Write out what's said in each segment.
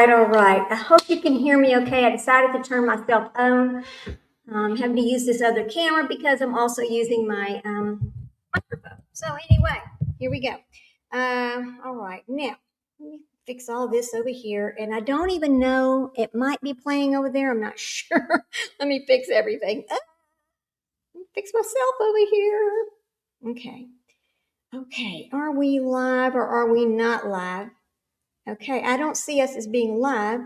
all right. I hope you can hear me okay. I decided to turn myself on. I'm having to use this other camera because I'm also using my microphone. So anyway, here we go. All right, now let me fix all this over here. And I don't even know, it might be playing over there. I'm not sure. Let me fix everything. Fix myself over here. Okay. Okay, are we live or are we not live? Okay, I don't see us as being live.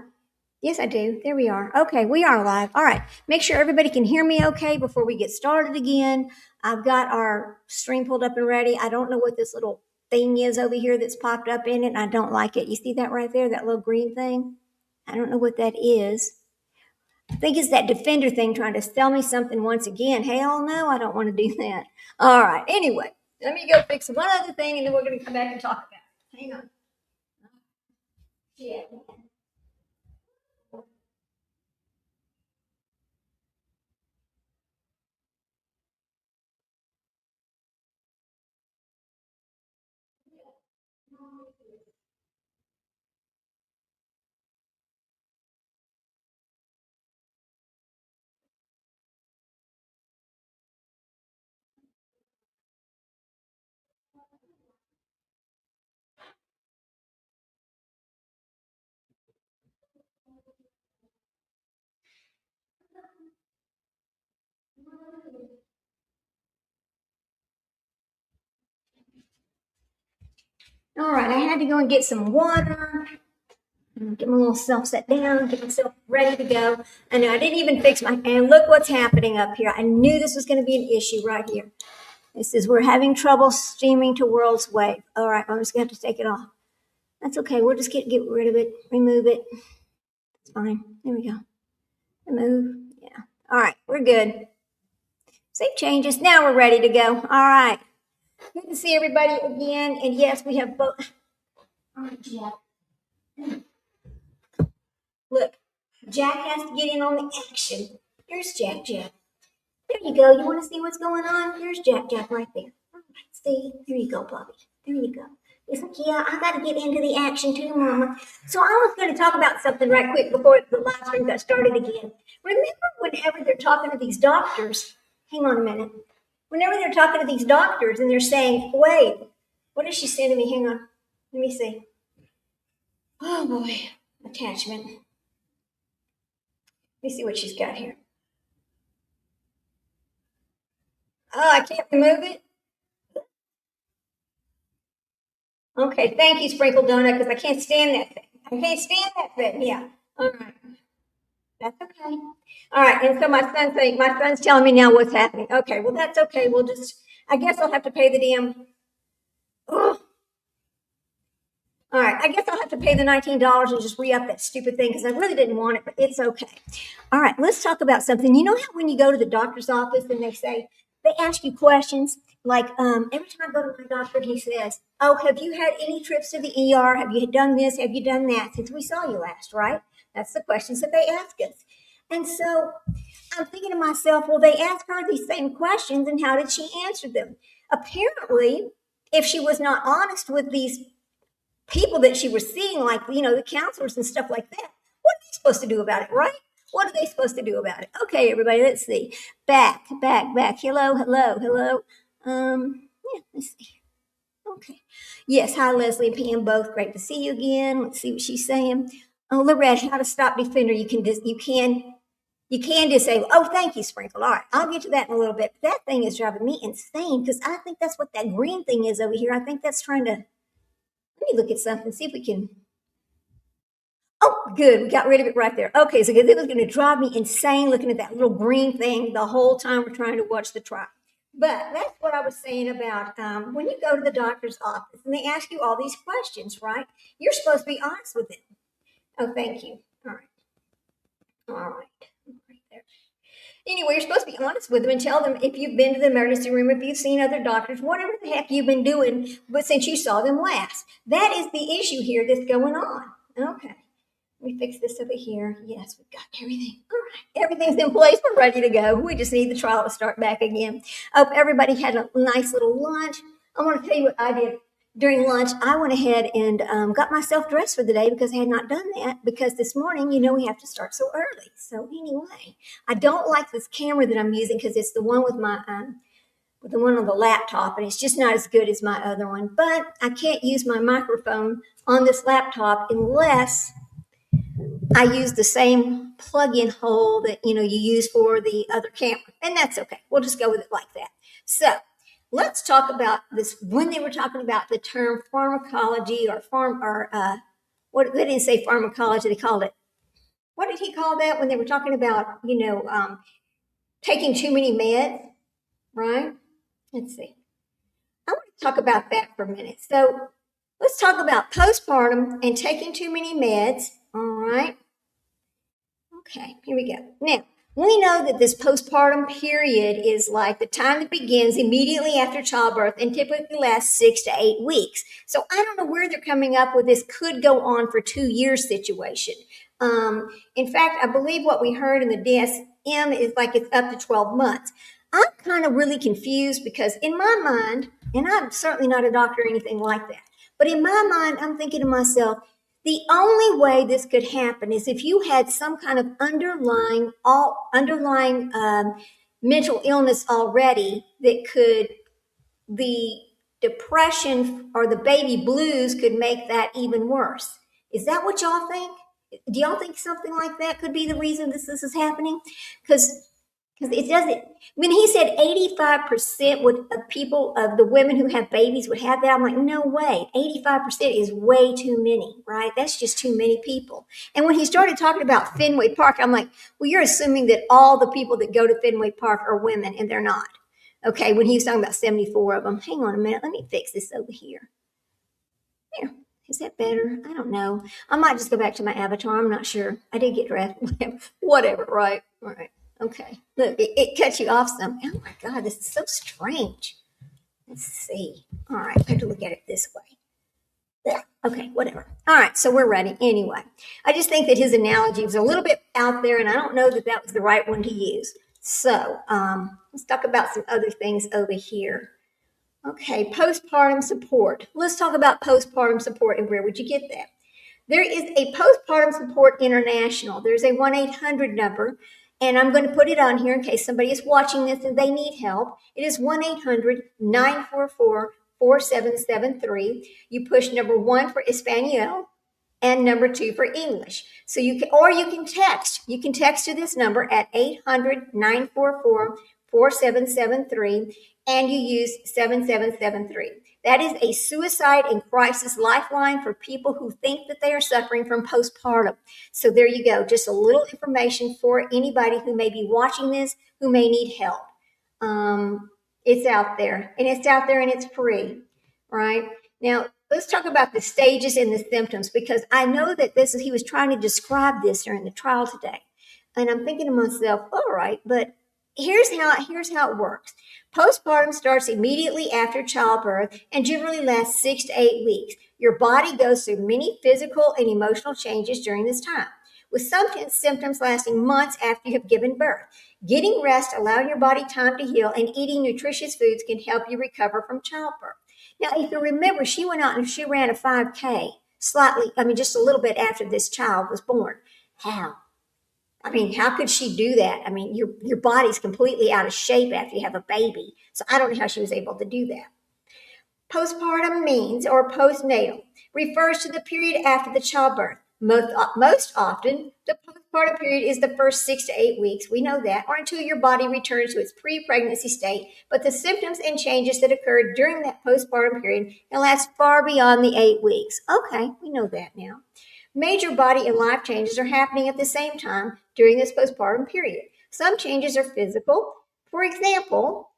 Yes, I do. There we are. Okay, we are live. All right. Make sure everybody can hear me okay before we get started again. I've got our stream pulled up and ready. I don't know what this little thing is over here that's popped up in it, and I don't like it. You see that right there, that little green thing? I don't know what that is. I think it's that Defender thing trying to sell me something once again. Hell no, I don't want to do that. All right. Anyway, let me go fix one other thing, and then we're going to come back and talk about it. Hang on. Yeah. All right, I had to go and get some water, get my little self set down, get myself ready to go. And I didn't even fix my, and look what's happening up here. I knew this was going to be an issue right here. It says we're having trouble streaming to World's Wave. All right, I'm just going to have to take it off. That's okay. We'll just get rid of it, remove it. It's fine. There we go. Remove. Yeah. All right, we're good. Save changes. Now we're ready to go. All right. Good to see everybody again. And yes, we have both. All right, Jack. Look, Jack has to get in on the action. Here's Jack. There you go. You want to see what's going on? Here's Jack right there. All right, see? There you go, Bobby. There you go. He's like, yeah, I got to get into the action too, Mama. So I was going to talk about something right quick before the live stream got started again. Remember whenever they're talking to these doctors, hang on a minute. Whenever they're talking to these doctors and they're saying, wait, what is she sending me? Hang on. Let me see. Oh, boy. Attachment. Let me see what she's got here. Oh, I can't remove it? Okay, thank you, Sprinkle Donut, because I can't stand that thing. I can't stand that thing. Yeah. All right. That's okay. All right. And so my son's telling me now what's happening. Okay, well, that's okay. We'll just, I guess I'll have to pay the damn. Oh. All right, I guess I'll have to pay the $19 and just re-up that stupid thing because I really didn't want it, but it's okay. All right, let's talk about something. You know how when you go to the doctor's office and they ask you questions, like every time I go to my doctor, he says, oh, have you had any trips to the ER? Have you done this? Have you done that since we saw you last, right? That's the questions that they ask us. And so I'm thinking to myself, well, they asked her these same questions and how did she answer them? Apparently, if she was not honest with these people that she was seeing, like, the counselors and stuff like that, what are they supposed to do about it, right? What are they supposed to do about it? Okay, everybody, let's see. Back. Hello. Yeah, let's see. Okay. Yes, hi, Leslie and Pam, both. Great to see you again. Let's see what she's saying. Oh, Lorette, how to stop Defender. You can disable. Oh, thank you, Sprinkle. All right, I'll get to that in a little bit. That thing is driving me insane because I think that's what that green thing is over here. I think that's trying to. Let me look at something, see if we can. Oh, good. We got rid of it right there. Okay, so it was going to drive me insane looking at that little green thing the whole time we're trying to watch the trial. But that's what I was saying about when you go to the doctor's office and they ask you all these questions, right? You're supposed to be honest with them. Oh, thank you. All right. Right there. Anyway, you're supposed to be honest with them and tell them if you've been to the emergency room, if you've seen other doctors, whatever the heck you've been doing, but since you saw them last. That is the issue here that's going on. Okay. Let me fix this over here. Yes, we've got everything. All right. Everything's in place. We're ready to go. We just need the trial to start back again. I hope everybody had a nice little lunch. I want to tell you what I did. during lunch, I went ahead and got myself dressed for the day because I had not done that because this morning, we have to start so early. So anyway, I don't like this camera that I'm using because it's the one with my with the one on the laptop, and it's just not as good as my other one. But I can't use my microphone on this laptop unless I use the same plug-in hole that you use for the other camera, and that's okay. We'll just go with it like that. So let's talk about this. When they were talking about the term pharmacology or what they didn't say pharmacology, they called it. What did he call that when they were talking about taking too many meds, right? Let's see. I want to talk about that for a minute. So let's talk about postpartum and taking too many meds. All right. Okay, here we go. Now, we know that this postpartum period is like the time that begins immediately after childbirth and typically lasts 6 to 8 weeks. So I don't know where they're coming up with this could go on for 2 years situation. In fact, I believe what we heard in the DSM is like it's up to 12 months. I'm kind of really confused because in my mind, and I'm certainly not a doctor or anything like that, but in my mind, I'm thinking to myself, the only way this could happen is if you had some kind of underlying mental illness already that could the depression or the baby blues could make that even worse. Is that what y'all think? Do y'all think something like that could be the reason this is happening? Because it doesn't. When he said 85% of the women who have babies would have that, I'm like, no way. 85% is way too many, right? That's just too many people. And when he started talking about Fenway Park, I'm like, well, you're assuming that all the people that go to Fenway Park are women, and they're not. Okay, when he was talking about 74 of them. Hang on a minute. Let me fix this over here. There. Is that better? I don't know. I might just go back to my avatar. I'm not sure. I did get dressed. Whatever, right? All right. Okay. Look, it cuts you off some. Oh my God, this is so strange. Let's see. All right, I have to look at it this way. There. Okay, whatever. All right, so we're ready. Anyway, I just think that his analogy was a little bit out there, and I don't know that that was the right one to use. So let's talk about some other things over here. Okay, postpartum support. Let's talk about postpartum support, and where would you get that? There is a Postpartum Support International. There's a 1-800 number, and I'm going to put it on here in case somebody is watching this and they need help. It is 1-800-944-4773. You push number 1 for Espanol and number 2 for English. So you can text. You can text to this number at 800-944-4773, and you use 7773. That is a suicide and crisis lifeline for people who think that they are suffering from postpartum. So there you go. Just a little information for anybody who may be watching this, who may need help. It's out there, and it's free, right? Now, let's talk about the stages and the symptoms, because I know that he was trying to describe this during the trial today. And I'm thinking to myself, all right, but here's how it works. Postpartum starts immediately after childbirth and generally lasts 6 to 8 weeks. Your body goes through many physical and emotional changes during this time, with some symptoms lasting months after you have given birth. Getting rest, allowing your body time to heal, and eating nutritious foods can help you recover from childbirth. Now, if you remember, she went out and she ran a 5K just a little bit after this child was born. How could she do that? Your body's completely out of shape after you have a baby. So I don't know how she was able to do that. Postpartum means, or postnatal, refers to the period after the childbirth. Most often, the postpartum period is the first 6 to 8 weeks. We know that, or until your body returns to its pre-pregnancy state. But the symptoms and changes that occur during that postpartum period can last far beyond the 8 weeks. Okay, we know that now. Major body and life changes are happening at the same time during this postpartum period. Some changes are physical. For example,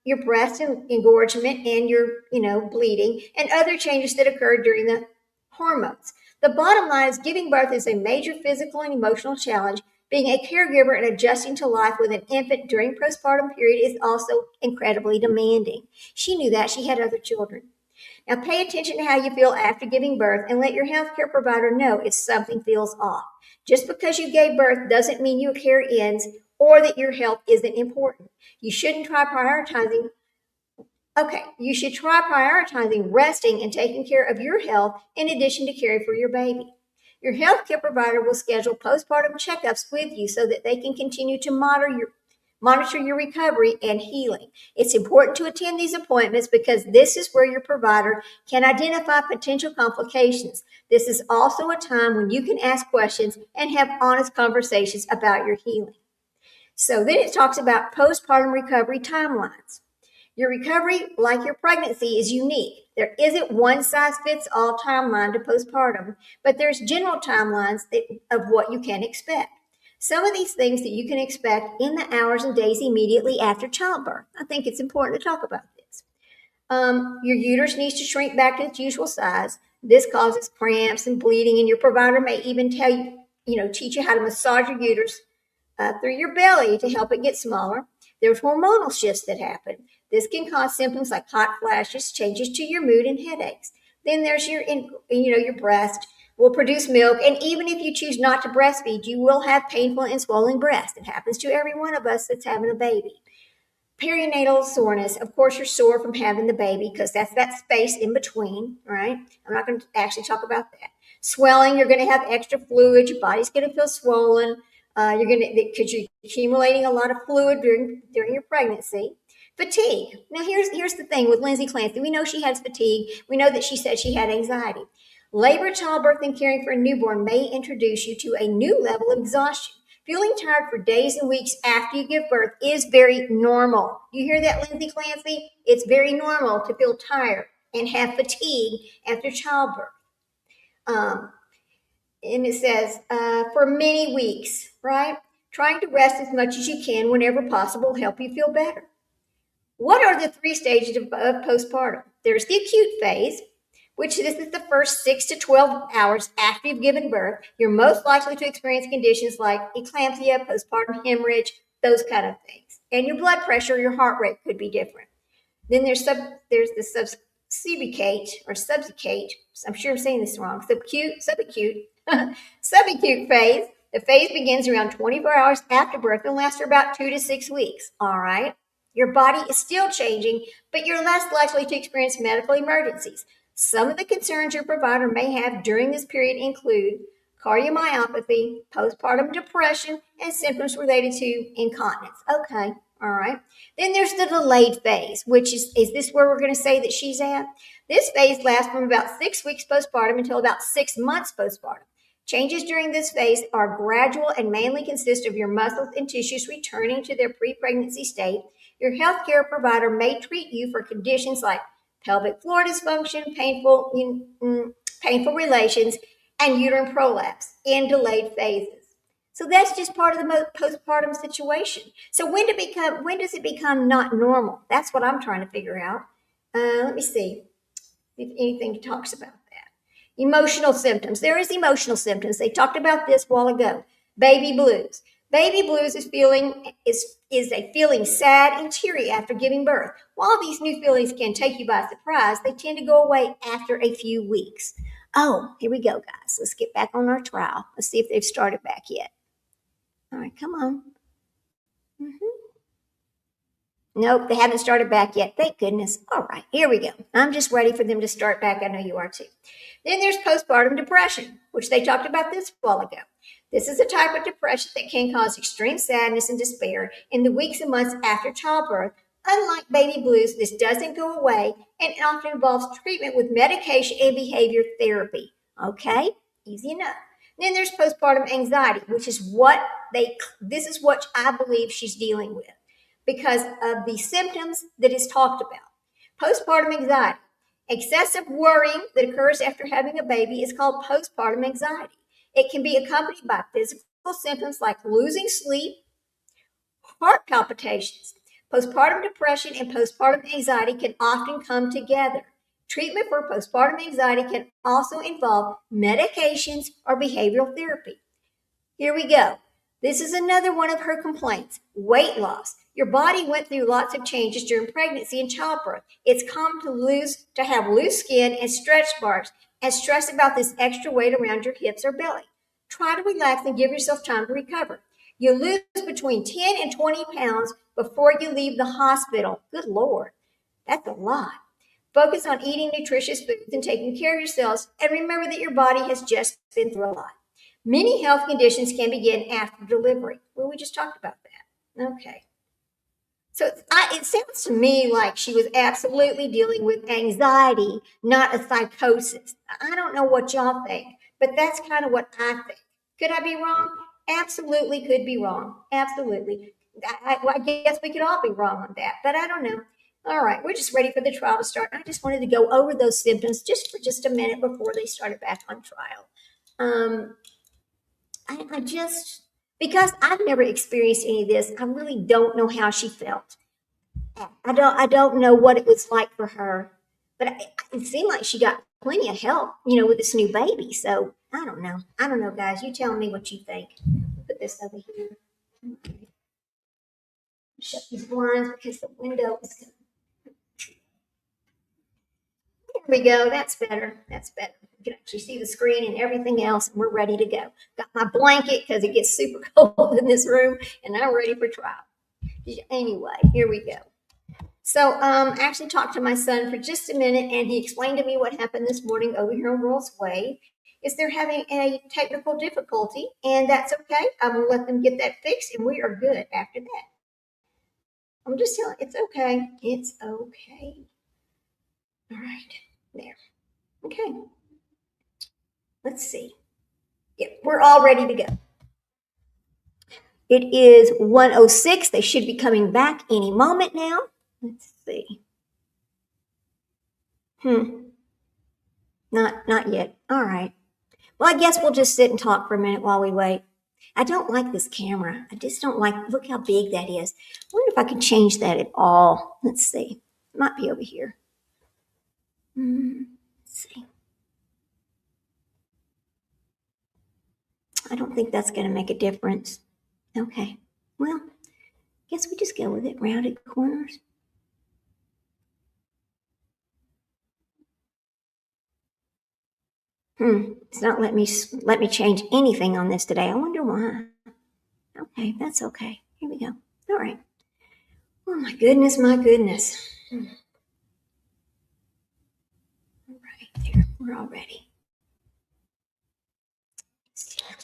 your breast engorgement and your, bleeding, and other changes that occur during the hormones. The bottom line is giving birth is a major physical and emotional challenge. Being a caregiver and adjusting to life with an infant during postpartum period is also incredibly demanding. She knew that. She had other children. Now, pay attention to how you feel after giving birth and let your healthcare provider know if something feels off. Just because you gave birth doesn't mean your care ends or that your health isn't important. You shouldn't try prioritizing Okay, you should try prioritizing resting and taking care of your health in addition to caring for your baby. Your healthcare provider will schedule postpartum checkups with you so that they can continue to monitor your recovery and healing. It's important to attend these appointments because this is where your provider can identify potential complications. This is also a time when you can ask questions and have honest conversations about your healing. So then it talks about postpartum recovery timelines. Your recovery, like your pregnancy, is unique. There isn't one size fits all timeline to postpartum, but there's general timelines of what you can expect. Some of these things that you can expect in the hours and days immediately after childbirth. I think it's important to talk about this. Your uterus needs to shrink back to its usual size. This causes cramps and bleeding, and your provider may even tell you, teach you how to massage your uterus through your belly to help it get smaller. There's hormonal shifts that happen. This can cause symptoms like hot flashes, changes to your mood, and headaches. Then there's your breast will produce milk, and even if you choose not to breastfeed, you will have painful and swollen breasts. It happens to every one of us that's having a baby. Perinatal soreness. Of course, you're sore from having the baby because that's that space in between, right? I'm not going to actually talk about that. Swelling, you're going to have extra fluid. Your body's going to feel swollen. You're going to because you're accumulating a lot of fluid during your pregnancy. Fatigue. Now, here's the thing with Lindsay Clancy. We know she has fatigue. We know that she said she had anxiety. Labor, childbirth, and caring for a newborn may introduce you to a new level of exhaustion. Feeling tired for days and weeks after you give birth is very normal. You hear that, Lindsay Clancy? It's very normal to feel tired and have fatigue after childbirth. And it says, for many weeks, right? Trying to rest as much as you can whenever possible will help you feel better. What are the 3 stages of postpartum? There's the acute phase, which this is the first 6 to 12 hours after you've given birth. You're most likely to experience conditions like eclampsia, postpartum hemorrhage, those kind of things. And your blood pressure, your heart rate could be different. Then there's the subacute, I'm sure I'm saying this wrong, subacute phase. The phase begins around 24 hours after birth and lasts for about 2 to 6 weeks. All right. Your body is still changing, but you're less likely to experience medical emergencies. Some of the concerns your provider may have during this period include cardiomyopathy, postpartum depression, and symptoms related to incontinence. Okay, all right. Then there's the delayed phase, which is this where we're going to say that she's at? This phase lasts from about 6 weeks postpartum until about 6 months postpartum. Changes during this phase are gradual and mainly consist of your muscles and tissues returning to their pre-pregnancy state. Your healthcare provider may treat you for conditions like pelvic floor dysfunction, painful relations, and uterine prolapse in delayed phases. So that's just part of the postpartum situation. So when does it become not normal? That's what I'm trying to figure out. Let me see if anything talks about that. Emotional symptoms. There is emotional symptoms. They talked about this a while ago. Baby blues. Baby blues is a feeling sad and teary after giving birth. While these new feelings can take you by surprise, they tend to go away after a few weeks. Oh, here we go, guys. Let's get back on our trial. Let's see if they've started back yet. All right, come on. Nope, they haven't started back yet. Thank goodness. All right, here we go. I'm just ready for them to start back. I know you are too. Then there's postpartum depression, which they talked about this a while ago. This is a type of depression that can cause extreme sadness and despair in the weeks and months after childbirth. Unlike baby blues, this doesn't go away and often involves treatment with medication and behavior therapy. Okay, easy enough. Then there's postpartum anxiety, which is what I believe she's dealing with because of the symptoms that is talked about. Postpartum anxiety. Excessive worrying that occurs after having a baby is called postpartum anxiety. It can be accompanied by physical symptoms like losing sleep, heart palpitations. Postpartum depression and postpartum anxiety can often come together. Treatment for postpartum anxiety can also involve medications or behavioral therapy. Here we go. This is another one of her complaints. Weight loss. Your body went through lots of changes during pregnancy and childbirth. It's common to have loose skin and stretch marks and stress about this extra weight around your hips or belly. Try to relax and give yourself time to recover. You lose between 10 and 20 pounds before you leave the hospital. Good Lord. That's a lot. Focus on eating nutritious foods and taking care of yourselves, and remember that your body has just been through a lot. Many health conditions can begin after delivery. Well, we just talked about that. Okay. So it sounds to me like she was absolutely dealing with anxiety, not a psychosis. I don't know what y'all think, but that's kind of what I think. Could I be wrong? Absolutely could be wrong. Absolutely. I guess we could all be wrong on that, but I don't know. All right, we're just ready for the trial to start. I just wanted to go over those symptoms just for just a minute before they started back on trial. Um, I just, because I've never experienced any of this, I really don't know how she felt. I don't know what it was like for her, but it seemed like she got plenty of help, with this new baby. So I don't know. I don't know, guys. You tell me what you think. Put this over here. Okay. Shut these blinds because the window is. There we go. That's better. That's better. You can actually see the screen and everything else, and we're ready to go. Got my blanket because it gets super cold in this room, and I'm ready for trial. Anyway, here we go. So I actually talked to my son for just a minute, and he explained to me what happened this morning over here on World's Way. Is they're having a technical difficulty, and that's okay. I'm gonna let them get that fixed, and we are good after that. I'm just telling it's okay. It's okay. All right, there. Okay. Let's see. Yep, we're all ready to go. It is 1:06. They should be coming back any moment now. Let's see. Not yet. All right. Well, I guess we'll just sit and talk for a minute while we wait. I don't like this camera. I just don't like, look how big that is. I wonder if I can change that at all. Let's see. It might be over here. Let's see. I don't think that's going to make a difference. Okay. Well, I guess we just go with it. Rounded corners. It's not let me change anything on this today. I wonder why. Okay, that's okay. Here we go. All right. Oh my goodness, my goodness. All right, there. We're all ready.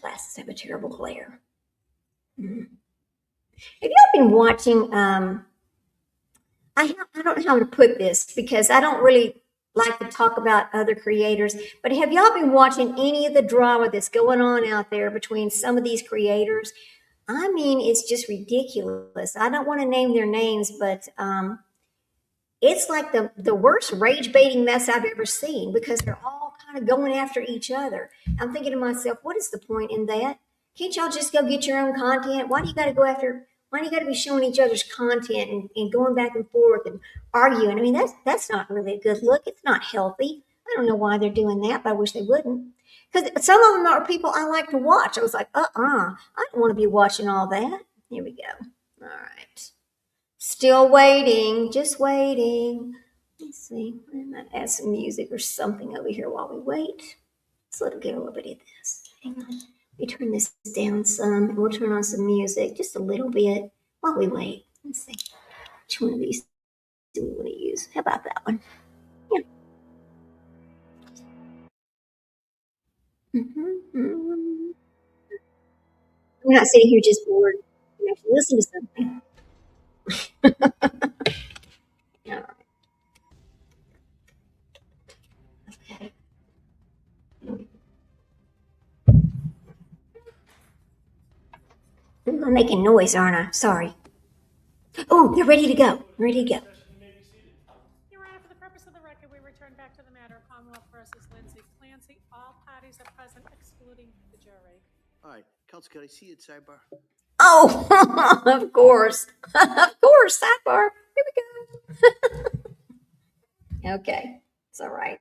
Glasses have a terrible glare. Have y'all been watching? I don't know how to put this because I don't really like to talk about other creators, but have y'all been watching any of the drama that's going on out there between some of these creators? I mean, it's just ridiculous. I don't want to name their names, but it's like the worst rage baiting mess I've ever seen because they're all kind of going after each other. I'm thinking to myself, what is the point in that? Can't y'all just go get your own content? Why do you got to go after? Why do you got to be showing each other's content and going back and forth and arguing? I mean, that's not really a good look. It's not healthy. I don't know why they're doing that, but I wish they wouldn't. Because some of them are people I like to watch. I was like, I don't want to be watching all that. Here we go. All right. Still waiting, just waiting. Let's see. I might add some music or something over here while we wait. Let's let it get a little bit of this. Hang on. Let me turn this down some and we'll turn on some music just a little bit while we wait. Let's see. Which one of these do we want to use? How about that one? Yeah. I'm not sitting here just bored. You have to listen to something. All right. Okay. I'm making noise, aren't I? Sorry. Oh, they're ready to go. Ready to go. Your Honor, for the purpose of the record, we return back to the matter of Commonwealth versus Lindsay Clancy. All parties are present, excluding the jury. All right, Counsel, can I see it sidebar? Oh, of course. Of course. Sidebar. Here we go. Okay. It's all right.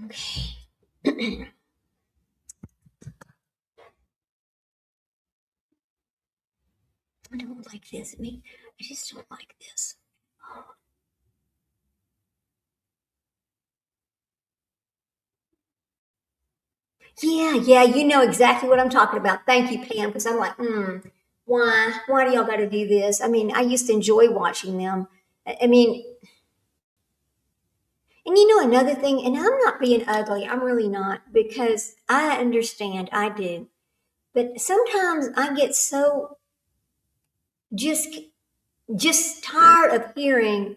Okay. I don't like this. I just don't like this. Yeah, you know exactly what I'm talking about. Thank you, Pam, because I'm like, Why do y'all got to do this? I mean, I used to enjoy watching them. I mean, and you know another thing, and I'm not being ugly. I'm really not, because I understand. I do. But sometimes I get so just just tired of hearing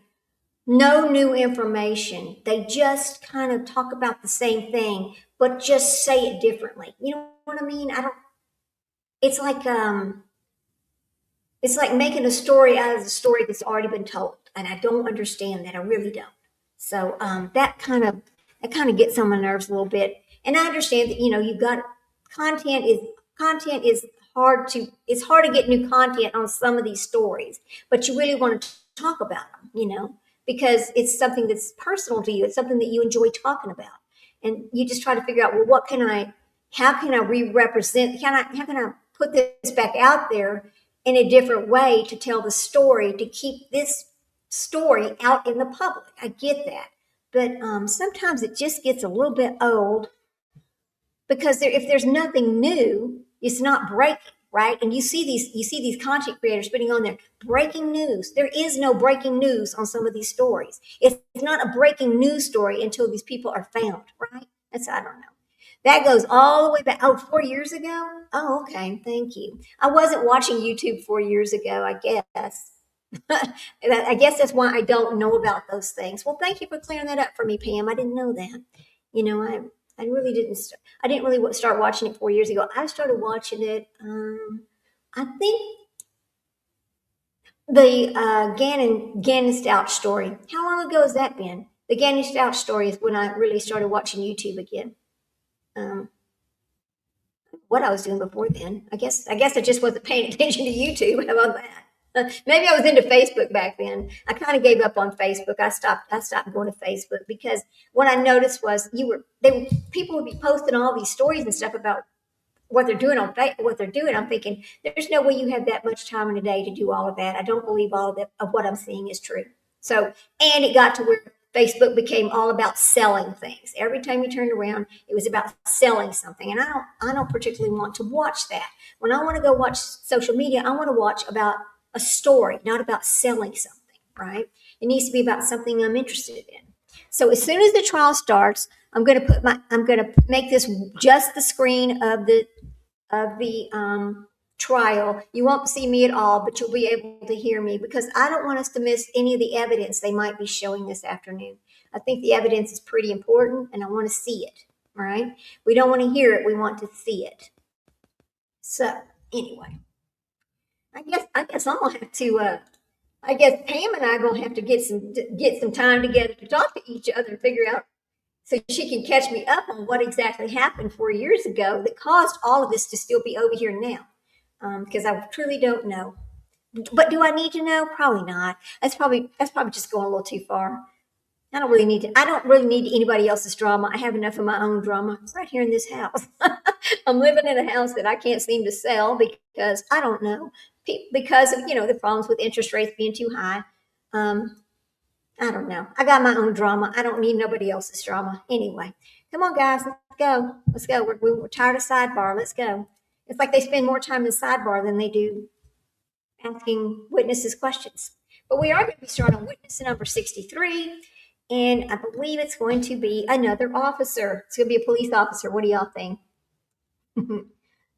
no new information. They just kind of talk about the same thing, but just say it differently. You know what I mean? I don't. It's like um, it's like making a story out of the story that's already been told, and I don't understand that. I really don't. So that kind of gets on my nerves a little bit. And I understand that you've got content is content is hard to it's hard to get new content on some of these stories, but you really want to talk about them, because it's something that's personal to you. It's something that you enjoy talking about, and you just try to figure out, well, how can I re-represent? How can I put this back out there in a different way to tell the story, to keep this story out in the public? I get that. But sometimes it just gets a little bit old, because if there's nothing new, it's not breaking, right? And you see these content creators putting on there breaking news. There is no breaking news on some of these stories. It's not a breaking news story until these people are found, right? I don't know. That goes all the way back. Oh, 4 years ago? Oh, okay. Thank you. I wasn't watching YouTube 4 years ago, I guess. I guess that's why I don't know about those things. Well, thank you for clearing that up for me, Pam. I didn't know that. I really didn't. I didn't really start watching it 4 years ago. I started watching it. I think the Gannon Stout story. How long ago has that been? The Gannon Stout story is when I really started watching YouTube again. Um, what I was doing before then. I guess I just wasn't paying attention to YouTube. How about that? Maybe I was into Facebook back then. I kind of gave up on Facebook. I stopped going to Facebook, because what I noticed was people would be posting all these stories and stuff about what they're doing what they're doing. I'm thinking, there's no way you have that much time in a day to do all of that. I don't believe all of that of what I'm seeing is true. So, and it got to where Facebook became all about selling things. Every time you turned around, it was about selling something. And I don't particularly want to watch that. When I want to go watch social media, I want to watch about a story, not about selling something, right? It needs to be about something I'm interested in. So as soon as the trial starts, I'm going to make this just the screen of the trial. You won't see me at all, but you'll be able to hear me, because I don't want us to miss any of the evidence they might be showing this afternoon. I think the evidence is pretty important, and I want to see it. All right. We don't want to hear it. We want to see it. So anyway, I guess I'm gonna have to. I guess Pam and I are gonna have to get some time together to talk to each other and figure out, so she can catch me up on what exactly happened 4 years ago that caused all of this to still be over here now. Because I truly don't know. But do I need to know? Probably not. That's probably just going a little too far. I don't really need anybody else's drama. I have enough of my own drama right here in this house. I'm living in a house that I can't seem to sell, because I don't know, because of the problems with interest rates being too high. I don't know. I got my own drama. I don't need nobody else's drama. Anyway, come on, guys. Let's go. Let's go. We're tired of sidebar. Let's go. It's like they spend more time in sidebar than they do asking witnesses questions. But we are going to be starting on witness number 63. And I believe it's going to be another officer. It's going to be a police officer. What do y'all think? All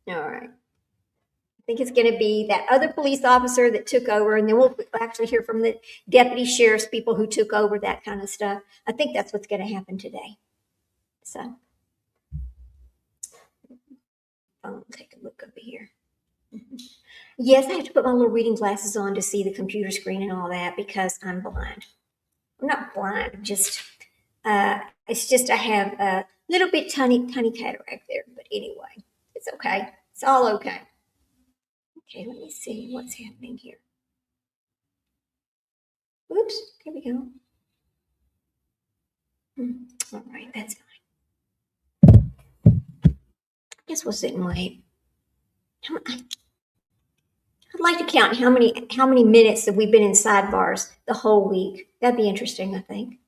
right. I think it's going to be that other police officer that took over, and then we'll actually hear from the deputy sheriff's people who took over, that kind of stuff. I think that's what's going to happen today. So, I'll take a look over here. Yes, I have to put my little reading glasses on to see the computer screen and all that, because I'm blind. I'm not blind, it's just I have a little bit tiny cataract there. But anyway, it's okay. It's all okay. Okay, let me see what's happening here. Oops, here we go. All right, that's fine. I guess we'll sit and wait. I'd like to count how many minutes that we've been in sidebars the whole week. That'd be interesting, I think.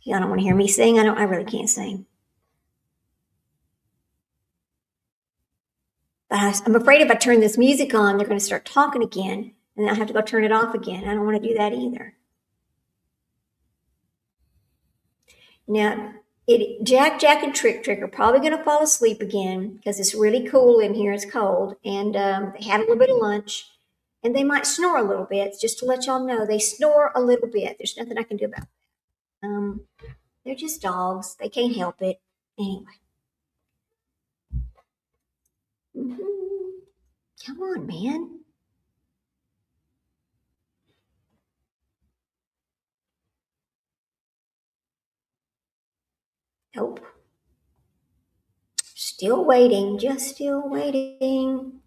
Y'all don't want to hear me sing. I really can't sing. But I'm afraid if I turn this music on, they're going to start talking again, and then I have to go turn it off again. I don't want to do that either. Now, Jack, and Trick are probably going to fall asleep again because it's really cool in here. It's cold, and they had a little bit of lunch, and they might snore a little bit. Just to let y'all know, they snore a little bit. There's nothing I can do about it. They're just dogs. They can't help it. Anyway. Come on, man. Nope. Still waiting, just still waiting.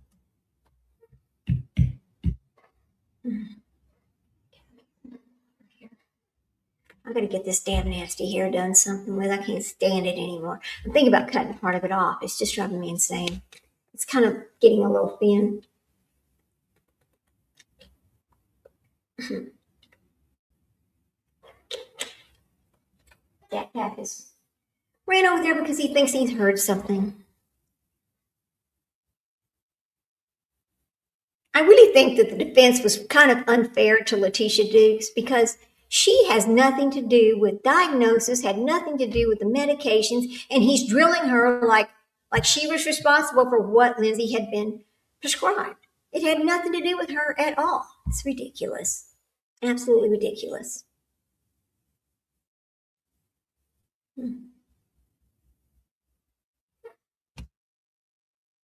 I gotta get this damn nasty hair done something with. I can't stand it anymore. I'm thinking about cutting part of it off. It's just driving me insane. It's kind of getting a little thin. Jack Pappas ran over there because he thinks he's heard something. I really think that the defense was kind of unfair to Letitia Dukes because she has nothing to do with diagnosis, had nothing to do with the medications, and he's drilling her like she was responsible for what Lindsay had been prescribed. It had nothing to do with her at all. It's ridiculous. Absolutely ridiculous.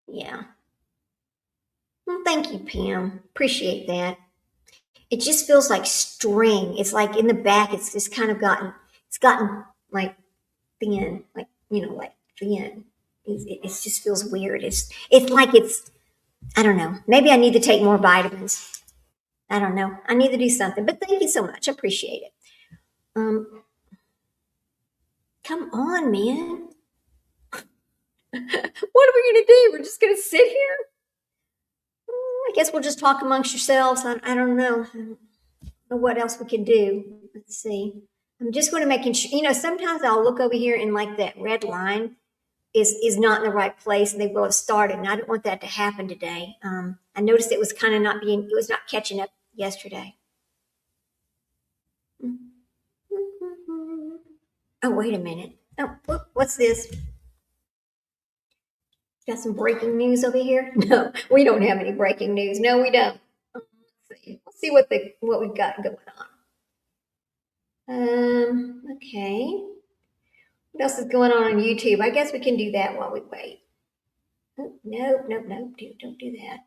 Yeah. Well, thank you, Pam. Appreciate that. It just feels like string. It's like in the back, it's just kind of gotten like thin, like thin. It just feels weird. It's like I don't know. Maybe I need to take more vitamins. I don't know. I need to do something. But thank you so much. I appreciate it. Come on, man. What are we gonna do? We're just gonna sit here? I guess we'll just talk amongst yourselves. I don't know. I don't know what else we can do. Let's see. I'm just going to make sure, sometimes I'll look over here and like that red line is not in the right place and they will have started. And I don't want that to happen today. I noticed it was kind of it was not catching up yesterday. Oh, wait a minute. Oh, what's this? Got some breaking news over here? No, we don't have any breaking news. No, we don't. Let's see what we've got going on. Okay. What else is going on YouTube? I guess we can do that while we wait. Oh, no, don't do that.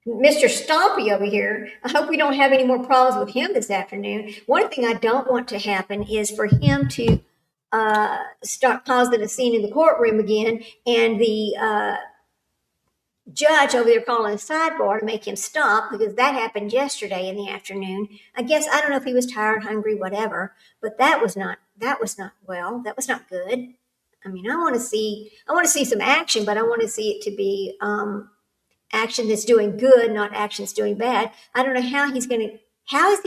Mr. Stompy over here. I hope we don't have any more problems with him this afternoon. One thing I don't want to happen is for him to start causing a scene in the courtroom again, and the judge over there calling a sidebar to make him stop, because that happened yesterday in the afternoon. I guess I don't know if he was tired, hungry, whatever, but that was not good. I mean, I want to see some action, but I want to see it to be action that's doing good, not action that's doing bad. I don't know how is he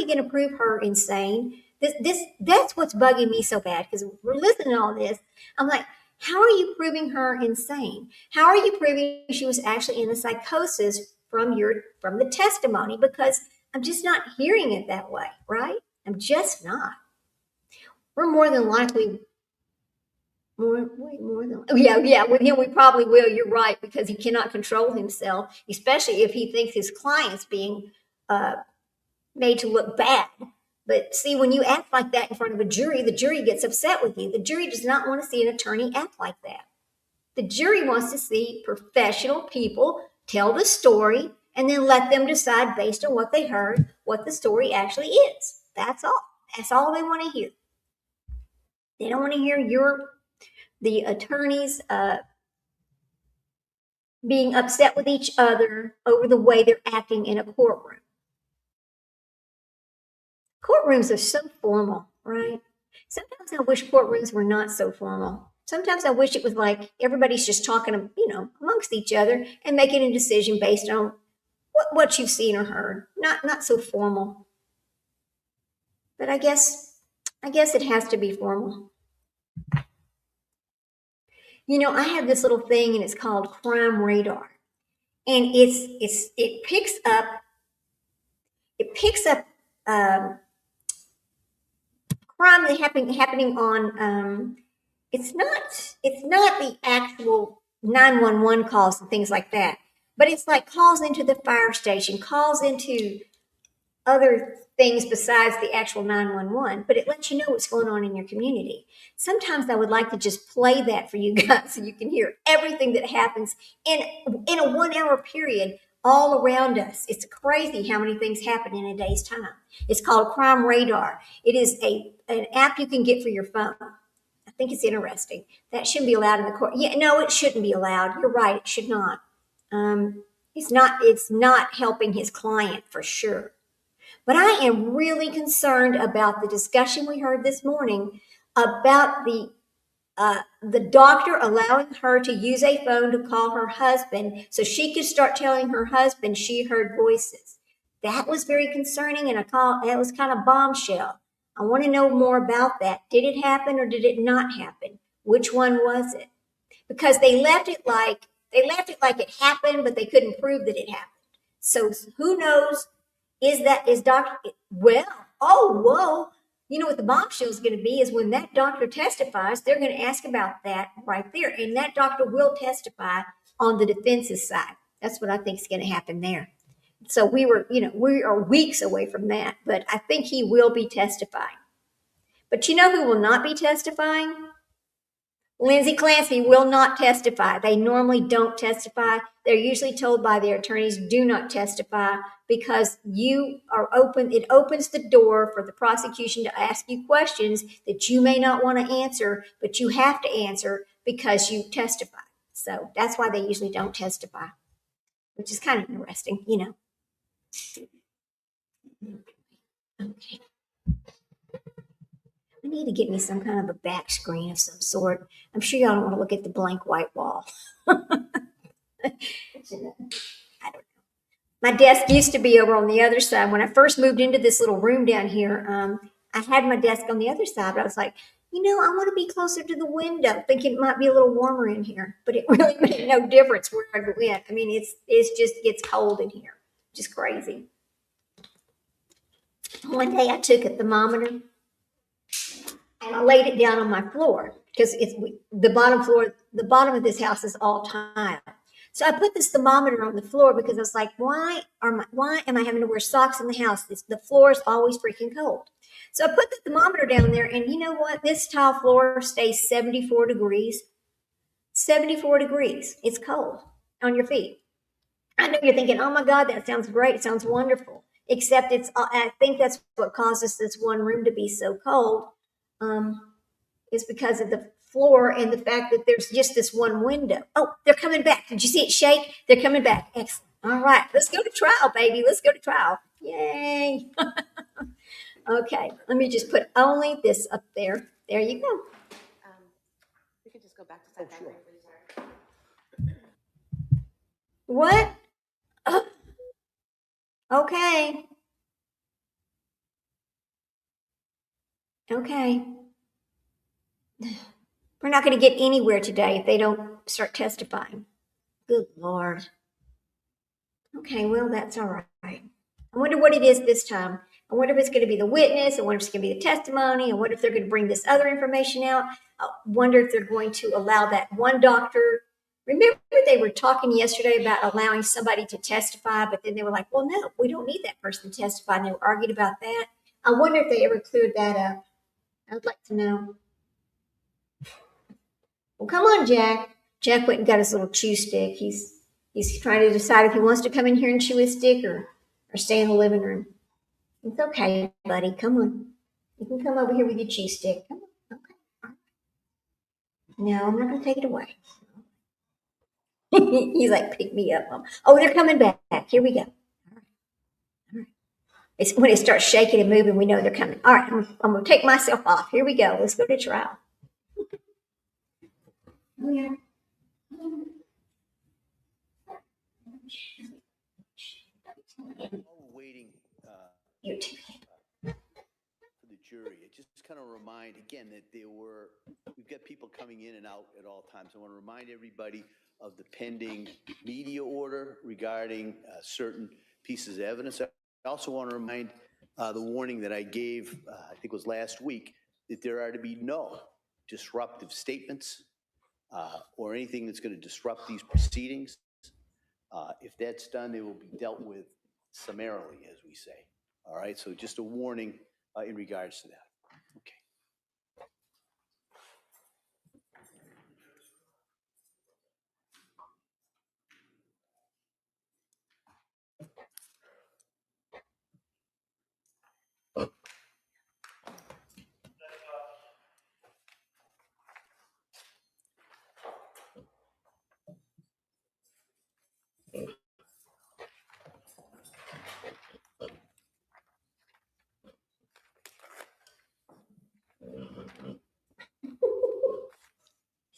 going to prove her insane? That's what's bugging me so bad, because we're listening to all this. I'm like, how are you proving her insane? How are you proving she was actually in a psychosis from the testimony? Because I'm just not hearing it that way, right? I'm just not. We're more than likely more than with him we probably will. You're right, because he cannot control himself, especially if he thinks his client's being made to look bad. But see, when you act like that in front of a jury, the jury gets upset with you. The jury does not want to see an attorney act like that. The jury wants to see professional people tell the story and then let them decide based on what they heard what the story actually is. That's all. That's all they want to hear. They don't want to hear the attorneys being upset with each other over the way they're acting in a courtroom. Courtrooms are so formal, right? Sometimes I wish courtrooms were not so formal. Sometimes I wish it was like everybody's just talking, amongst each other and making a decision based on what you've seen or heard. Not so formal. But I guess it has to be formal. You know, I have this little thing and it's called Crime Radar. And it picks up crime that happening on it's not the actual 911 calls and things like that, but it's like calls into the fire station, calls into other things besides the actual 911, but it lets you know what's going on in your community. Sometimes I would like to just play that for you guys so you can hear everything that happens in a 1 hour period all around us. It's crazy how many things happen in a day's time. It's called Crime Radar. It is an app you can get for your phone. I think it's interesting. That shouldn't be allowed in the court. Yeah, no, it shouldn't be allowed. You're right, it should not. It's not helping his client for sure. But I am really concerned about the discussion we heard this morning about the doctor allowing her to use a phone to call her husband so she could start telling her husband she heard voices. That was very concerning, and that was kind of bombshell. I want to know more about that. Did it happen or did it not happen? Which one was it? Because they left it like it happened, but they couldn't prove that it happened. So who knows? Is doctor, well, oh, whoa. You know what the bombshell is going to be is when that doctor testifies, they're going to ask about that right there. And that doctor will testify on the defense's side. That's what I think is going to happen there. So we are weeks away from that, but I think he will be testifying. But you know who will not be testifying? Lindsay Clancy will not testify. They normally don't testify. They're usually told by their attorneys, do not testify because it opens the door for the prosecution to ask you questions that you may not want to answer, but you have to answer because you testify. So that's why they usually don't testify, which is kind of interesting, you know. Okay. I need to get me some kind of a back screen of some sort. I'm sure y'all don't want to look at the blank white wall. I don't know. My desk used to be over on the other side. When I first moved into this little room down here, I had my desk on the other side, but I was like, I want to be closer to the window, thinking it might be a little warmer in here. But it really made no difference where I went. I mean, it's just gets cold in here. Just crazy. One day I took a thermometer and I laid it down on my floor because it's the bottom of this house is all tile. So I put this thermometer on the floor because I was like, why am I having to wear socks in the house? The floor is always freaking cold. So I put the thermometer down there, and you know what? This tile floor stays 74 degrees. 74 degrees. It's cold on your feet. I know you're thinking, oh my God, that sounds great. It sounds wonderful. Except I think that's what causes this one room to be so cold. Is because of the floor and the fact that there's just this one window. Oh, they're coming back. Did you see it shake? They're coming back. Excellent. All right, let's go to trial, baby. Let's go to trial. Yay. Okay, let me just put only this up there. There you go. We could just go back to that. What? Oh. Okay. Okay. We're not going to get anywhere today if they don't start testifying. Good Lord. Okay, well, that's all right. I wonder what it is this time. I wonder if it's going to be the witness. I wonder if it's going to be the testimony. I wonder if they're going to bring this other information out. I wonder if they're going to allow that one doctor. Remember they were talking yesterday about allowing somebody to testify, but then they were like, well, no, we don't need that person to testify. And they were arguing about that. I wonder if they ever cleared that up. I'd like to know. Well, come on, Jack. Jack went and got his little chew stick. He's trying to decide if he wants to come in here and chew his stick or stay in the living room. It's okay, buddy. Come on. You can come over here with your chew stick. Come on. Okay. No, I'm not going to take it away. He's like, pick me up, Mom. Oh, they're coming back. Here we go. All right. It's when it starts shaking and moving, we know they're coming. All right, I'm going to take myself off. Here we go. Let's go to trial. Oh, yeah. Waiting You too. for the jury. It just kind of remind again that we've we've got people coming in and out at all times. I want to remind everybody of the pending media order regarding certain pieces of evidence. I also want to remind the warning that I gave, I think it was last week, that there are to be no disruptive statements or anything that's going to disrupt these proceedings. If that's done, they will be dealt with summarily, as we say. All right, so just a warning in regards to that. Okay.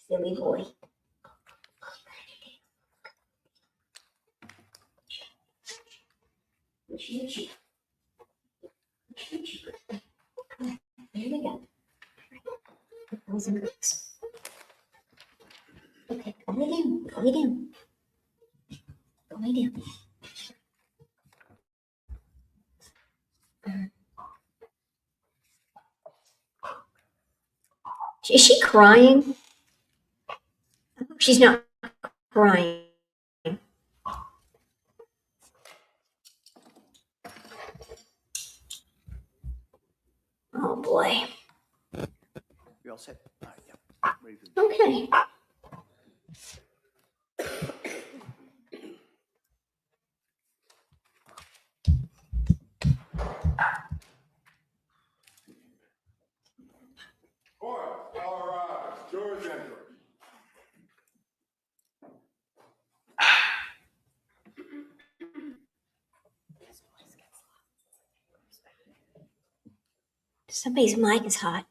Silly boy. Here we go. Boys and girls. Okay, go lay down. Go lay down. Go lay down. Is she crying? I hope she's not crying. Oh boy. You all set? All right, yeah. Ready for the Okay. All right, George Andrew. Somebody's mic is hot.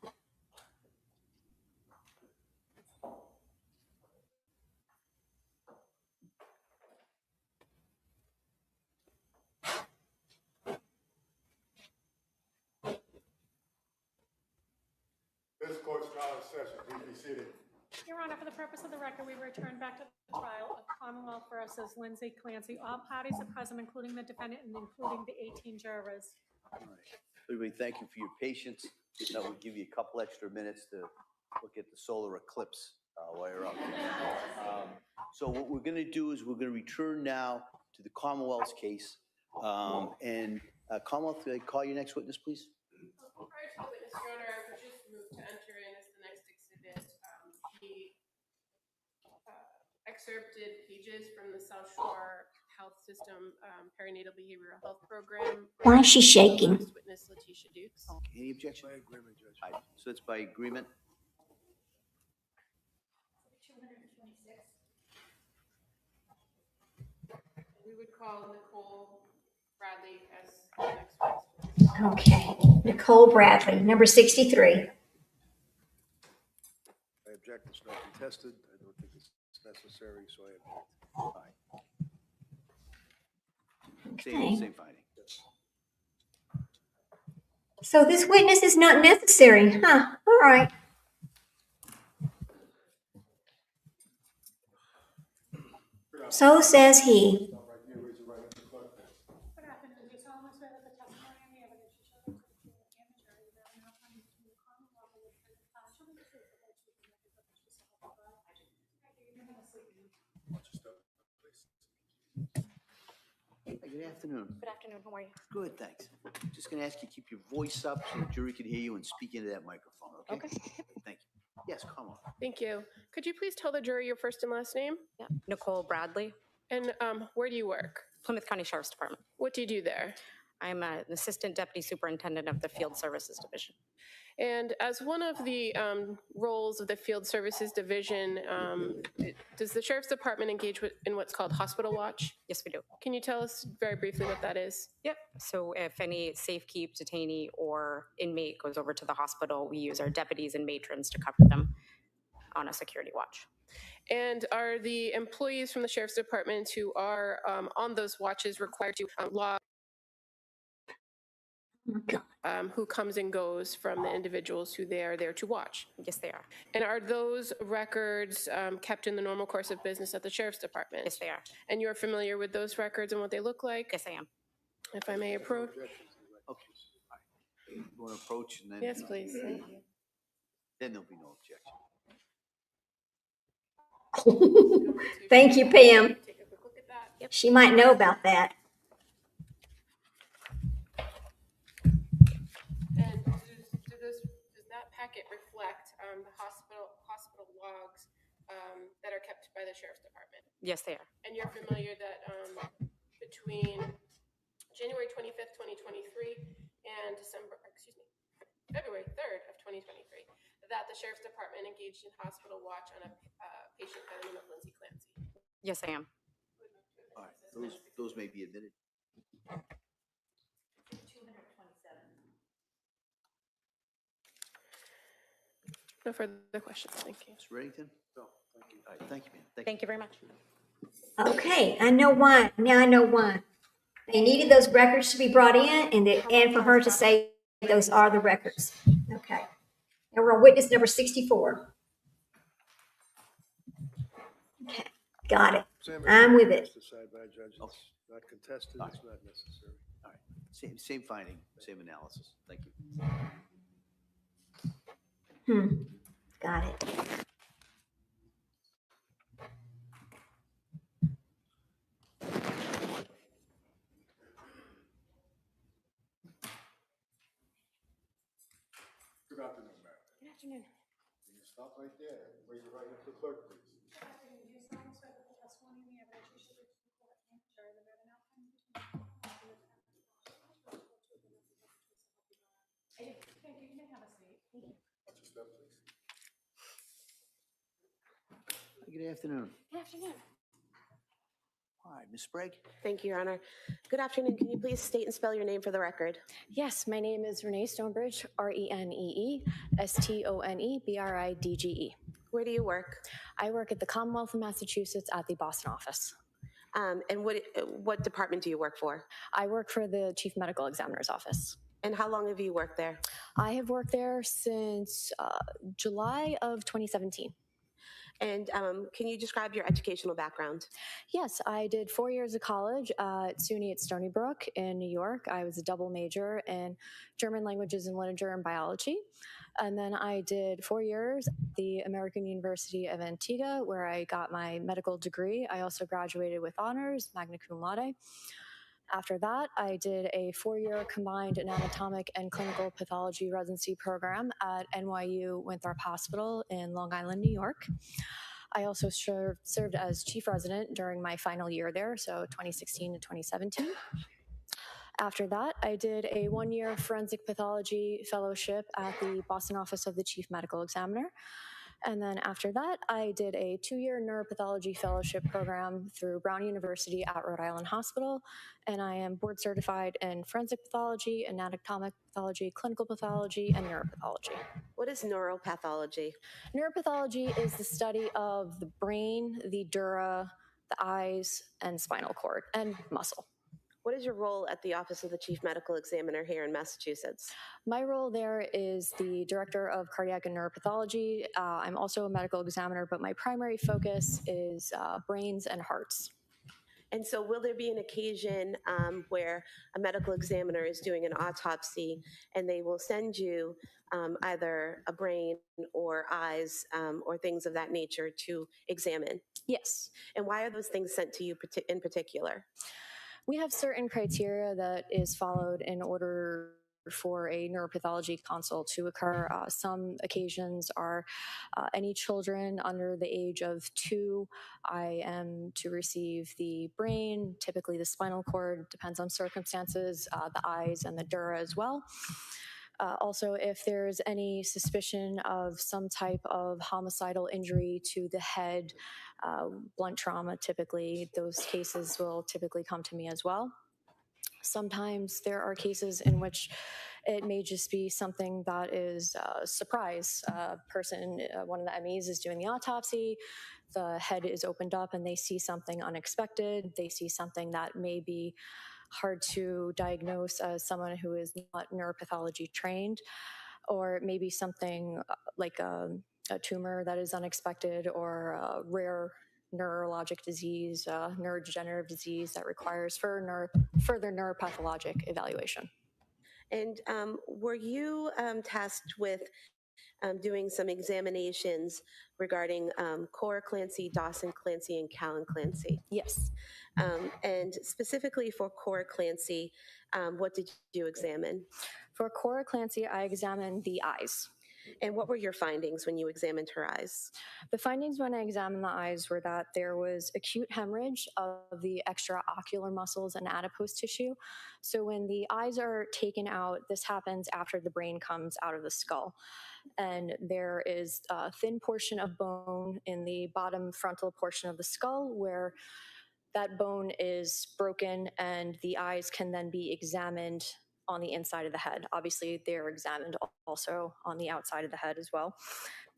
This court's now in session. Please be seated. Your Honor, for the purpose of the record, we return back to the trial of Commonwealth versus Lindsay Clancy. All parties are present, including the defendant and including the 18 jurors. All right. Everybody, thank you for your patience. That will give you a couple extra minutes to look at the solar eclipse while you're up. So what we're going to do is we're going to return now to the Commonwealth's case. Commonwealth, could I call your next witness, please? Prior to the witness, Your Honor, I would just move to enter in as the next exhibit, the excerpted pages from the South Shore Health System Perinatal Behavioral Health Program. Why is she shaking? First witness Letitia Dukes. Any objection? By agreement, Judge. All right, so it's by agreement. We would call Nicole Bradley as the next witness. Okay. Nicole Bradley, number 63. I object. It's not contested. I don't think it's necessary, so I object. All right. Okay. Same finding. So this witness is not necessary, huh? All right. So says he. Good afternoon. Do you solemnly swear that the testimony and the evidence you show to the jury and the jury will now come to the Commonwealth and the defendant partially the truth, the whole truth, and nothing but the truth, so help you God? You're gonna sleep. Hi, good afternoon. Good afternoon, how are you? Good, thanks. Just going to ask you to keep your voice up so the jury can hear you and speak into that microphone, okay? Thank you. Yes, come on. Thank you. Could you please tell the jury your first and last name? Yeah, Nicole Bradley, And where do you work? Plymouth County Sheriff's Department. What do you do there? I'm an Assistant Deputy Superintendent of the Field Services Division. And as one of the roles of the Field Services Division, does the Sheriff's Department engage in what's called Hospital Watch? Yes, we do. Can you tell us very briefly what that is? Yep. So if any safekeep, detainee, or inmate goes over to the hospital, we use our deputies and matrons to cover them on a security watch. And are the employees from the Sheriff's Department who are on those watches required to log Oh, God. who comes and goes from the individuals who they are there to watch. Yes, they are. And are those records kept in the normal course of business at the Sheriff's Department? Yes, they are. And you're familiar with those records and what they look like? Yes, I am. If I may approach? Okay. All right. You want to approach and then? Yes, please. Thank you. Then there'll be no objection. Thank you, Pam. Take a quick look at that. She might know about that. And does that packet reflect the hospital logs that are kept by the Sheriff's Department? Yes, they are. And you're familiar that between January 25th, 2023 and February 3rd of 2023, that the Sheriff's Department engaged in hospital watch on a patient by the name of Lindsay Clancy? Yes, I am. All right, those may be admitted. No further questions. Thank you. Mr. Reddington? No, thank you. All right, thank you, ma'am. Thank you very much. Okay, I know why. Now I know why. They needed those records to be brought in and for her to say those are the records. Okay. Now we're on witness number 64. Okay, got it. Sam, I'm with it. it's decided by a judge, it's not contested, it's not necessary. All right, same finding, same analysis. Thank you. Got it. Good afternoon, ma'am. Good afternoon. Can you stop right there? Raise your right hand to the clerk, please. Do you solemnly swear that the testimony in the evidence you shall give to the court and jury the matter now pending between the court and the I do. Thank you. You may have a seat. Watch your step, please. Good afternoon. Good afternoon. All right, Ms. Sprague? Thank you, Your Honor. Good afternoon. Can you please state and spell your name for the record? Yes, my name is Renee Stonebridge, ReneeStonebridge. Where do you work? I work at the Commonwealth of Massachusetts at the Boston office. And what department do you work for? I work for the Chief Medical Examiner's office. And how long have you worked there? I have worked there since July of 2017. And can you describe your educational background? Yes, I did 4 years of college at SUNY at Stony Brook in New York. I was a double major in German languages and literature and biology. And then I did 4 years at the American University of Antigua, where I got my medical degree. I also graduated with honors, magna cum laude. After that, I did a 4-year combined anatomic and clinical pathology residency program at NYU Winthrop Hospital in Long Island, New York. I also served as chief resident during my final year there, so 2016 to 2017. After that, I did a 1-year forensic pathology fellowship at the Boston office of the chief medical examiner. And then after that, I did a 2-year neuropathology fellowship program through Brown University at Rhode Island Hospital. And I am board certified in forensic pathology, anatomic pathology, clinical pathology, and neuropathology. What is neuropathology? Neuropathology is the study of the brain, the dura, the eyes, and spinal cord, and muscle. What is your role at the Office of the Chief Medical Examiner here in Massachusetts? My role there is the Director of Cardiac and Neuropathology. I'm also a medical examiner, but my primary focus is brains and hearts. And so will there be an occasion where a medical examiner is doing an autopsy and they will send you either a brain or eyes or things of that nature to examine? Yes. And why are those things sent to you in particular? We have certain criteria that is followed in order for a neuropathology consult to occur. Some occasions are any children under the age of 2. I am to receive the brain, typically the spinal cord, depends on circumstances, the eyes and the dura as well. Also, if there's any suspicion of some type of homicidal injury to the head, blunt trauma, typically, those cases will typically come to me as well. Sometimes there are cases in which it may just be something that is a surprise. One of the MEs is doing the autopsy, the head is opened up and they see something unexpected. They see something that may be hard to diagnose as someone who is not neuropathology trained, or maybe something like a tumor that is unexpected, or a rare neurologic disease, neurodegenerative disease that requires further neuropathologic evaluation. And were you tasked with doing some examinations regarding Cora Clancy, Dawson Clancy, and Callan Clancy? Yes. And specifically for Cora Clancy, what did you examine? For Cora Clancy, I examined the eyes. And what were your findings when you examined her eyes? The findings when I examined the eyes were that there was acute hemorrhage of the extraocular muscles and adipose tissue. So when the eyes are taken out, this happens after the brain comes out of the skull. And there is a thin portion of bone in the bottom frontal portion of the skull where that bone is broken, and the eyes can then be examined on the inside of the head. Obviously, they're examined also on the outside of the head as well.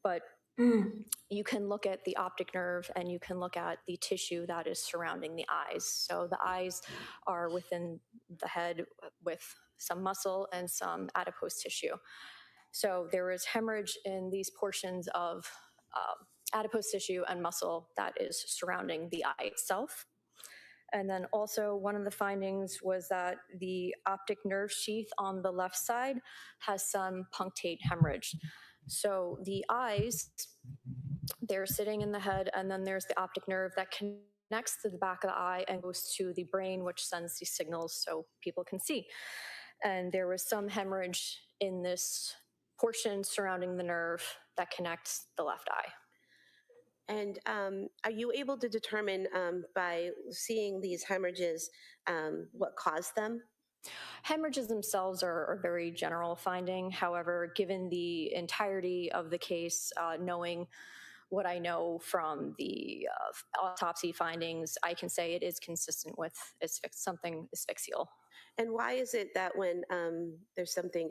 But you can look at the optic nerve, and you can look at the tissue that is surrounding the eyes. So the eyes are within the head with some muscle and some adipose tissue. So there is hemorrhage in these portions of adipose tissue and muscle that is surrounding the eye itself. And then also one of the findings was that the optic nerve sheath on the left side has some punctate hemorrhage. So the eyes, they're sitting in the head, and then there's the optic nerve that connects to the back of the eye and goes to the brain, which sends these signals so people can see. And there was some hemorrhage in this portion surrounding the nerve that connects the left eye. And are you able to determine by seeing these hemorrhages what caused them? Hemorrhages themselves are a very general finding. However, given the entirety of the case, knowing what I know from the autopsy findings, I can say it is consistent with something asphyxial. And why is it that when there's something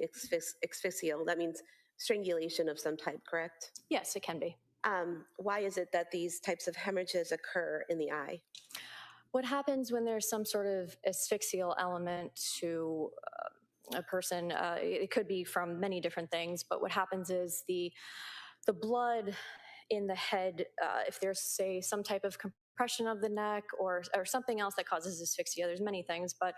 asphyxial, that means strangulation of some type, correct? Yes, it can be. Why is it that these types of hemorrhages occur in the eye? What happens when there's some sort of asphyxial element to a person, it could be from many different things, but what happens is the blood in the head, if there's, say, some type of compression of the neck or something else that causes asphyxia, there's many things, but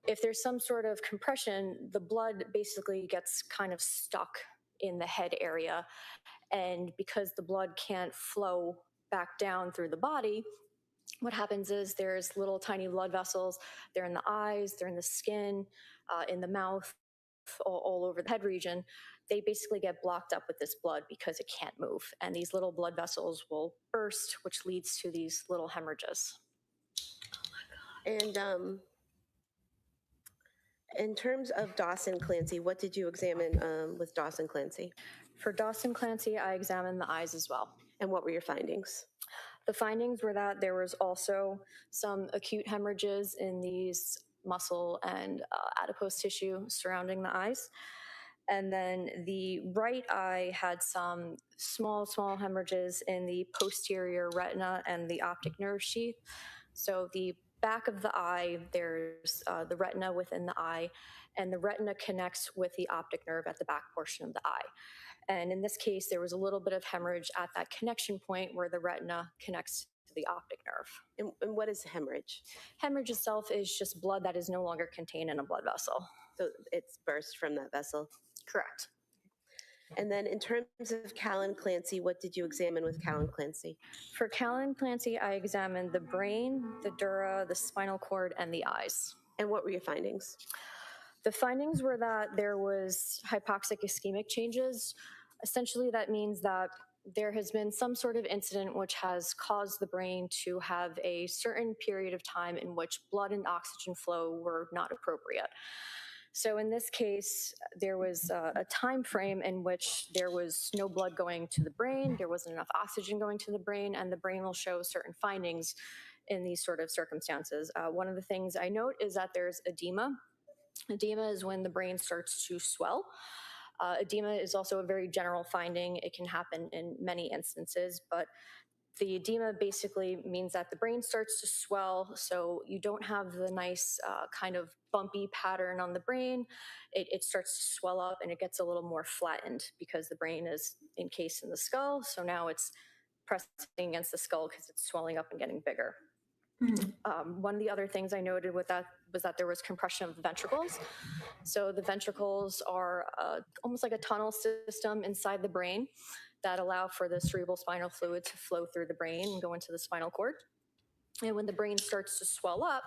if there's some sort of compression, the blood basically gets kind of stuck in the head area. And because the blood can't flow back down through the body, what happens is there's little tiny blood vessels. They're in the eyes, they're in the skin, in the mouth, all over the head region. They basically get blocked up with this blood because it can't move. And these little blood vessels will burst, which leads to these little hemorrhages. And in terms of Dawson Clancy, what did you examine with Dawson Clancy? For Dawson Clancy, I examined the eyes as well. And what were your findings? The findings were that there was also some acute hemorrhages in these muscle and adipose tissue surrounding the eyes. And then the right eye had some small hemorrhages in the posterior retina and the optic nerve sheath. So the back of the eye, there's the retina within the eye, and the retina connects with the optic nerve at the back portion of the eye. And in this case, there was a little bit of hemorrhage at that connection point where the retina connects to the optic nerve. And what is hemorrhage? Hemorrhage itself is just blood that is no longer contained in a blood vessel. So it's burst from that vessel? Correct. And then in terms of Callan Clancy, what did you examine with Callan Clancy? For Callan Clancy, I examined the brain, the dura, the spinal cord, and the eyes. And what were your findings? The findings were that there was hypoxic ischemic changes. Essentially, that means that there has been some sort of incident which has caused the brain to have a certain period of time in which blood and oxygen flow were not appropriate. So in this case, there was a time frame in which there was no blood going to the brain, there wasn't enough oxygen going to the brain, and the brain will show certain findings in these sort of circumstances. One of the things I note is that there's edema. Edema is when the brain starts to swell. Edema is also a very general finding. It can happen in many instances, but The edema basically means that the brain starts to swell, so you don't have the nice kind of bumpy pattern on the brain. It starts to swell up and it gets a little more flattened because the brain is encased in the skull. So now it's pressing against the skull because it's swelling up and getting bigger. One of the other things I noted with that was that there was compression of the ventricles. So the ventricles are almost like a tunnel system inside the brain that allow for the cerebral spinal fluid to flow through the brain and go into the spinal cord. And when the brain starts to swell up,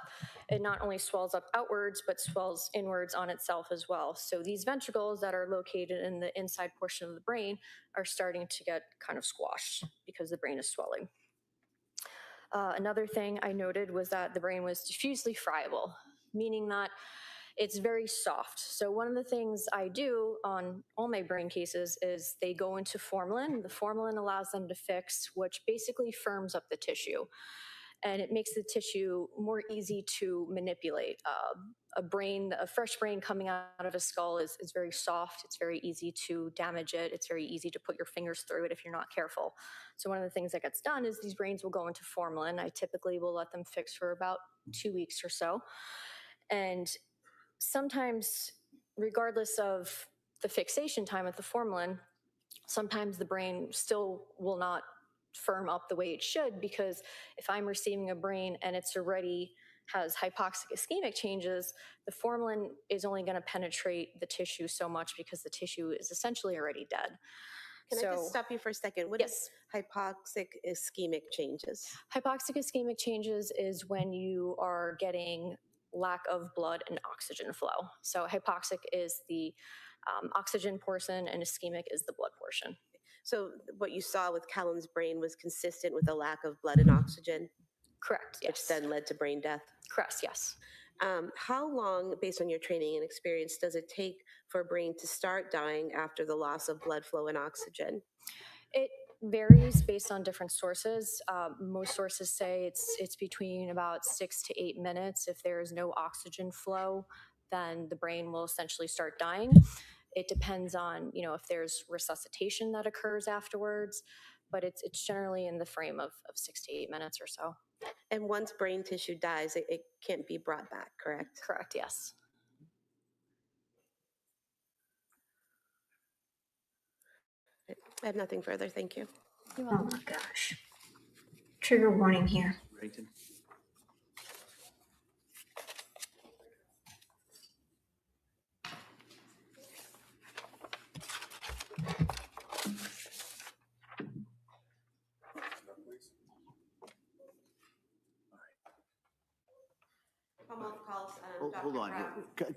it not only swells up outwards, but swells inwards on itself as well. So these ventricles that are located in the inside portion of the brain are starting to get kind of squashed because the brain is swelling. Another thing I noted was that the brain was diffusely friable, meaning that it's very soft. So one of the things I do on all my brain cases is they go into formalin. The formalin allows them to fix, which basically firms up the tissue. And it makes the tissue more easy to manipulate. A fresh brain coming out of a skull is very soft. It's very easy to damage it. It's very easy to put your fingers through it if you're not careful. So one of the things that gets done is these brains will go into formalin. I typically will let them fix for about 2 weeks or so. And sometimes, regardless of the fixation time at the formalin, sometimes the brain still will not firm up the way it should, because if I'm receiving a brain and it's already has hypoxic ischemic changes, the formalin is only going to penetrate the tissue so much because the tissue is essentially already dead. Can I just stop you for a second? What is hypoxic ischemic changes? Hypoxic ischemic changes is when you are getting lack of blood and oxygen flow. So hypoxic is the oxygen portion and ischemic is the blood portion. So what you saw with Callum's brain was consistent with a lack of blood and oxygen? Correct, yes. Which then led to brain death? Correct, yes. How long, based on your training and experience, does it take for a brain to start dying after the loss of blood flow and oxygen? It varies based on different sources. Most sources say it's between about 6 to 8 minutes. If there is no oxygen flow, then the brain will essentially start dying. It depends on, if there's resuscitation that occurs afterwards, but it's generally in the frame of 6 to 8 minutes or so. And once brain tissue dies, it can't be brought back, correct? Correct, yes. I have nothing further. Thank you. Oh my gosh. Trigger warning here. Rayton? Hold on,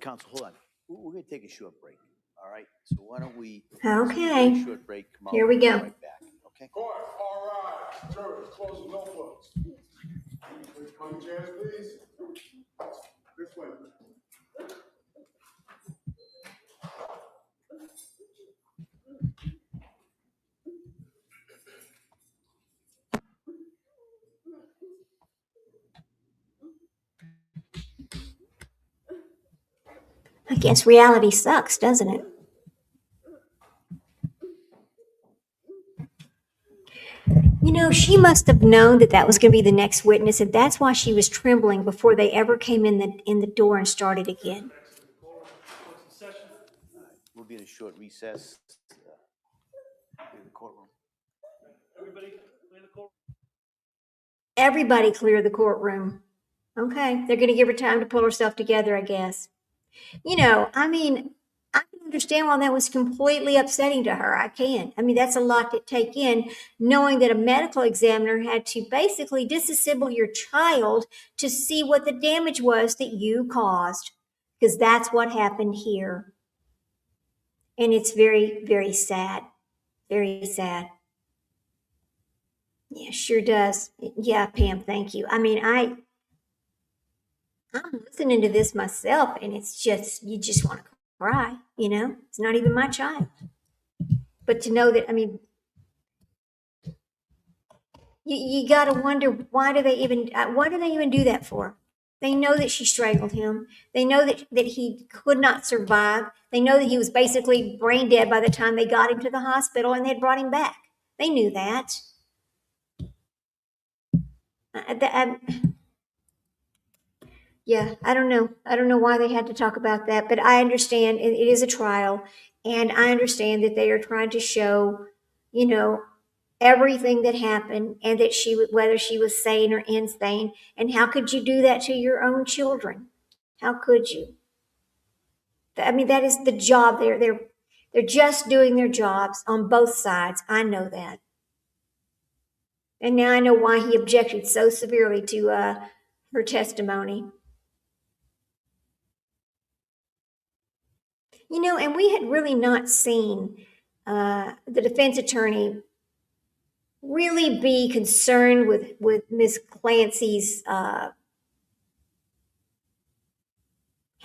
Counsel, hold on. We're going to take a short break, all right? So why don't we Okay. take a short break, come out, Here we go. right back, okay? Court, all rise. Jurors, close the notebooks. Please come to chairs, please. This way. I guess reality sucks, doesn't it? She must have known that was going to be the next witness, and that's why she was trembling before they ever came in the door and started again. We'll be in a short recess in the courtroom. Everybody clear the courtroom. Okay, they're going to give her time to pull herself together, I guess. I can understand why that was completely upsetting to her. I can. That's a lot to take in, knowing that a medical examiner had to basically disassemble your child to see what the damage was that you caused, because that's what happened here. And it's very, very sad. Very sad. Yeah, sure does. Yeah, Pam, thank you. I'm listening to this myself, and it's just, you just want to cry, It's not even my child. But to know that, you got to wonder, why do they even do that for? They know that she strangled him. They know that he could not survive. They know that he was basically brain dead by the time they got him to the hospital and they had brought him back. They knew that. Yeah, I don't know. I don't know why they had to talk about that, but I understand it is a trial, and I understand that they are trying to show, you know, everything that happened and that whether she was sane or insane. And how could you do that to your own children? How could you? I mean, that is the job. They're just doing their jobs on both sides. I know that. And now I know why he objected so severely to her testimony. And we had really not seen the defense attorney really be concerned with Miss Clancy's how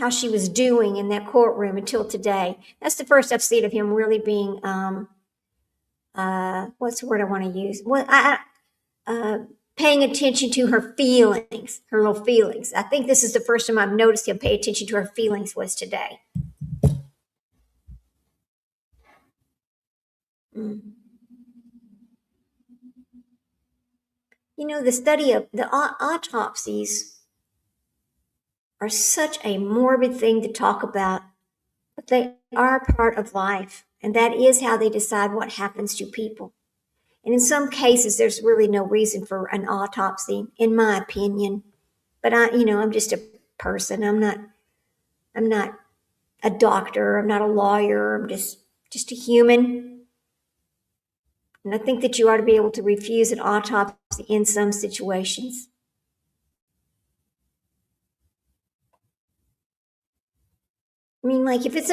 she was doing in that courtroom until today. That's the first I've seen of him really being what's the word I want to use? Paying attention to her feelings, her little feelings. I think this is the first time I've noticed him pay attention to her feelings was today. The study of the autopsies are such a morbid thing to talk about, but they are part of life, and that is how they decide what happens to people. And in some cases, there's really no reason for an autopsy, in my opinion. But I'm just a person. I'm not a doctor. I'm not a lawyer. I'm just a human. And I think that you ought to be able to refuse an autopsy in some situations. I mean, like if it's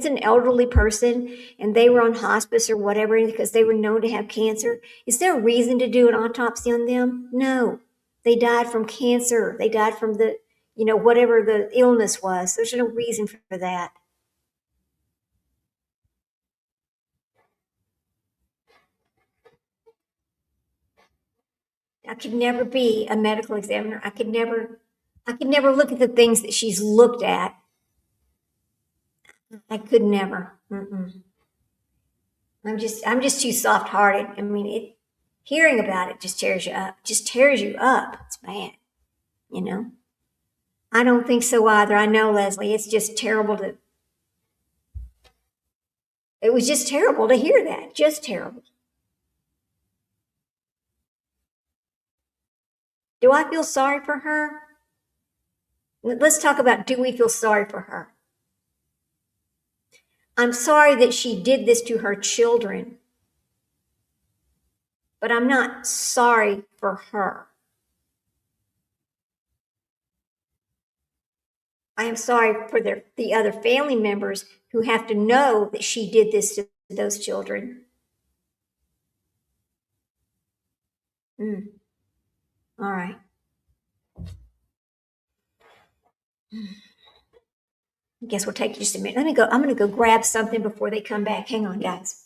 an elderly person and they were on hospice or whatever because they were known to have cancer, is there a reason to do an autopsy on them? No. They died from cancer. They died from whatever the illness was. There's no reason for that. I could never be a medical examiner. I could never look at the things that she's looked at. I could never. Mm-mm. I'm just too soft-hearted. I mean, hearing about it just tears you up. It's bad. I don't think so either. I know, Leslie. It's just terrible it was just terrible to hear that. Just terrible. Do I feel sorry for her? Let's talk about, do we feel sorry for her? I'm sorry that she did this to her children, but I'm not sorry for her. I am sorry for the other family members who have to know that she did this to those children. All right. I guess we'll take just a minute. I'm going to go grab something before they come back. Hang on, guys.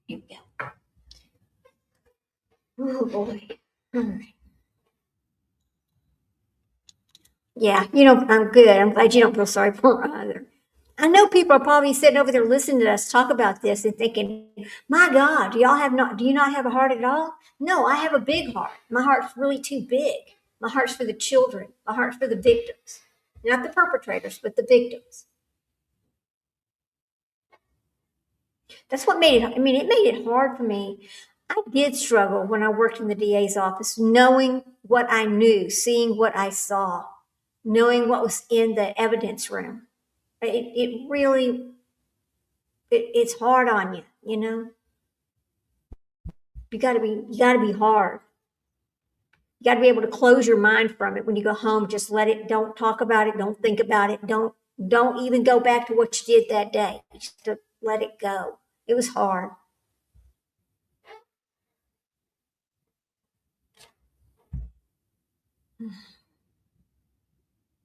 Here we go. Oh, boy. All right. Yeah, I'm good. I'm glad you don't feel sorry for her either. I know people are probably sitting over there listening to us talk about this and thinking, my God, do you not have a heart at all? No, I have a big heart. My heart's really too big. My heart's for the children. My heart's for the victims. Not the perpetrators, but the victims. That's what made it, it made it hard for me. I did struggle when I worked in the DA's office, knowing what I knew, seeing what I saw, knowing what was in the evidence room. It really, it's hard on you, you know? You gotta be hard. You gotta be able to close your mind from it when you go home. Just let it, don't talk about it, don't think about it, don't even go back to what you did that day. Just to let it go. It was hard.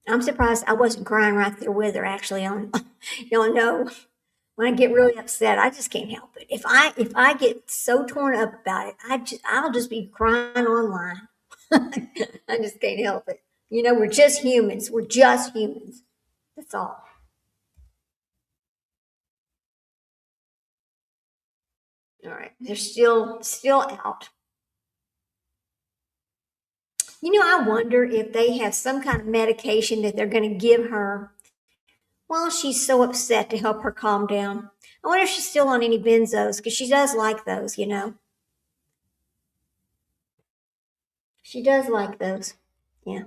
I'm surprised I wasn't crying right there with her. Actually, y'all know when I get really upset, I just can't help it. If I get so torn up about it, I'll just be crying online. I just can't help it. You know, we're just humans. We're just humans. That's all. All right, they're still out. You know, I wonder if they have some kind of medication that they're going to give her while she's so upset to help her calm down. I wonder if she's still on any benzos because she does like those, you know. She does like those. Yeah.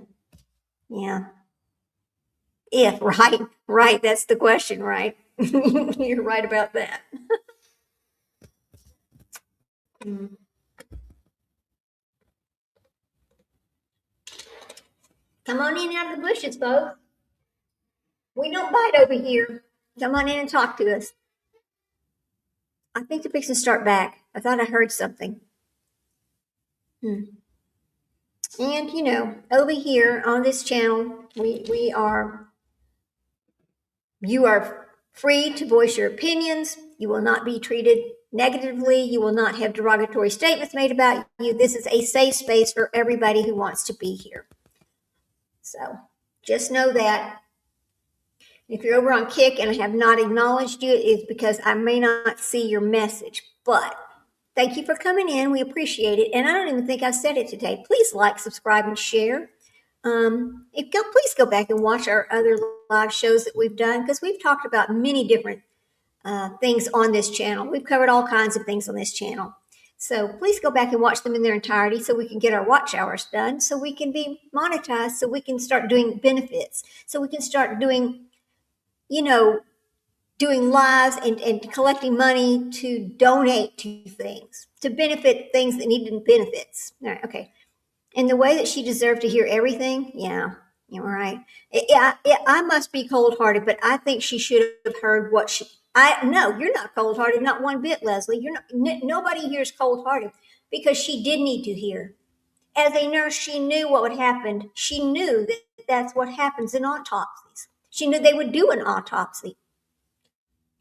Yeah. If, right, right. That's the question, right? You're right about that. Mm. Come on in out of the bushes, folks. We don't bite over here. Come on in and talk to us. I think they're fixing to start back. I thought I heard something. And you know, over here on this channel, we are, you are free to voice your opinions. You will not be treated negatively. You will not have derogatory statements made about you. This is a safe space for everybody who wants to be here. So just know that. If you're over on Kick and I have not acknowledged you, it's because I may not see your message. But thank you for coming in. We appreciate it. And I don't even think I said it today. Please like, subscribe, and share. Please go back and watch our other live shows that we've done because we've talked about many different things on this channel. We've covered all kinds of things on this channel. So please go back and watch them in their entirety so we can get our watch hours done, so we can be monetized, so we can start doing benefits, so we can start doing, you know, doing lives and collecting money to donate to things, to benefit things that need benefits. All right, okay. And the way that she deserved to hear everything, yeah, you're right. I must be cold-hearted, but I think she should have heard what no, you're not cold-hearted, not one bit, Leslie. You're not, nobody here is cold-hearted because she did need to hear. As a nurse, she knew what would happen. She knew that that's what happens in autopsies. She knew they would do an autopsy.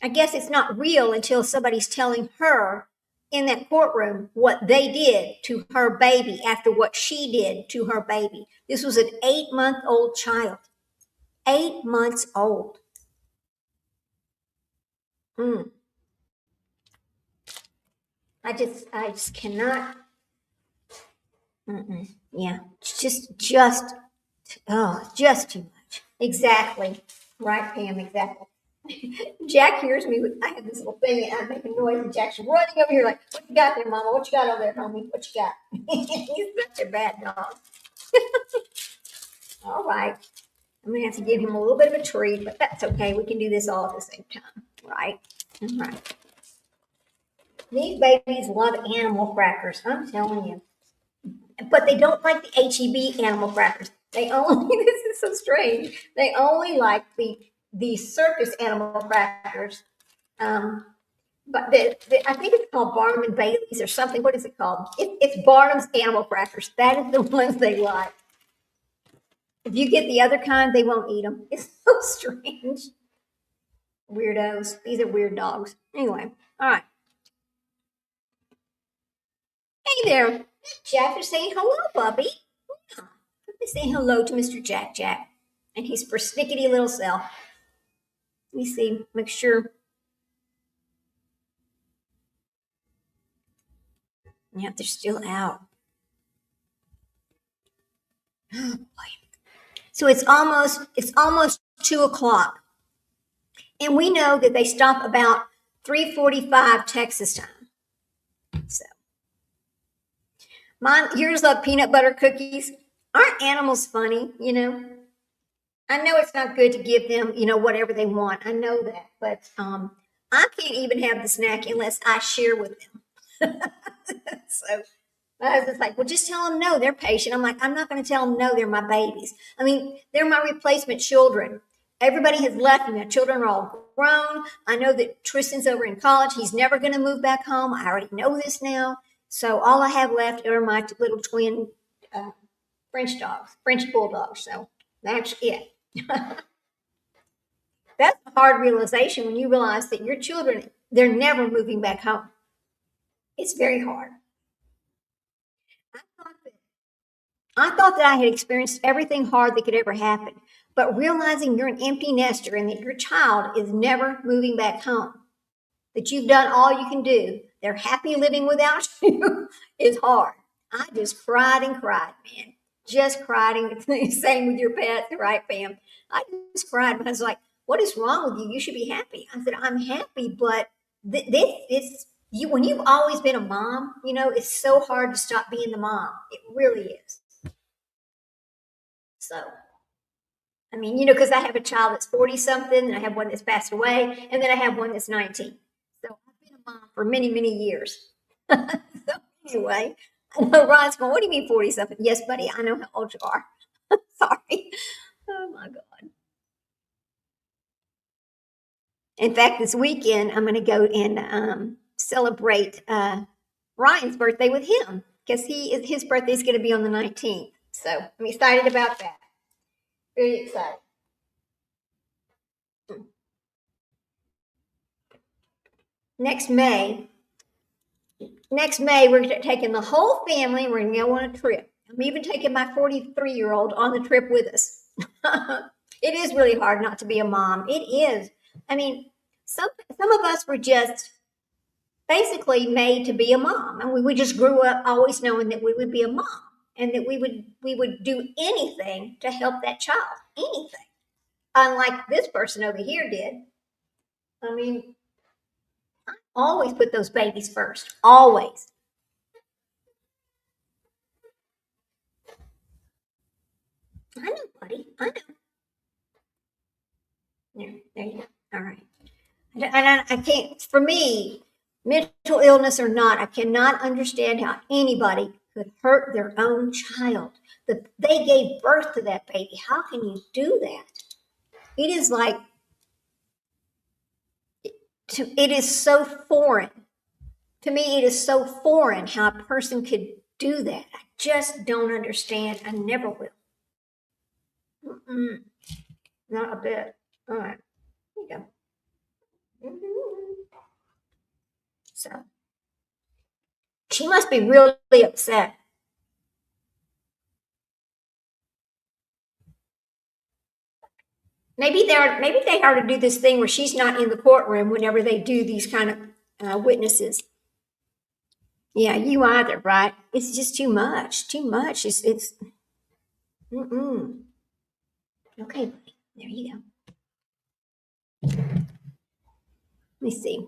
I guess it's not real until somebody's telling her in that courtroom what they did to her baby after what she did to her baby. This was an 8-month-old child. 8 months old. I just cannot. Yeah, it's just too much. Exactly. Right, Pam, exactly. Jack hears me. I have this little thing, and I'm making noise, and Jack's running over here like, "What you got there, Mama? What you got over there, homie? What you got?" He's such a bad dog. All right. I'm going to have to give him a little bit of a treat, but that's okay. We can do this all at the same time, right? All right. These babies love animal crackers, I'm telling you. But they don't like the HEB animal crackers. They only, this is so strange, they only like the circus animal crackers. But I think it's called Barnum and Bailey's or something. What is it called? It's Barnum's animal crackers. That is the ones they like. If you get the other kind, they won't eat them. It's so strange. Weirdos. These are weird dogs. Anyway, all right. Hey there, Jack is saying hello, Bubby. Yeah. Let me say hello to Mr. Jack and his persnickety little self. Let me see, make sure. Yeah, they're still out. Oh boy. So it's almost 2:00. And we know that they stop about 3:45 Texas time. So mine, yours love peanut butter cookies. Aren't animals funny, you know? I know it's not good to give them, whatever they want. I know that, but I can't even have the snack unless I share with them. So my husband's like, well, just tell them no. They're patient. I'm like, I'm not going to tell them no. They're my babies. I mean, they're my replacement children. Everybody has left me. My children are all grown. I know that Tristan's over in college. He's never going to move back home. I already know this now. So all I have left are my little twin French dogs, French bulldogs. So that's it. That's a hard realization when you realize that your children, they're never moving back home. It's very hard. I thought that I had experienced everything hard that could ever happen, but realizing you're an empty nester and that your child is never moving back home, that you've done all you can do, they're happy living without you, is hard. I just cried and cried, man. Just cried, and same with your pets, right, Pam? I just cried. I was like, what is wrong with you? You should be happy. I said, I'm happy, but when you've always been a mom, it's so hard to stop being the mom. It really is. So, I mean, because I have a child that's 40 something, and I have one that's passed away, and then I have one that's 19. So I've been a mom for many, many years. So anyway, I know Ron's going, what do you mean 40 something? Yes, buddy, I know how old you are. Sorry. Oh my God. In fact, this weekend, I'm going to go and celebrate Ryan's birthday with him because his birthday is going to be on the 19th. So I'm excited about that. Very excited. Next May, we're taking the whole family. We're going to go on a trip. I'm even taking my 43-year-old on the trip with us. It is really hard not to be a mom. It is. I mean, some of us were just basically made to be a mom, and we just grew up always knowing that we would be a mom and that we would do anything to help that child, anything. Unlike this person over here did. I mean, I always put those babies first, always. I know, buddy. I know. There you go. All right. And I can't, for me, mental illness or not, I cannot understand how anybody could hurt their own child. They gave birth to that baby. How can you do that? It is like, it is so foreign. To me, it is so foreign how a person could do that. I just don't understand. I never will. Not a bit. All right. Here you go. So she must be really upset. Maybe they are to do this thing where she's not in the courtroom whenever they do these kind of witnesses. Yeah, you either, right? It's just too much. Too much. It's. Okay, buddy. There you go. Let me see.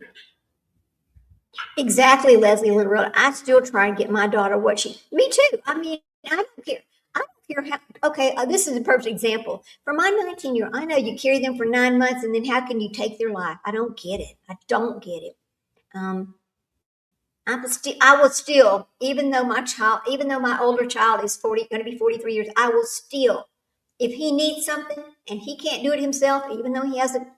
Exactly, Leslie Literally. I still try and get my daughter what me too. I mean, I don't care. I don't care how, okay, this is a perfect example. For my 19-year-old, I know you carry them for 9 months and then how can you take their life? I don't get it. I don't get it. I will still, even though my older child is going to be 43 years, I will still, if he needs something and he can't do it himself, even though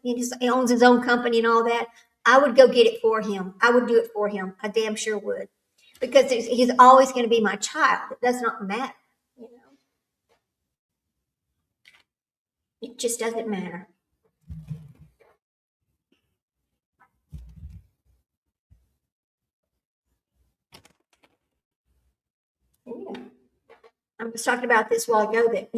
he owns his own company and all that, I would go get it for him. I would do it for him. I damn sure would. Because he's always going to be my child. It does not matter, It just doesn't matter. I was talking about this a while ago that,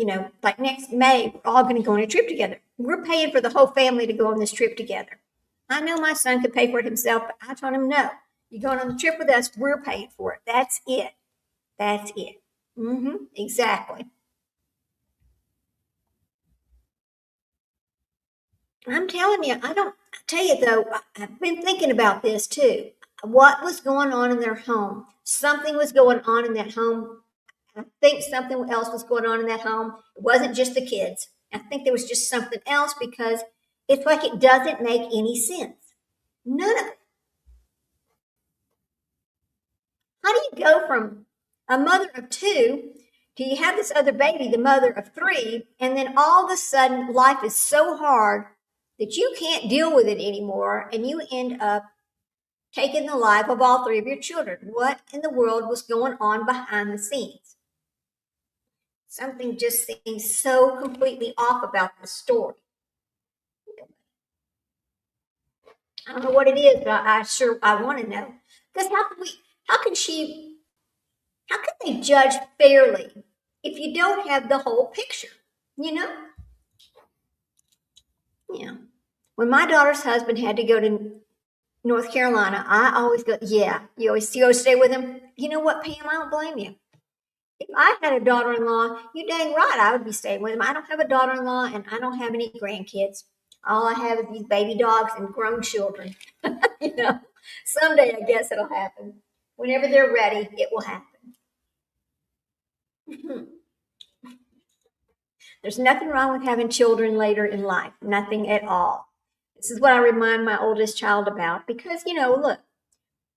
like next May, we're all going to go on a trip together. We're paying for the whole family to go on this trip together. I know my son could pay for it himself, but I told him, no, you're going on the trip with us. We're paying for it. That's it. That's it. Exactly. I'm telling you, I've been thinking about this too. What was going on in their home? Something was going on in that home. I think something else was going on in that home. It wasn't just the kids. I think there was just something else because it's like it doesn't make any sense. None of it. How do you go from a mother of two to you have this other baby, the mother of three, and then all of a sudden life is so hard that you can't deal with it anymore and you end up taking the life of all three of your children? What in the world was going on behind the scenes? Something just seems so completely off about the story. I don't know what it is, but I want to know. Because how can they judge fairly if you don't have the whole picture? You know? Yeah. When my daughter's husband had to go to North Carolina, I always go, yeah, you always go stay with him. You know what, Pam? I don't blame you. If I had a daughter-in-law, you dang right I would be staying with him. I don't have a daughter-in-law and I don't have any grandkids. All I have is these baby dogs and grown children. You know, someday I guess it'll happen. Whenever they're ready, it will happen. There's nothing wrong with having children later in life. Nothing at all. This is what I remind my oldest child about because, you know, look,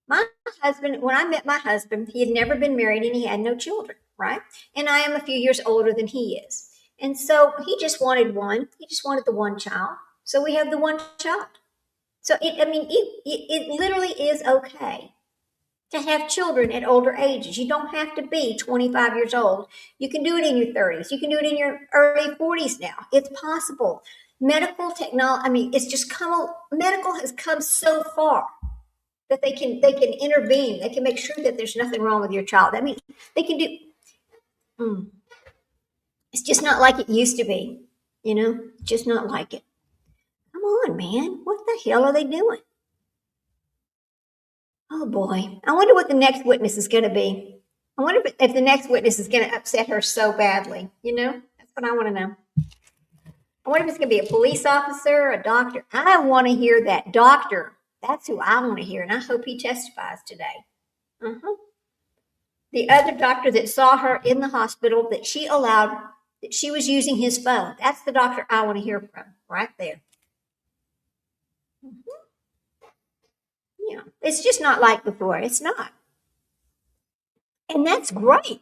my husband, when I met my husband, he had never been married and he had no children, right? And I am a few years older than he is. And so he just wanted one. He just wanted the one child. So we have the one child. So it literally is okay to have children at older ages. You don't have to be 25 years old. You can do it in your 30s. You can do it in your early 40s now. It's possible. Medical technology, medical has come so far that they can intervene. They can make sure that there's nothing wrong with your child. I mean, they can do, it's just not like it used to be, you know, just not like it. Come on, man. What the hell are they doing? Oh boy. I wonder what the next witness is going to be. I wonder if the next witness is going to upset her so badly. You know, that's what I want to know. I wonder if it's going to be a police officer, a doctor. I want to hear that doctor. That's who I want to hear, and I hope he testifies today. The other doctor that saw her in the hospital that she allowed, that she was using his phone. That's the doctor I want to hear from right there. Yeah, it's just not like before. It's not. And that's great.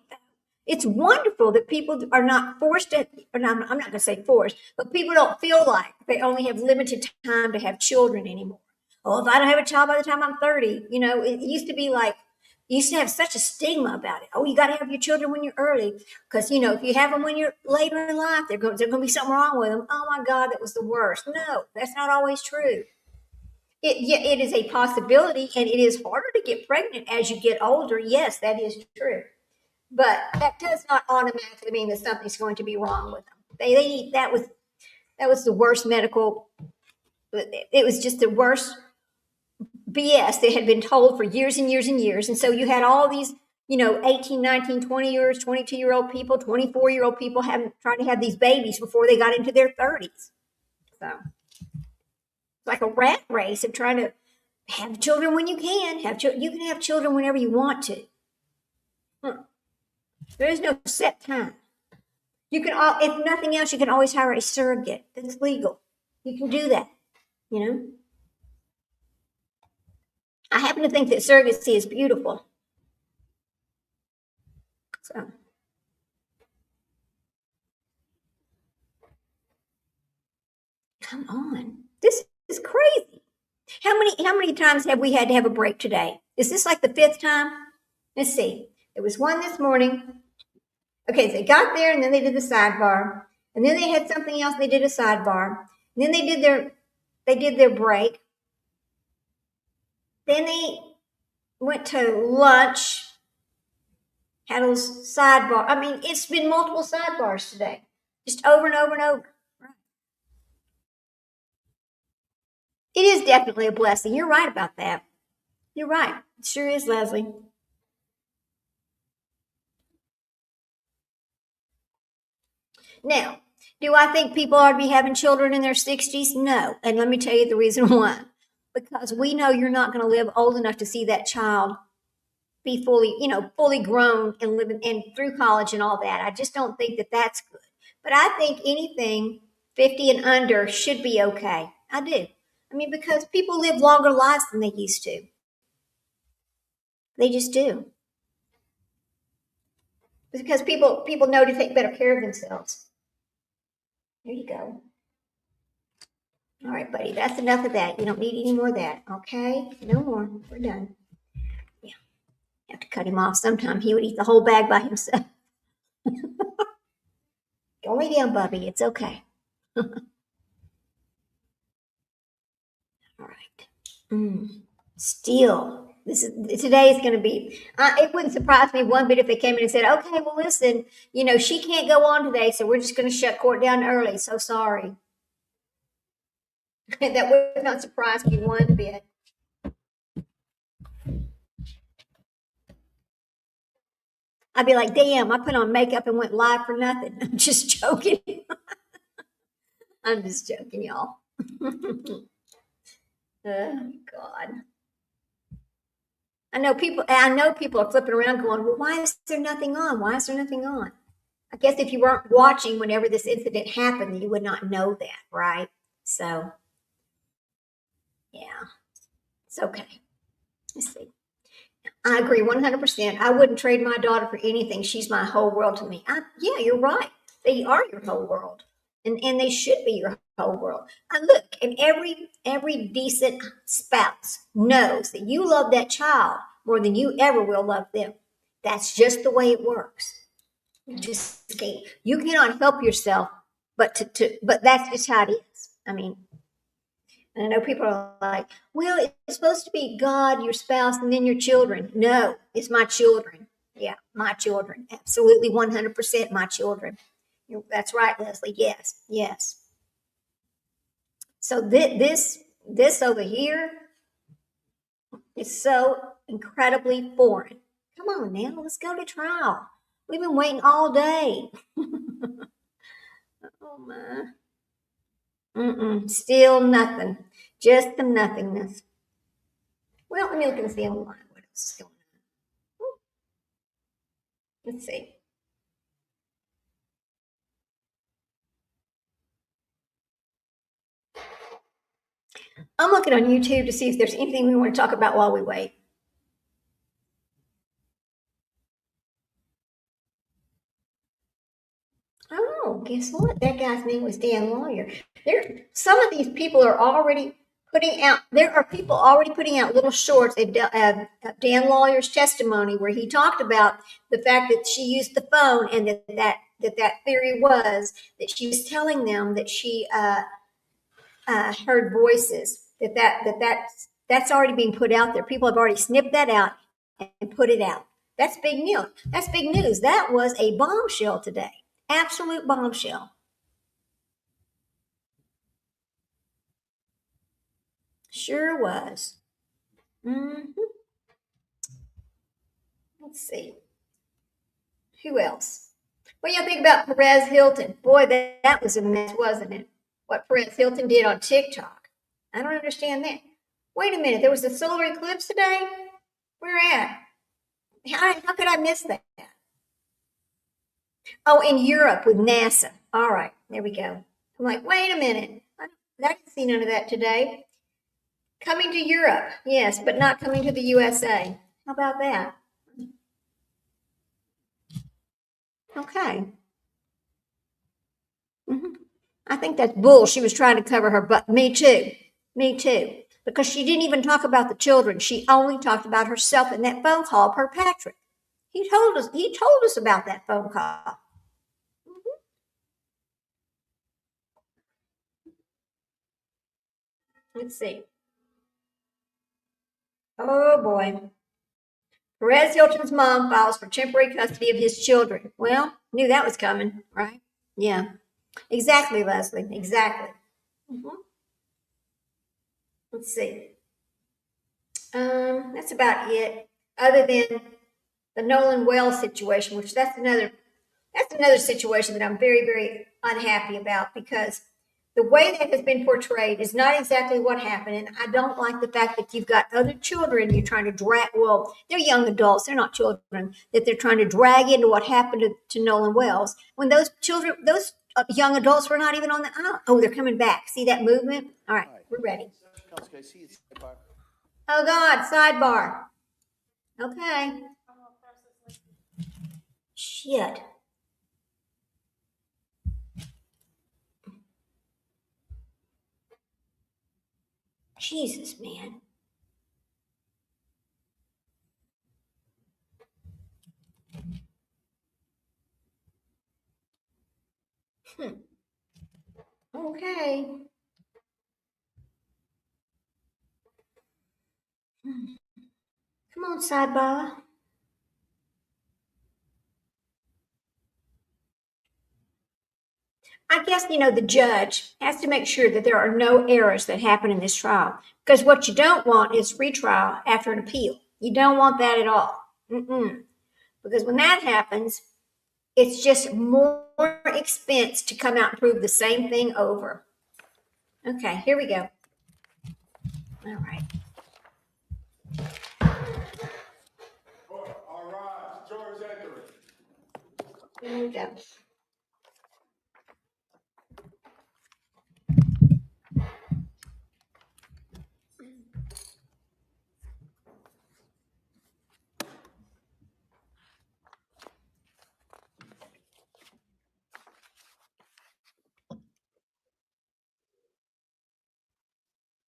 It's wonderful that people are not forced to, or I'm not going to say forced, but people don't feel like they only have limited time to have children anymore. Oh, if I don't have a child by the time I'm 30, you know, it used to be like, you used to have such a stigma about it. Oh, you got to have your children when you're early. Because, you know, if you have them when you're later in life, there's going to be something wrong with them. Oh my God, that was the worst. No, that's not always true. It is a possibility, and it is harder to get pregnant as you get older. Yes, that is true. But that does not automatically mean that something's going to be wrong with them. That was the worst medical, it was just the worst BS that had been told for years and years and years. And so you had all these, you know, 18, 19, 20 years, 22-year-old people, 24-year-old people trying to have these babies before they got into their 30s. So it's like a rat race of trying to have children when you can. You can have children whenever you want to. There is no set time. You can, if nothing else, you can always hire a surrogate. That's legal. You can do that, you know. I happen to think that surrogacy is beautiful. So, come on. This is crazy. How many times have we had to have a break today? Is this like the 5th time? Let's see. There was one this morning. Okay, so they got there and then they did the sidebar. And then they had something else, they did a sidebar. And then they did their break. Then they went to lunch, had a sidebar. I mean, it's been multiple sidebars today, just over and over and over. It is definitely a blessing. You're right about that. You're right. It sure is, Leslie. Now, do I think people ought to be having children in their 60s? No. And let me tell you the reason why. Because we know you're not going to live old enough to see that child be fully grown and living and through college and all that. I just don't think that that's good. But I think anything 50 and under should be okay. I do. I mean, because people live longer lives than they used to. They just do. Because people know to take better care of themselves. There you go. All right, buddy, that's enough of that. You don't need any more of that, okay? No more. We're done. Yeah. Have to cut him off sometime. He would eat the whole bag by himself. Go lay down, Bubby. It's okay. All right. Still, today is going to be, it wouldn't surprise me one bit if they came in and said, okay, well, listen, she can't go on today, so we're just going to shut court down early. So sorry. That would not surprise me one bit. I'd be like, damn, I put on makeup and went live for nothing. I'm just joking. I'm just joking, y'all. Oh, God. I know people are flipping around going, well, why is there nothing on? Why is there nothing on? I guess if you weren't watching whenever this incident happened, you would not know that, right? So, yeah, it's okay. Let's see. I agree 100%. I wouldn't trade my daughter for anything. She's my whole world to me. Yeah, you're right. They are your whole world. And they should be your whole world. And look, and every decent spouse knows that you love that child more than you ever will love them. That's just the way it works. You cannot help yourself, but that's just how it is. I mean, and I know people are like, well, it's supposed to be God, your spouse, and then your children. No, it's my children. Yeah, my children. Absolutely 100% my children. That's right, Leslie. Yes. So this over here is so incredibly foreign. Come on now, let's go to trial. We've been waiting all day. Oh my. Still nothing. Just the nothingness. Well, let me look and see online what else is going on. Let's see. I'm looking on YouTube to see if there's anything we want to talk about while we wait. Oh, guess what? That guy's name was Dan Lawyer. Some of these people are already putting out, there are people already putting out little shorts of Dan Lawyer's testimony where he talked about the fact that she used the phone and that theory was that she was telling them that she heard voices. That's already being put out there. People have already snipped that out and put it out. That's big news. That's big news. That was a bombshell today. Absolute bombshell. Sure was. Let's see. Who else? What do you think about Perez Hilton? Boy, that was a mess, wasn't it? What Perez Hilton did on TikTok. I don't understand that. Wait a minute. There was a solar eclipse today? Where at? How could I miss that? Oh, in Europe with NASA. All right. There we go. I'm like, wait a minute. I didn't see none of that today. Coming to Europe. Yes, but not coming to the USA. How about that? Okay. I think that's bull. She was trying to cover her butt. Me too. Because she didn't even talk about the children. She only talked about herself in that phone call per Patrick. He told us about that phone call. Let's see. Oh boy. Perez Hilton's mom files for temporary custody of his children. Well, knew that was coming, right? Yeah. Exactly, Leslie. Exactly. Let's see. That's about it. Other than the Nolan Wells situation, which that's another situation that I'm very, very unhappy about because the way that has been portrayed is not exactly what happened. And I don't like the fact that you've got other children you're trying to drag, well, they're young adults, they're not children, that they're trying to drag into what happened to Nolan Wells. When those young adults were not even on the aisle. Oh, they're coming back. See that movement? All right, we're ready. Counsel, can I see it? Sidebar? Oh God, sidebar. Okay. Shit. Jesus, man. Okay. Come on, sidebar. I guess, the judge has to make sure that there are no errors that happen in this trial. Because what you don't want is retrial after an appeal. You don't want that at all. Because when that happens, it's just more expense to come out and prove the same thing over. Okay, here we go. All right. All right, jurors entering. Here we go.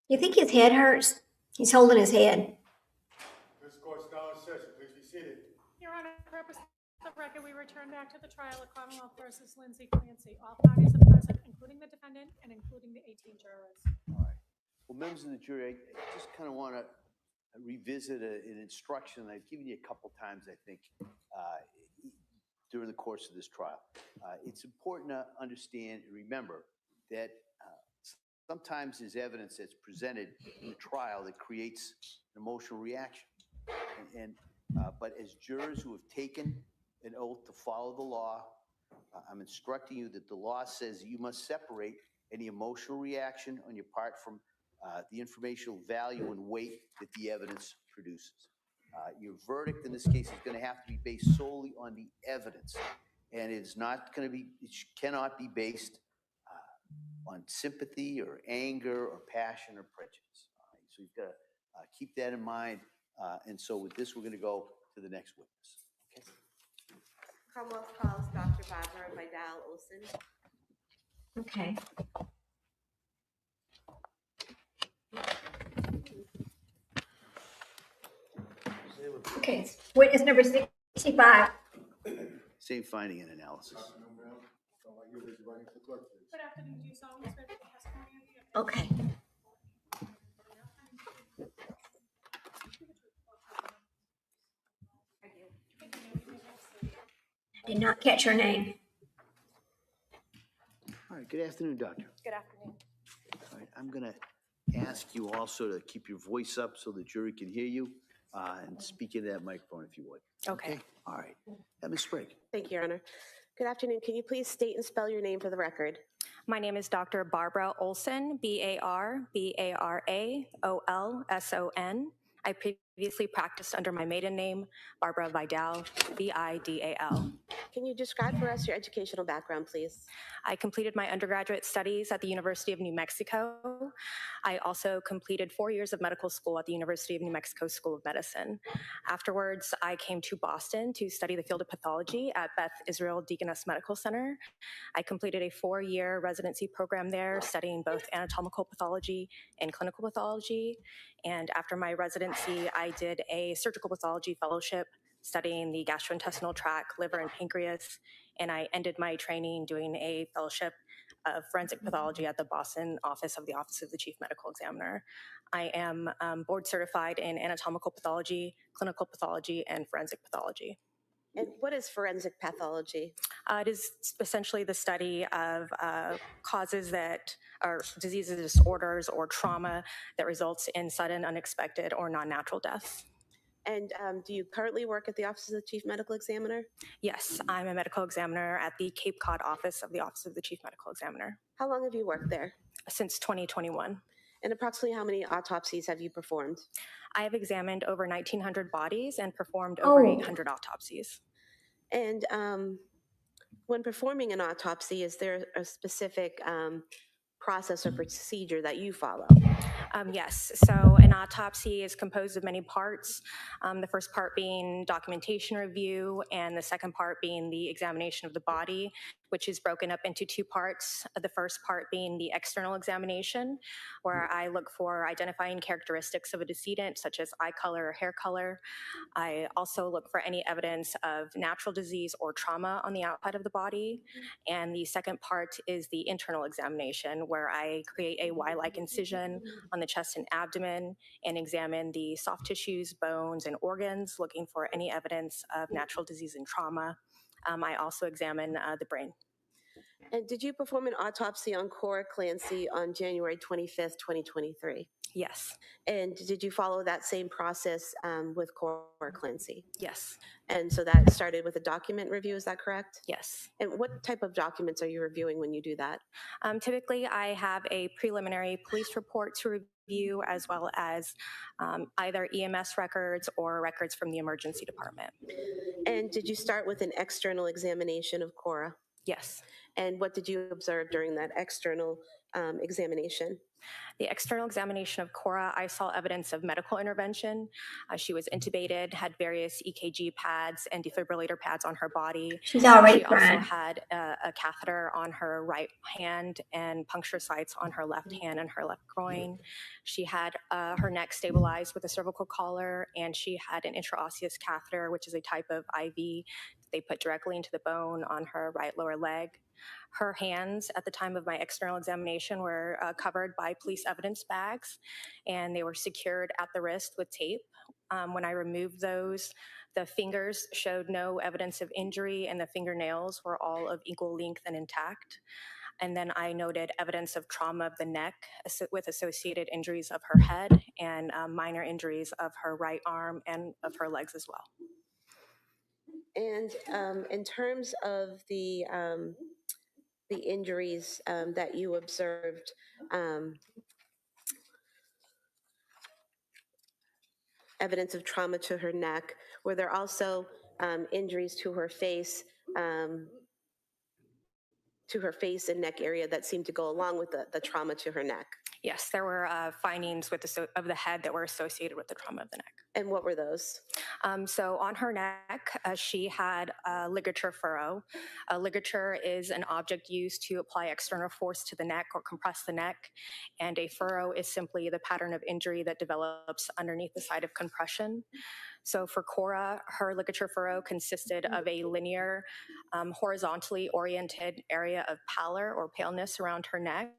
You think his head hurts? He's holding his head. This court's now in session. Please be seated. Your Honor, for purpose of the record, we return back to the trial of Commonwealth versus Lindsay Clancy. All parties are present, including the defendant and including the 18 jurors. All right. Well, members of the jury, I just kind of want to revisit an instruction I've given you a couple times, I think, during the course of this trial. It's important to understand and remember that sometimes there's evidence that's presented in the trial that creates an emotional reaction. But as jurors who have taken an oath to follow the law, I'm instructing you that the law says you must separate any emotional reaction on your part from the informational value and weight that the evidence produces. Your verdict in this case is going to have to be based solely on the evidence, and it's not going to be, it cannot be based on sympathy or anger or passion or prejudice. All right? So you've got to keep that in mind. And so with this, we're going to go to the next witness. Okay. Commonwealth calls Dr. Barbara Vidal Olson. Okay. Okay, witness number 65. Same finding and analysis. Good afternoon, do you solemnly swear that the testimony you give Okay. I did not catch her name. All right, good afternoon, doctor. Good afternoon. All right, I'm going to ask you also to keep your voice up so the jury can hear you and speak into that microphone if you would. Okay. All right. Ms. Sprague. Thank you, Your Honor. Good afternoon. Can you please state and spell your name for the record? My name is Dr. Barbara Olson, B-A-R-B-A-R-A-O-L-S-O-N. I previously practiced under my maiden name, Barbara Vidal, V-I-D-A-L. Can you describe for us your educational background, please? I completed my undergraduate studies at the University of New Mexico. I also completed 4 years of medical school at the University of New Mexico School of Medicine. Afterwards, I came to Boston to study the field of pathology at Beth Israel Deaconess Medical Center. I completed a 4-year residency program there, studying both anatomical pathology and clinical pathology. And after my residency, I did a surgical pathology fellowship studying the gastrointestinal tract, liver, and pancreas. And I ended my training doing a fellowship of forensic pathology at the Boston office of the Chief Medical Examiner. I am board certified in anatomical pathology, clinical pathology, and forensic pathology. And what is forensic pathology? It is essentially the study of causes that are diseases, disorders, or trauma that results in sudden, unexpected, or non-natural death. And do you currently work at the Office of the Chief Medical Examiner? Yes, I'm a medical examiner at the Cape Cod office of the Chief Medical Examiner. How long have you worked there? Since 2021. And approximately how many autopsies have you performed? I have examined over 1,900 bodies and performed over Oh. 800 autopsies. And When performing an autopsy, is there a specific process or procedure that you follow? Yes, so an autopsy is composed of many parts. The first part being documentation review, and the second part being the examination of the body, which is broken up into two parts. The first part being the external examination, where I look for identifying characteristics of a decedent, such as eye color or hair color. I also look for any evidence of natural disease or trauma on the outside of the body. And the second part is the internal examination, where I create a Y-like incision on the chest and abdomen and examine the soft tissues, bones, and organs, looking for any evidence of natural disease and trauma. I also examine the brain. And did you perform an autopsy on Cora Clancy on January 25th, 2023? Yes. And did you follow that same process with Cora Clancy? Yes. And so that started with a document review, is that correct? Yes. And what type of documents are you reviewing when you do that? Typically, I have a preliminary police report to review, as well as either EMS records or records from the emergency department. And did you start with an external examination of Cora? Yes. And what did you observe during that external examination? The external examination of Cora, I saw evidence of medical intervention. She was intubated, had various EKG pads and defibrillator pads on her body. She's already She also crying. had a catheter on her right hand and puncture sites on her left hand and her left groin. She had her neck stabilized with a cervical collar, and she had an intraosseous catheter, which is a type of IV they put directly into the bone on her right lower leg. Her hands at the time of my external examination were covered by police evidence bags, and they were secured at the wrist with tape. When I removed those, the fingers showed no evidence of injury, and the fingernails were all of equal length and intact. And then I noted evidence of trauma of the neck with associated injuries of her head and minor injuries of her right arm and of her legs as well. And in terms of the injuries that you observed, evidence of trauma to her neck, were there also injuries to her face and neck area that seemed to go along with the trauma to her neck? Yes, there were findings of the head that were associated with the trauma of the neck. And what were those? So on her neck, she had a ligature furrow. A ligature is an object used to apply external force to the neck or compress the neck. And a furrow is simply the pattern of injury that develops underneath the site of compression. So for Cora, her ligature furrow consisted of a linear, horizontally oriented area of pallor or paleness around her neck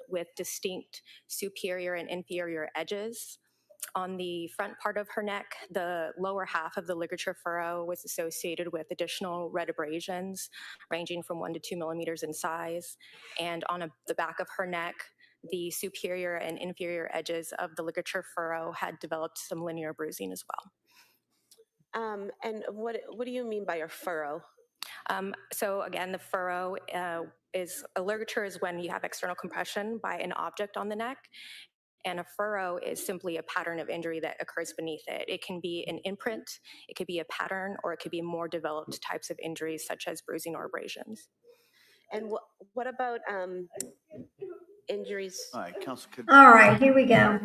with distinct superior and inferior edges. On the front part of her neck, the lower half of the ligature furrow was associated with additional red abrasions ranging from 1 to 2 millimeters in size. And on the back of her neck, the superior and inferior edges of the ligature furrow had developed some linear bruising as well. And what do you mean by a furrow? So again, the furrow is a ligature is when you have external compression by an object on the neck. And a furrow is simply a pattern of injury that occurs beneath it. It can be an imprint, it could be a pattern, or it could be more developed types of injuries such as bruising or abrasions. And what about injuries? All right, Council. All right, here we go.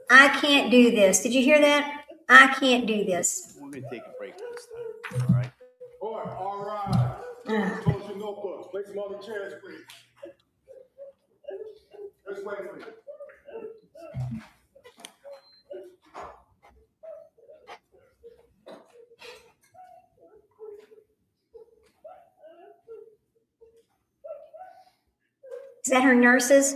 I can't do this. Did you hear that? I can't do this. We're going to take a break this time, all right? All right. Close your notebooks. Place them on the chairs, please. This way, please. Is that her nurses?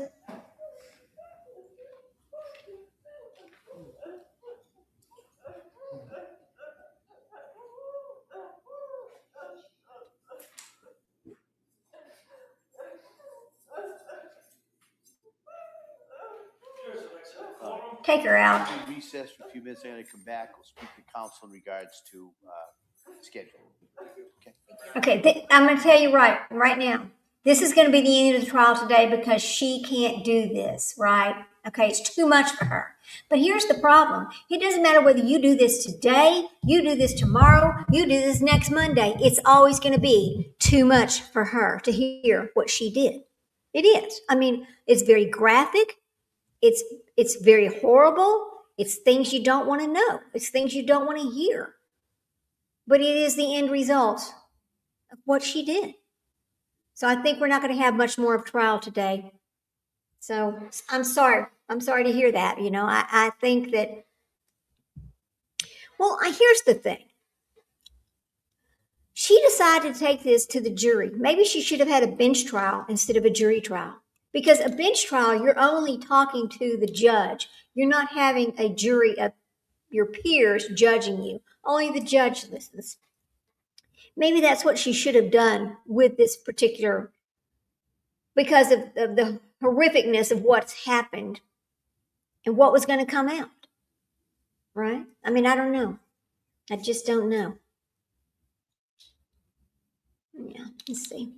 Take her out. We recess for a few minutes. I'm going to come back. We'll speak to council in regards to schedule. Okay, I'm going to tell you right now. This is going to be the end of the trial today because she can't do this, right? Okay, it's too much for her. But here's the problem. It doesn't matter whether you do this today, you do this tomorrow, you do this next Monday. It's always going to be too much for her to hear what she did. It is. I mean, it's very graphic. It's very horrible. It's things you don't want to know. It's things you don't want to hear. But it is the end result of what she did. So I think we're not going to have much more of trial today. So I'm sorry. I'm sorry to hear that. You know, I think that, well, here's the thing. She decided to take this to the jury. Maybe she should have had a bench trial instead of a jury trial. Because a bench trial, you're only talking to the judge. You're not having a jury of your peers judging you. Only the judge listens. Maybe that's what she should have done with this particular, because of the horrificness of what's happened and what was going to come out. Right? I mean, I don't know. I just don't know. Yeah, let's see.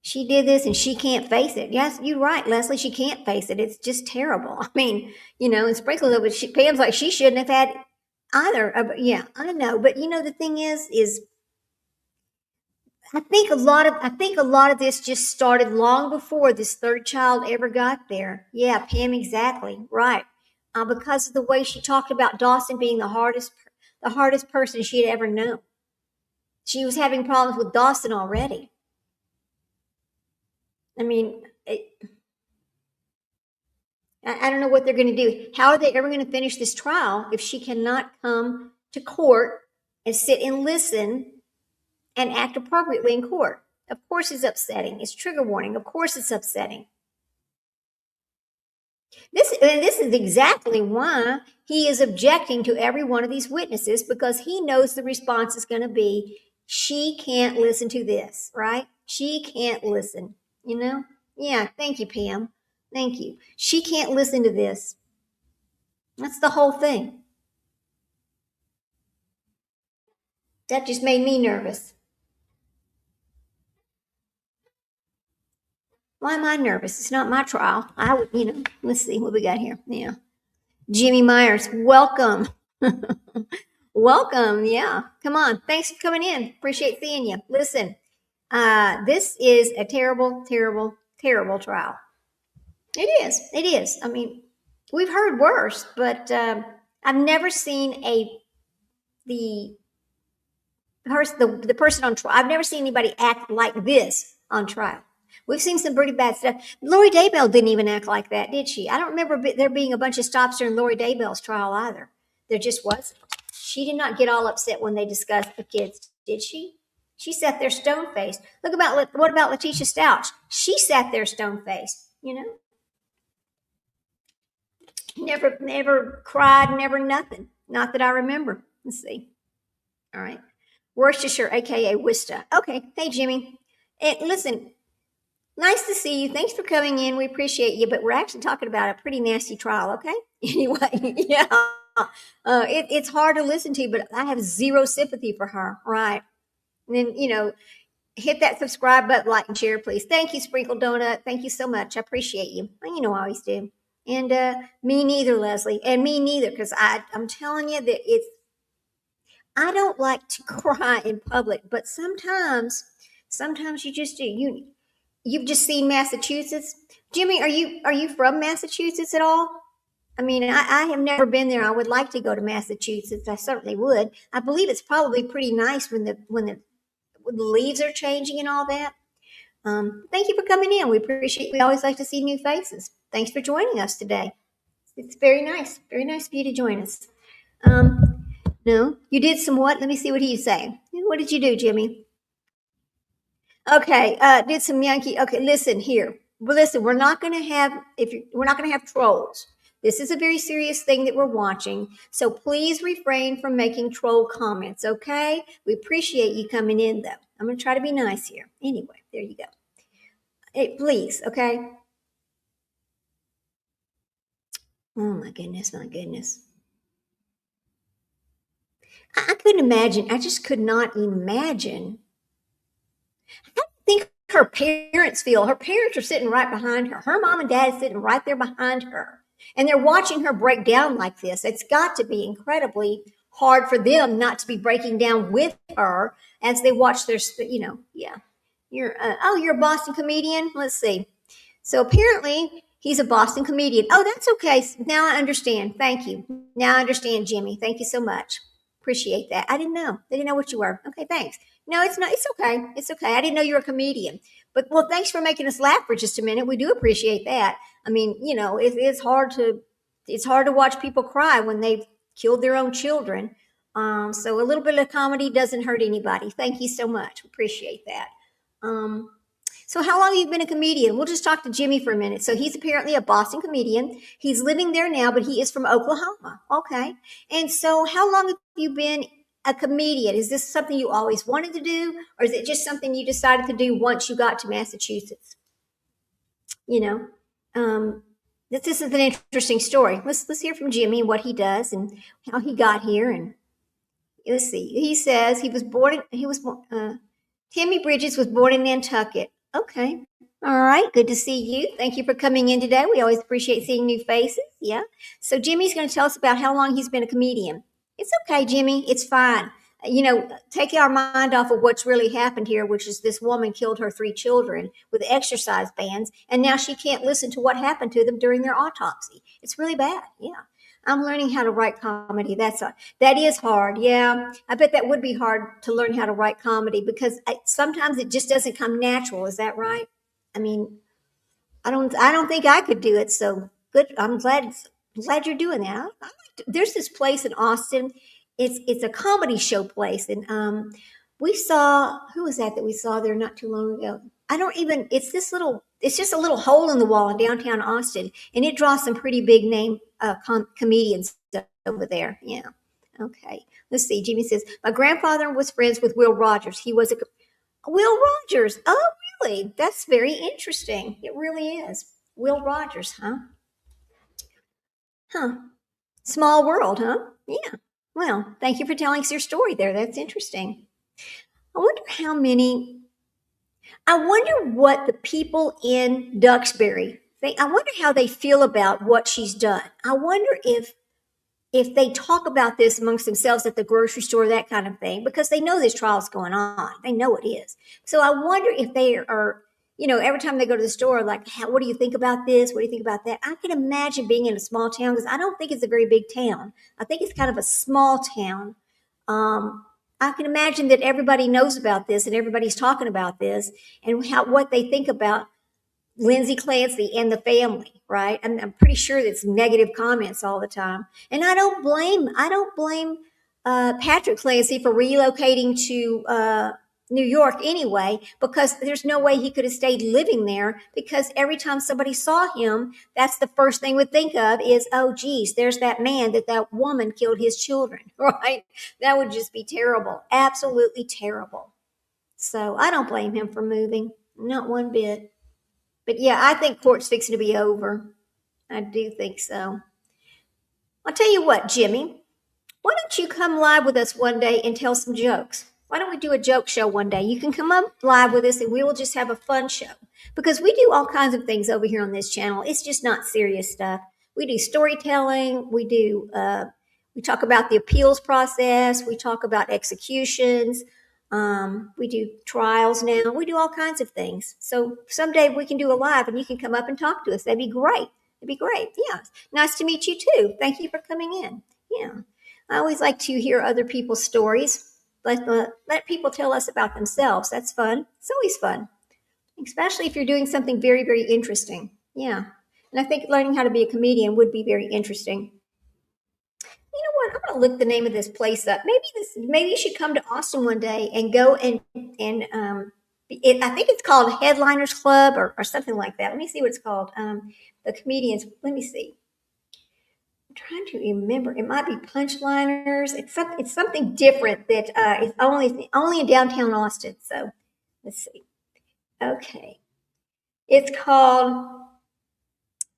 She did this and she can't face it. Yes, you're right, Leslie. She can't face it. It's just terrible. I mean, you know, and Sprinkle of it, Pam's like, she shouldn't have had either. Yeah, I know. But you know, the thing is I think a lot of this just started long before this third child ever got there. Yeah, Pam, exactly right. Because of the way she talked about Dawson being the hardest person she had ever known. She was having problems with Dawson already. I mean, I don't know what they're going to do. How are they ever going to finish this trial if she cannot come to court and sit and listen and act appropriately in court? Of course it's upsetting. It's trigger warning. Of course it's upsetting. This is exactly why he is objecting to every one of these witnesses, because he knows the response is going to be, she can't listen to this, right? She can't listen, you know? Yeah, thank you, Pam. Thank you. She can't listen to this. That's the whole thing. That just made me nervous. Why am I nervous? It's not my trial. I would, you know, let's see what we got here. Yeah. Jimmy Myers, welcome. Welcome. Yeah. Come on. Thanks for coming in. Appreciate seeing you. Listen, this is a terrible, terrible, terrible trial. It is. It is. I mean, we've heard worse, but I've never seen the person on trial. I've never seen anybody act like this on trial. We've seen some pretty bad stuff. Lori Daybell didn't even act like that, did she? I don't remember there being a bunch of stops during Lori Daybell's trial either. There just wasn't. She did not get all upset when they discussed the kids, did she? She sat there stone-faced. What about Letitia Stouch? She sat there stone-faced, you know? Never cried, never nothing. Not that I remember. Let's see. All right. Worcestershire, a.k.a. Worcester. Okay. Hey, Jimmy. And listen, nice to see you. Thanks for coming in. We appreciate you, but we're actually talking about a pretty nasty trial, okay? Anyway, yeah. It's hard to listen to, but I have zero sympathy for her, right? And then, you know, hit that subscribe button, like, and share, please. Thank you, Sprinkle Donut. Thank you so much. I appreciate you. You know I always do. And me neither, Leslie. And me neither, because I'm telling you that I don't like to cry in public, but sometimes you just do. You've just seen Massachusetts. Jimmy, are you from Massachusetts at all? I mean, I have never been there. I would like to go to Massachusetts. I certainly would. I believe it's probably pretty nice when the leaves are changing and all that. Thank you for coming in. We appreciate. We always like to see new faces. Thanks for joining us today. It's very nice of you to join us. No, you did some what? Let me see what he's saying. What did you do, Jimmy? Okay, did some Yankee. Okay, listen here. Well, listen, we're not going to have trolls. This is a very serious thing that we're watching. So please refrain from making troll comments, okay? We appreciate you coming in, though. I'm going to try to be nice here. Anyway, there you go. Hey, please, okay? Oh, my goodness, my goodness. I couldn't imagine. I just could not imagine. I think her parents feel. Her parents are sitting right behind her. Her mom and dad is sitting right there behind her. And they're watching her break down like this. It's got to be incredibly hard for them not to be breaking down with her as they watch their, yeah. You're a Boston comedian? Let's see. So apparently he's a Boston comedian. Oh, that's okay. Now I understand. Thank you. Now I understand, Jimmy. Thank you so much. Appreciate that. I didn't know. They didn't know what you were. Okay, thanks. No, it's not. It's okay. It's okay. I didn't know you were a comedian. But well, thanks for making us laugh for just a minute. We do appreciate that. I mean, it's hard to watch people cry when they've killed their own children. So a little bit of comedy doesn't hurt anybody. Thank you so much. Appreciate that. So how long have you been a comedian? We'll just talk to Jimmy for a minute. So he's apparently a Boston comedian. He's living there now, but he is from Oklahoma. Okay. And so how long have you been a comedian? Is this something you always wanted to do? Or is it just something you decided to do once you got to Massachusetts? This is an interesting story. Let's hear from Jimmy and what he does and how he got here. And let's see. He says Timmy Bridges was born in Nantucket. Okay. All right. Good to see you. Thank you for coming in today. We always appreciate seeing new faces. Yeah. So Jimmy's going to tell us about how long he's been a comedian. It's okay, Jimmy. It's fine. Take our mind off of what's really happened here, which is this woman killed her 3 children with exercise bands, and now she can't listen to what happened to them during their autopsy. It's really bad. Yeah. I'm learning how to write comedy. That is hard. Yeah. I bet that would be hard to learn how to write comedy because sometimes it just doesn't come natural. Is that right? I mean, I don't think I could do it. So good. I'm glad you're doing that. There's this place in Austin. It's a comedy show place. And, we saw, who was that we saw there not too long ago? It's just a little hole in the wall in downtown Austin, and it draws some pretty big name comedians over there. Yeah. Okay. Let's see. Jimmy says, my grandfather was friends with Will Rogers. He was Will Rogers. Oh, really? That's very interesting. It really is. Will Rogers, huh? Huh. Small world, huh? Yeah. Well, thank you for telling us your story there. That's interesting. I wonder what the people in Duxbury think. I wonder how they feel about what she's done. I wonder if they talk about this amongst themselves at the grocery store, that kind of thing, because they know this trial's going on. They know it is. So I wonder if they are, every time they go to the store, like, what do you think about this? What do you think about that? I can imagine being in a small town because I don't think it's a very big town. I think it's kind of a small town. I can imagine that everybody knows about this and everybody's talking about this and what they think about Lindsay Clancy and the family, right? I'm pretty sure that's negative comments all the time. And I don't blame Patrick Clancy for relocating to New York anyway, because there's no way he could have stayed living there, because every time somebody saw him, that's the first thing would think of is, oh, geez, there's that man that woman killed his children, right? That would just be terrible. Absolutely terrible. So I don't blame him for moving, not one bit. But yeah, I think court's fixing to be over. I do think so. I'll tell you what, Jimmy, why don't you come live with us one day and tell some jokes? Why don't we do a joke show one day? You can come up live with us and we will just have a fun show, because we do all kinds of things over here on this channel. It's just not serious stuff. We do storytelling. We talk about the appeals process. We talk about executions. We do trials now. We do all kinds of things. So someday we can do a live and you can come up and talk to us. That'd be great. That'd be great. Yeah. Nice to meet you too. Thank you for coming in. Yeah. I always like to hear other people's stories. Let people tell us about themselves. That's fun. It's always fun, especially if you're doing something very, very interesting. Yeah. And I think learning how to be a comedian would be very interesting. You know what? I'm going to look the name of this place up. Maybe you should come to Austin one day and go and I think it's called Headliners Club or something like that. Let me see what it's called. The comedians. Let me see. I'm trying to remember. It might be Punchliners. It's something different that is only in downtown Austin. So let's see. Okay. It's called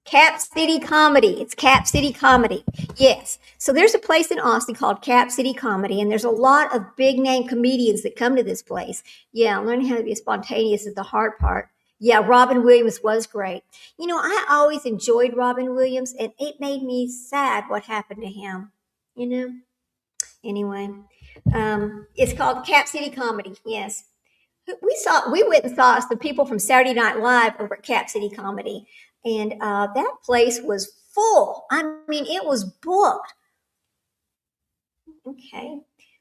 Cap City Comedy. It's Cap City Comedy. Yes. So there's a place in Austin called Cap City Comedy, and there's a lot of big name comedians that come to this place. Yeah, learning how to be spontaneous is the hard part. Yeah, Robin Williams was great. You know, I always enjoyed Robin Williams, and it made me sad what happened to him. You know? Anyway, it's called Cap City Comedy. Yes. We went and saw the people from Saturday Night Live over at Cap City Comedy, and that place was full. I mean, it was booked. Okay,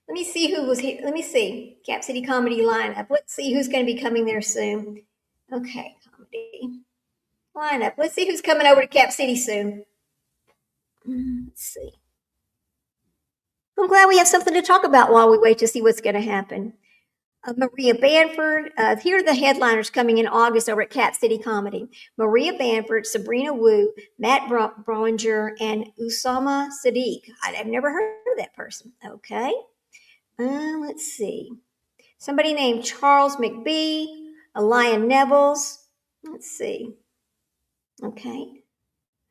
let me see who was here. Let me see Cap City Comedy lineup. Let's see who's going to be coming there soon. Okay, comedy lineup. Let's see who's coming over to Cap City soon. Let's see. I'm glad we have something to talk about while we wait to see what's going to happen. Maria Bamford. Here are the headliners coming in August over at Cap City Comedy. Maria Bamford, Sabrina Wu, Matt Browninger, and Usama Sadiq. I've never heard of that person. Okay. Let's see. Somebody named Charles McBee, Lion Nevels. Let's see. Okay.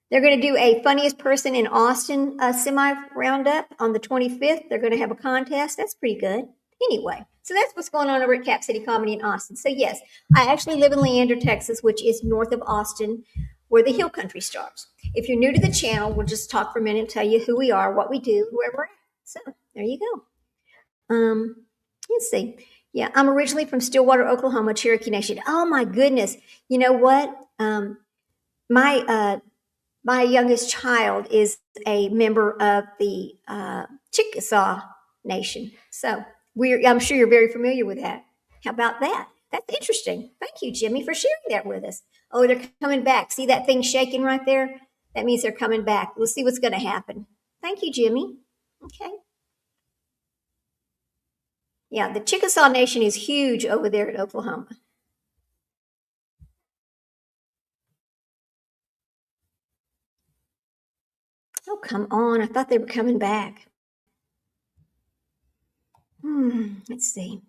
They're going to do a funniest person in Austin semi roundup on the 25th. They're going to have a contest. That's pretty good. Anyway, so that's what's going on over at Cap City Comedy in Austin. So yes, I actually live in Leander, Texas, which is north of Austin, where the Hill Country starts. If you're new to the channel, we'll just talk for a minute and tell you who we are, what we do, where we're at. So there you go. Let's see. Yeah, I'm originally from Stillwater, Oklahoma, Cherokee Nation. Oh my goodness. You know what? My youngest child is a member of the Chickasaw Nation. So I'm sure you're very familiar with that. How about that? That's interesting. Thank you, Jimmy, for sharing that with us. Oh, they're coming back. See that thing shaking right there? That means they're coming back. We'll see what's going to happen. Thank you, Jimmy. Okay. Yeah, the Chickasaw Nation is huge over there in Oklahoma. Oh, come on. I thought they were coming back. Let's see.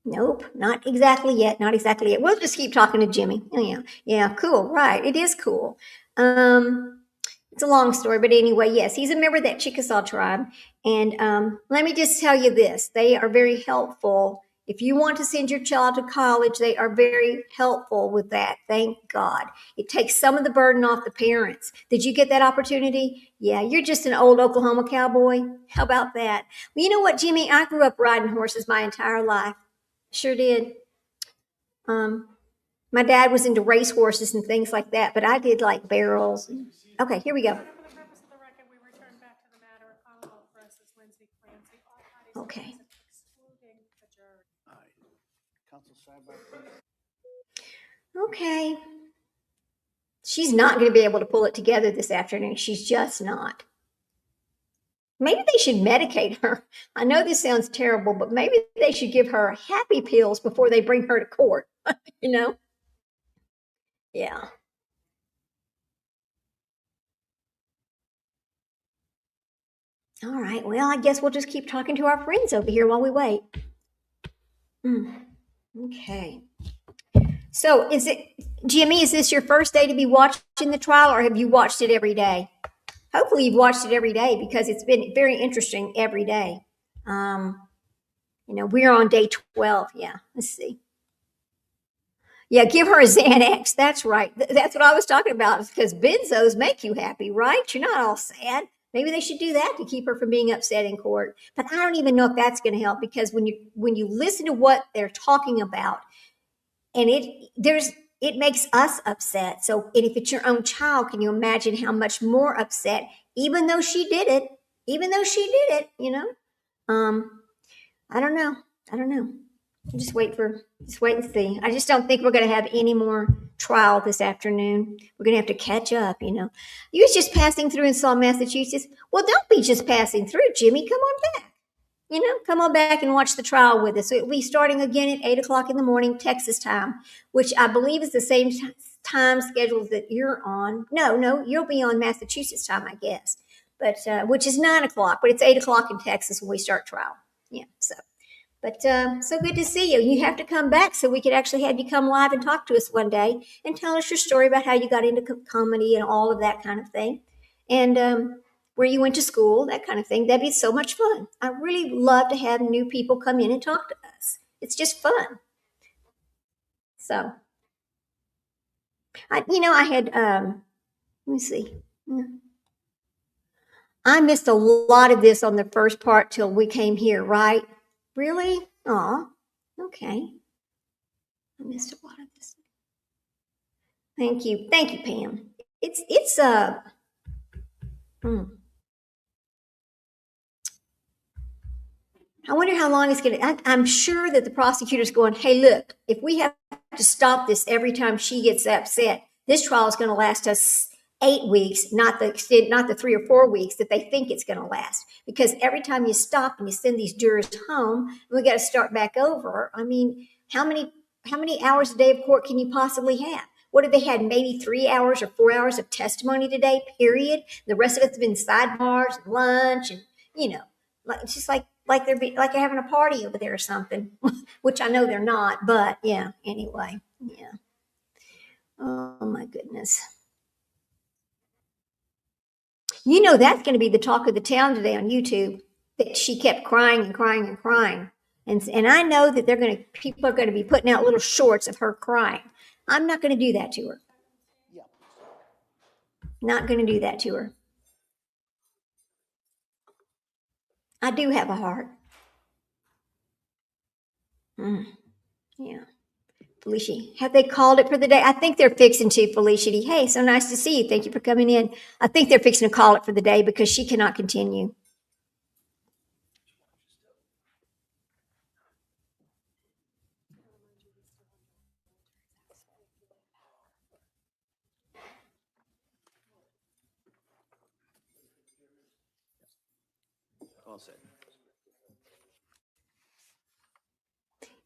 Nope, not exactly yet. Not exactly yet. We'll just keep talking to Jimmy. Oh, yeah, cool. Right. It is cool. It's a long story, but anyway, yes, he's a member of that Chickasaw tribe. And let me just tell you this. They are very helpful. If you want to send your child to college, they are very helpful with that. Thank God. It takes some of the burden off the parents. Did you get that opportunity? Yeah, you're just an old Oklahoma cowboy. How about that? Well, you know what, Jimmy? I grew up riding horses my entire life. Sure did. My dad was into race horses and things like that, but I did like barrels. Okay, here we go. For the purpose of the record, we return back to the matter of Commonwealth versus Lindsay Clancy. All parties Okay. excluding adjourned. All right. Council sidebar, please. Okay. She's not going to be able to pull it together this afternoon. She's just not. Maybe they should medicate her. I know this sounds terrible, but maybe they should give her happy pills before they bring her to court. You know? Yeah. All right. Well, I guess we'll just keep talking to our friends over here while we wait. Okay. So Jimmy, is this your first day to be watching the trial, or have you watched it every day? Hopefully you've watched it every day, because it's been very interesting every day. We're on day 12. Yeah, let's see. Yeah, give her a Xanax. That's right. That's what I was talking about, because benzos make you happy, right? You're not all sad. Maybe they should do that to keep her from being upset in court. But I don't even know if that's going to help, because when you listen to what they're talking about, and it makes us upset. So if it's your own child, can you imagine how much more upset, even though she did it, I don't know. Just wait and see. I just don't think we're going to have any more trial this afternoon. We're going to have to catch up, You was just passing through and saw Massachusetts. Well, don't be just passing through, Jimmy. Come on back. Come on back and watch the trial with us. So it'll be starting again at 8 o'clock in the morning, Texas time, which I believe is the same time schedule that you're on. No, you'll be on Massachusetts time, I guess, but which is 9 o'clock, but it's 8 o'clock in Texas when we start trial. Yeah, so But so good to see you. You have to come back so we could actually have you come live and talk to us one day and tell us your story about how you got into comedy and all of that kind of thing, and where you went to school, that kind of thing. That'd be so much fun. I really love to have new people come in and talk to us. It's just fun. So, I had let me see. I missed a lot of this on the first part till we came here, right? Really? Aw, okay. I missed a lot of this. Thank you, Pam. It's hmm. I wonder how long it's gonna. I'm sure that the prosecutor's going, hey, look, if we have to stop this every time she gets upset, this trial is going to last us 8 weeks, not the 3 or 4 weeks that they think it's going to last. Because every time you stop and you send these jurors home, we got to start back over. I mean, how many hours a day of court can you possibly have? What if they had maybe 3 hours or 4 hours of testimony today? Period. The rest of it's been sidebars and lunch, and it's just like they're having a party over there or something, which I know they're not. But yeah, anyway, yeah. Oh my goodness. That's going to be the talk of the town today on YouTube. That she kept crying and crying and crying, and I know that people are going to be putting out little shorts of her crying. I'm not going to do that to her. Not going to do that to her. I do have a heart. Yeah. Felicia, have they called it for the day? I think they're fixing to, Felicia. Hey, so nice to see you. Thank you for coming in. I think they're fixing to call it for the day because she cannot continue. All set.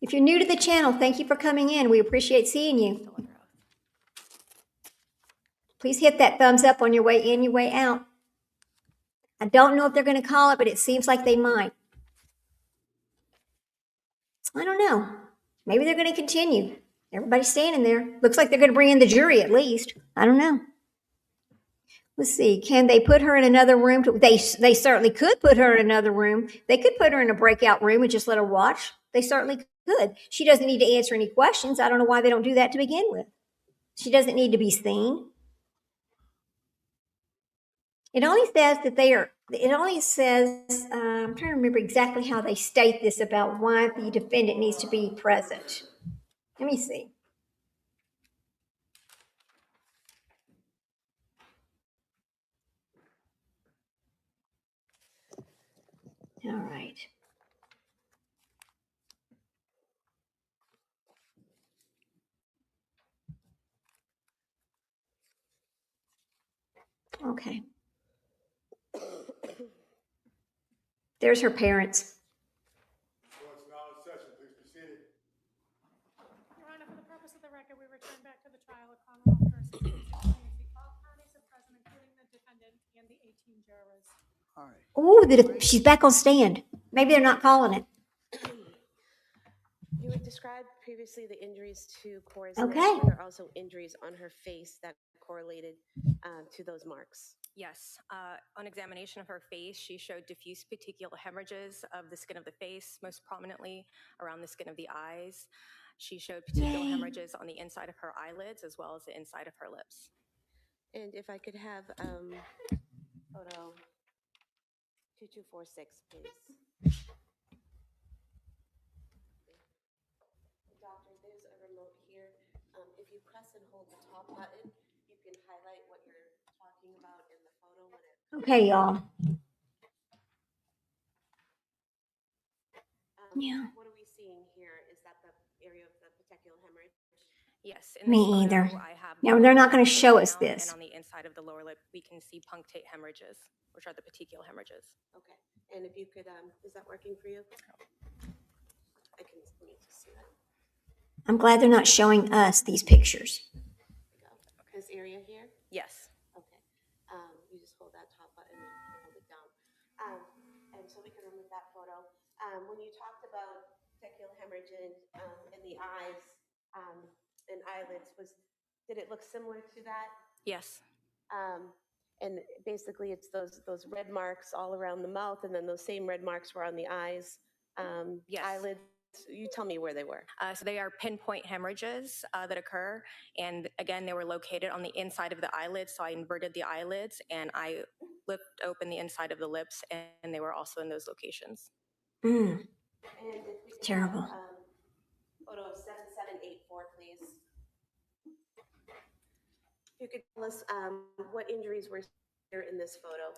If you're new to the channel, thank you for coming in. We appreciate seeing you. Please hit that thumbs up on your way in, your way out. I don't know if they're going to call it, but it seems like they might. I don't know. Maybe they're going to continue. Everybody's standing there. Looks like they're going to bring in the jury at least. I don't know. Let's see. Can they put her in another room? They certainly could put her in another room. They could put her in a breakout room and just let her watch. They certainly could. She doesn't need to answer any questions. I don't know why they don't do that to begin with. She doesn't need to be seen. It only says that they are. It only says, I'm trying to remember exactly how they state this about why the defendant needs to be present. Let me see. All right. Okay. There's her parents. Court's now in session. Please be seated. Your Honor, for the purpose of the record, we return back to the trial of Commonwealth versus all parties are present, including the defendant and the 18 jurors. All right. Oh, she's back on stand. Maybe they're not calling it. You had described previously the injuries to Cora's Okay. neck. Were there also injuries on her face that correlated to those marks? Yes. On examination of her face, she showed diffuse petechial hemorrhages of the skin of the face, most prominently around the skin of the eyes. She showed petechial hemorrhages on the inside of her eyelids as well as the inside of her lips. And if I could have photo 2246, please. Doctor, there's a remote here. If you press and hold the top button, you can highlight what you're talking about in the photo when it. Okay, y'all. Yeah. What are we seeing here? Is that the area of the petechial hemorrhage? Yes. Me this photo, either. I have No, they're not going to the show us down, this. And on the inside of the lower lip, we can see punctate hemorrhages, which are the petechial hemorrhages. Okay. And if you could, is that working for you? I can let me just see that. I'm glad they're not showing us these pictures. There we go. This area here? Yes. Okay. You just hold that top button and hold it down. And so we can remove that photo. When you talked about petechial hemorrhage in the eyes and eyelids. Did it look similar to that? Yes. And basically, it's those red marks all around the mouth, and then those same red marks were on the eyes, Yes. eyelids. You tell me where they were. So they are pinpoint hemorrhages that occur. And again, they were located on the inside of the eyelids. So I inverted the eyelids and I lipped open the inside of the lips, and they were also in those locations. Mm, And if we could terrible. have, photo of 7784, please. If you could tell us what injuries were here in this photo.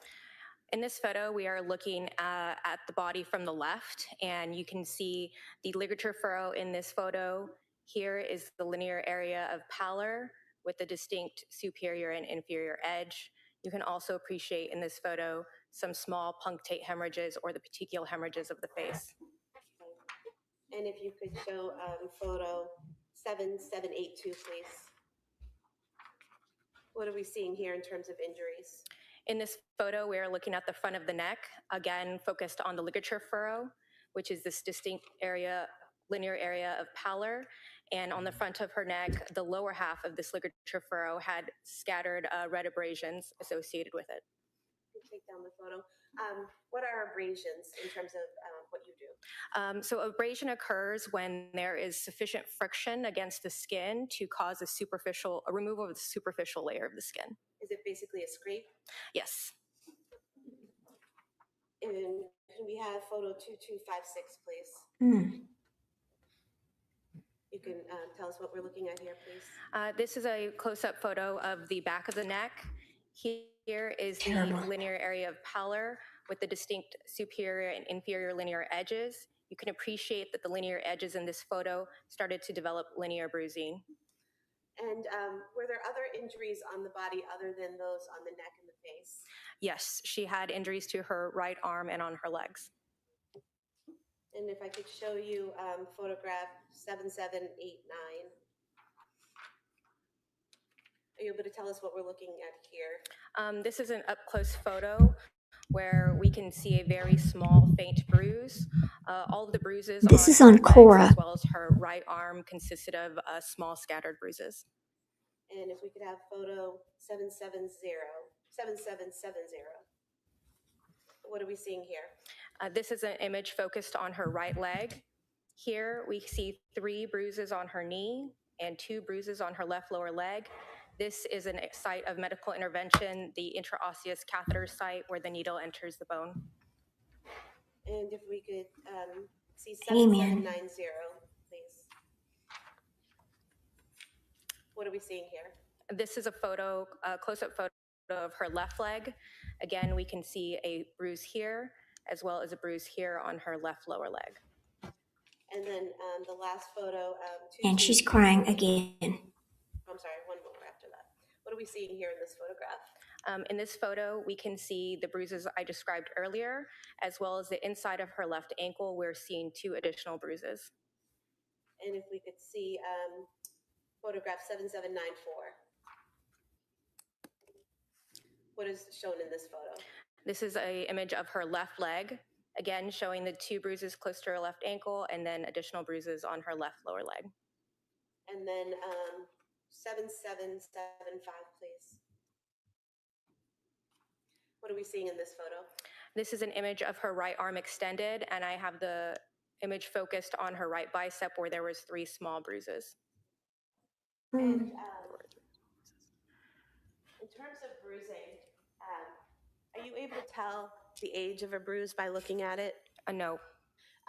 In this photo, we are looking at the body from the left, and you can see the ligature furrow in this photo. Here is the linear area of pallor with the distinct superior and inferior edge. You can also appreciate in this photo some small punctate hemorrhages or the petechial hemorrhages of the face. And if you could show photo 7782, please. What are we seeing here in terms of injuries? In this photo, we are looking at the front of the neck, again focused on the ligature furrow, which is this distinct area, linear area of pallor. And on the front of her neck, the lower half of this ligature furrow had scattered red abrasions associated with it. Take down the photo. What are abrasions in terms of what you do? So abrasion occurs when there is sufficient friction against the skin to cause a removal of the superficial layer of the skin. Is it basically a scrape? Yes. And can we have photo 2256, please? Mm. You can tell us what we're looking at here, please. This is a close-up photo of the back of the neck. Here is Terrible. the linear area of pallor with the distinct superior and inferior linear edges. You can appreciate that the linear edges in this photo started to develop linear bruising. And were there other injuries on the body other than those on the neck and the face? Yes, she had injuries to her right arm and on her legs. And if I could show you photograph 7789. Are you able to tell us what we're looking at here? This is an up-close photo where we can see a very small, faint bruise. All of the bruises This is her on legs Cora. as well as her right arm consisted of small scattered bruises. And if we could have photo 7770. What are we seeing here? This is an image focused on her right leg. Here we see 3 bruises on her knee and 2 bruises on her left lower leg. This is a site of medical intervention, the intraosseous catheter site where the needle enters the bone. And if we could see Amen. 7790, please. What are we seeing here? This is a photo, a close-up photo of her left leg. Again, we can see a bruise here as well as a bruise here on her left lower leg. And then the last photo. And she's crying again. I'm sorry, one more after that. What are we seeing here in this photograph? In this photo, we can see the bruises I described earlier, as well as the inside of her left ankle. We're seeing 2 additional bruises. And if we could see photograph 7794. What is shown in this photo? This is an image of her left leg, again showing the 2 bruises close to her left ankle and then additional bruises on her left lower leg. And then 7775, please. What are we seeing in this photo? This is an image of her right arm extended, and I have the image focused on her right bicep where there was 3 small bruises. And in terms of bruising, are you able to tell the age of a bruise by looking at it? No.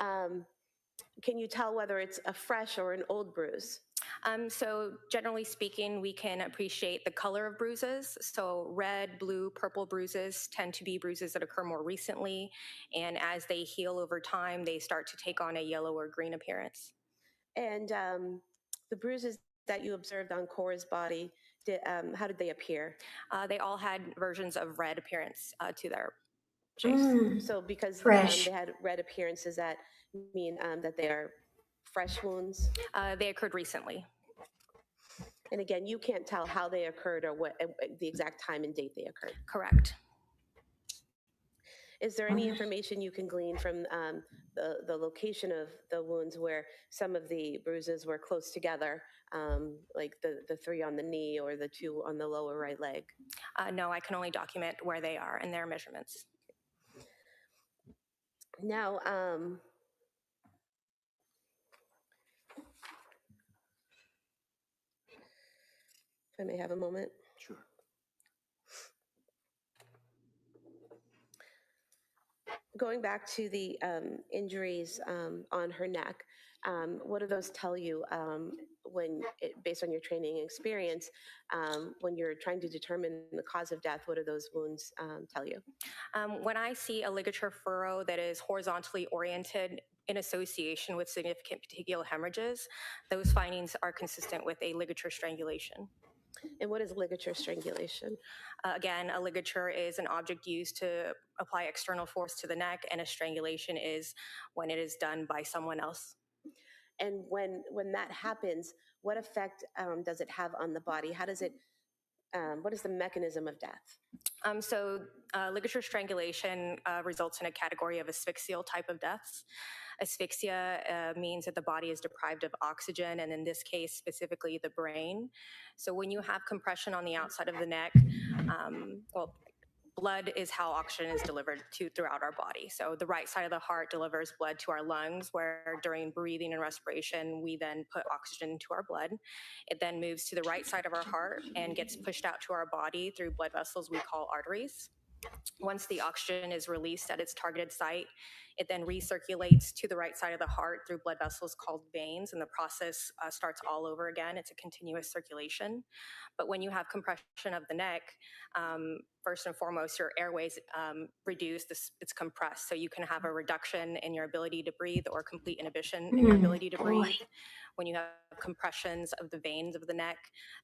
Can you tell whether it's a fresh or an old bruise? So generally speaking, we can appreciate the color of bruises. So red, blue, purple bruises tend to be bruises that occur more recently. And as they heal over time, they start to take on a yellow or green appearance. And the bruises that you observed on Cora's body, how did they appear? They all had versions of red appearance to their face. So because Fresh. they had red appearances, that mean that they are fresh wounds? They occurred recently. And again, you can't tell how they occurred or what the exact time and date they occurred. Correct. Is there any information you can glean from the location of the wounds where some of the bruises were close together, like the 3 on the knee or the 2 on the lower right leg? No, I can only document where they are and their measurements. Now, if I may have a moment. Sure. Going back to the injuries on her neck, what do those tell you based on your training and experience, when you're trying to determine the cause of death? What do those wounds tell you? When I see a ligature furrow that is horizontally oriented in association with significant petechial hemorrhages, those findings are consistent with a ligature strangulation. And what is ligature strangulation? Again, a ligature is an object used to apply external force to the neck, and a strangulation is when it is done by someone else. And when that happens, what effect does it have on the body? How does it? What is the mechanism of death? Ligature strangulation results in a category of asphyxial type of deaths. Asphyxia means that the body is deprived of oxygen, and in this case, specifically the brain. So when you have compression on the outside of the neck, blood is how oxygen is delivered throughout our body. So the right side of the heart delivers blood to our lungs, where during breathing and respiration, we then put oxygen into our blood. It then moves to the right side of our heart and gets pushed out to our body through blood vessels we call arteries. Once the oxygen is released at its targeted site, it then recirculates to the right side of the heart through blood vessels called veins, and the process starts all over again. It's a continuous circulation. But when you have compression of the neck, first and foremost, your airways reduce, it's compressed. So you can have a reduction in your ability to breathe or complete inhibition in your ability to breathe. When you have compressions of the veins of the neck,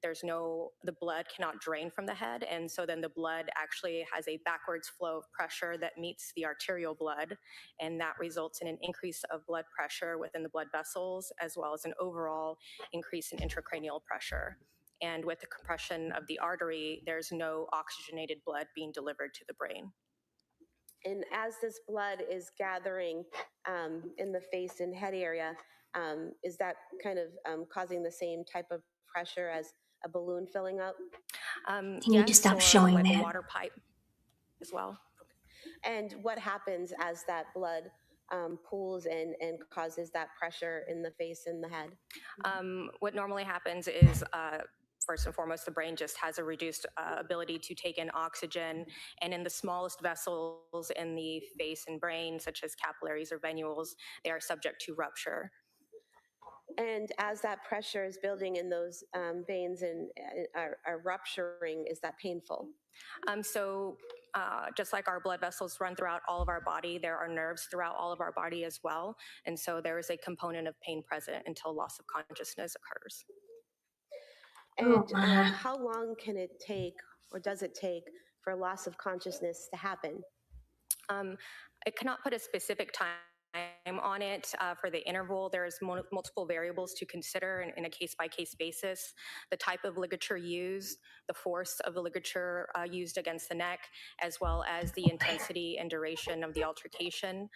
the blood cannot drain from the head. And so then the blood actually has a backwards flow of pressure that meets the arterial blood. And that results in an increase of blood pressure within the blood vessels, as well as an overall increase in intracranial pressure. And with the compression of the artery, there's no oxygenated blood being delivered to the brain. And as this blood is gathering in the face and head area, is that kind of causing the same type of pressure as a balloon filling up? You need to stop showing like that. A water pipe as well. And what happens as that blood pools and causes that pressure in the face and the head? What normally happens is, first and foremost, the brain just has a reduced ability to take in oxygen. And in the smallest vessels in the face and brain, such as capillaries or venules, they are subject to rupture. And as that pressure is building in those veins and are rupturing, is that painful? Just like our blood vessels run throughout all of our body, there are nerves throughout all of our body as well. And so there is a component of pain present until loss of consciousness occurs. And how long can it take, or does it take, for loss of consciousness to happen? I cannot put a specific time on it. For the interval, there's multiple variables to consider in a case-by-case basis. The type of ligature used, the force of the ligature used against the neck, as well as the intensity and duration of the altercation.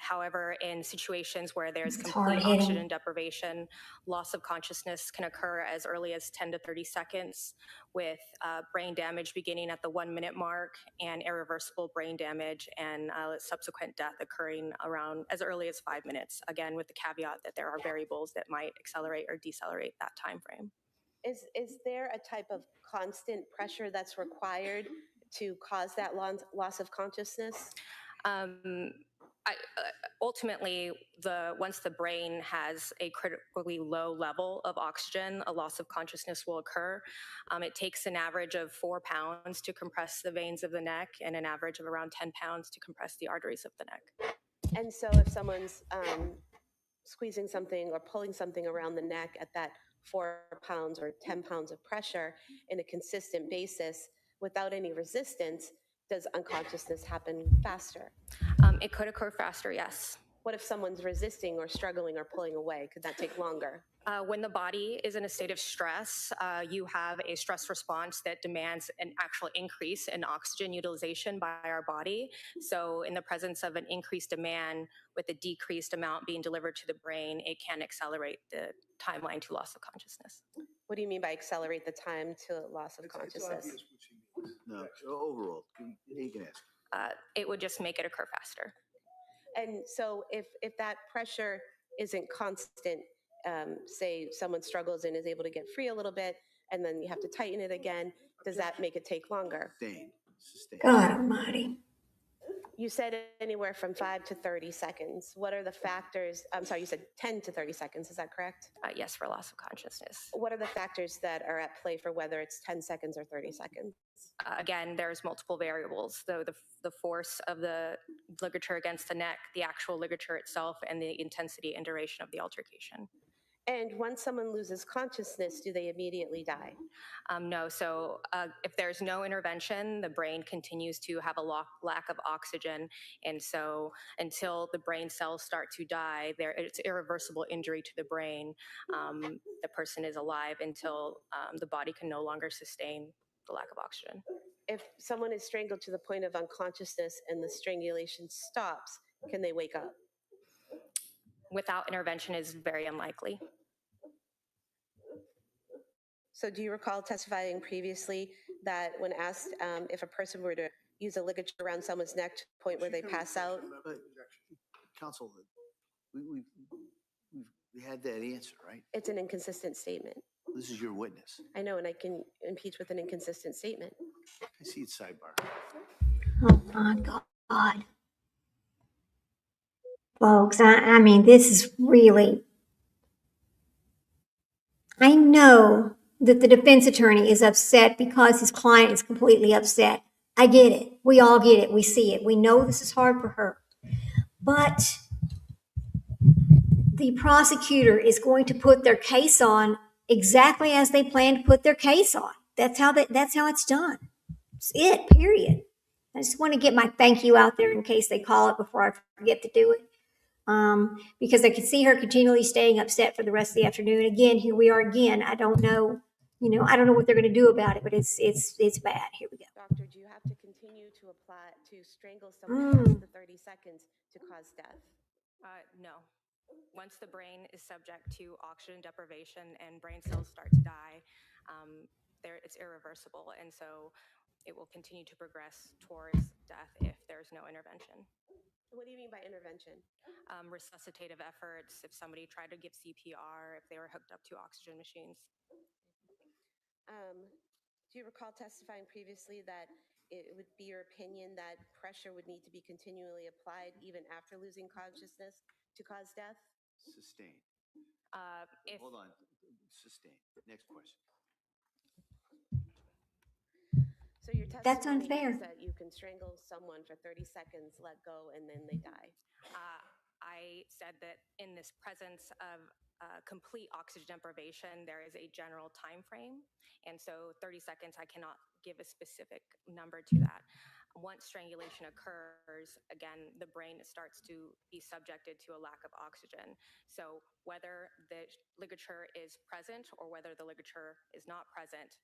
However, in situations where there's complete oxygen deprivation, loss of consciousness can occur as early as 10 to 30 seconds, with brain damage beginning at the 1 minute mark, and irreversible brain damage and subsequent death occurring around as early as 5 minutes, again with the caveat that there are variables that might accelerate or decelerate that time frame. Is there a type of constant pressure that's required to cause that loss of consciousness? Ultimately, once the brain has a critically low level of oxygen, a loss of consciousness will occur. It takes an average of 4 pounds to compress the veins of the neck, and an average of around 10 pounds to compress the arteries of the neck. And so if someone's squeezing something or pulling something around the neck at that 4 pounds or 10 pounds of pressure in a consistent basis without any resistance, does unconsciousness happen faster? It could occur faster, yes. What if someone's resisting or struggling or pulling away? Could that take longer? When the body is in a state of stress, you have a stress response that demands an actual increase in oxygen utilization by our body. So in the presence of an increased demand with a decreased amount being delivered to the brain, it can accelerate the timeline to loss of consciousness. What do you mean by accelerate the time to loss of It's consciousness? obvious what she means. No, overall, you can ask. It would just make it occur faster. And so if that pressure isn't constant, say someone struggles and is able to get free a little bit, and then you have to tighten it again, does that make it take longer? Sustain. God almighty. You said anywhere from 5 to 30 seconds. What are the factors? I'm sorry, you said 10 to 30 seconds. Is that correct? Yes, for loss of consciousness. What are the factors that are at play for whether it's 10 seconds or 30 seconds? Again, there's multiple variables. So the force of the ligature against the neck, the actual ligature itself, and the intensity and duration of the altercation. And once someone loses consciousness, do they immediately die? No. So if there's no intervention, the brain continues to have a lack of oxygen. And so until the brain cells start to die, it's irreversible injury to the brain. The person is alive until the body can no longer sustain the lack of oxygen. If someone is strangled to the point of unconsciousness and the strangulation stops, can they wake up? Without intervention is very unlikely. So do you recall testifying previously that when asked if a person were to use a ligature around someone's neck to the point where they pass out? But, counsel, we had that answer, right? It's an inconsistent statement. This is your witness. I know, and I can impeach with an inconsistent statement. I see it's sidebar. Oh my God. Folks, I mean, this is really, I know that the defense attorney is upset because his client is completely upset. I get it. We all get it. We see it. We know this is hard for her. But the prosecutor is going to put their case on exactly as they plan to put their case on. That's how it's done. It's it, period. I just want to get my thank you out there in case they call it before I forget to do it. Because I could see her continually staying upset for the rest of the afternoon. Again, here we are again. I don't know, I don't know what they're going to do about it, but it's bad. Here we go. Doctor, do you have to continue to strangle someone past the 30 seconds to cause death? No. Once the brain is subject to oxygen deprivation and brain cells start to die, it's irreversible. And so it will continue to progress towards death if there's no intervention. What do you mean by intervention? Resuscitative efforts, if somebody tried to give CPR, if they were hooked up to oxygen machines. Do you recall testifying previously that it would be your opinion that pressure would need to be continually applied even after losing consciousness to cause death? Sustain. Hold on. Sustain. Next question. So your That's testimony unfair. is that you can strangle someone for 30 seconds, let go, and then they die. I said that in this presence of complete oxygen deprivation, there is a general time frame. And so 30 seconds, I cannot give a specific number to that. Once strangulation occurs, again, the brain starts to be subjected to a lack of oxygen. So whether the ligature is present or whether the ligature is not present,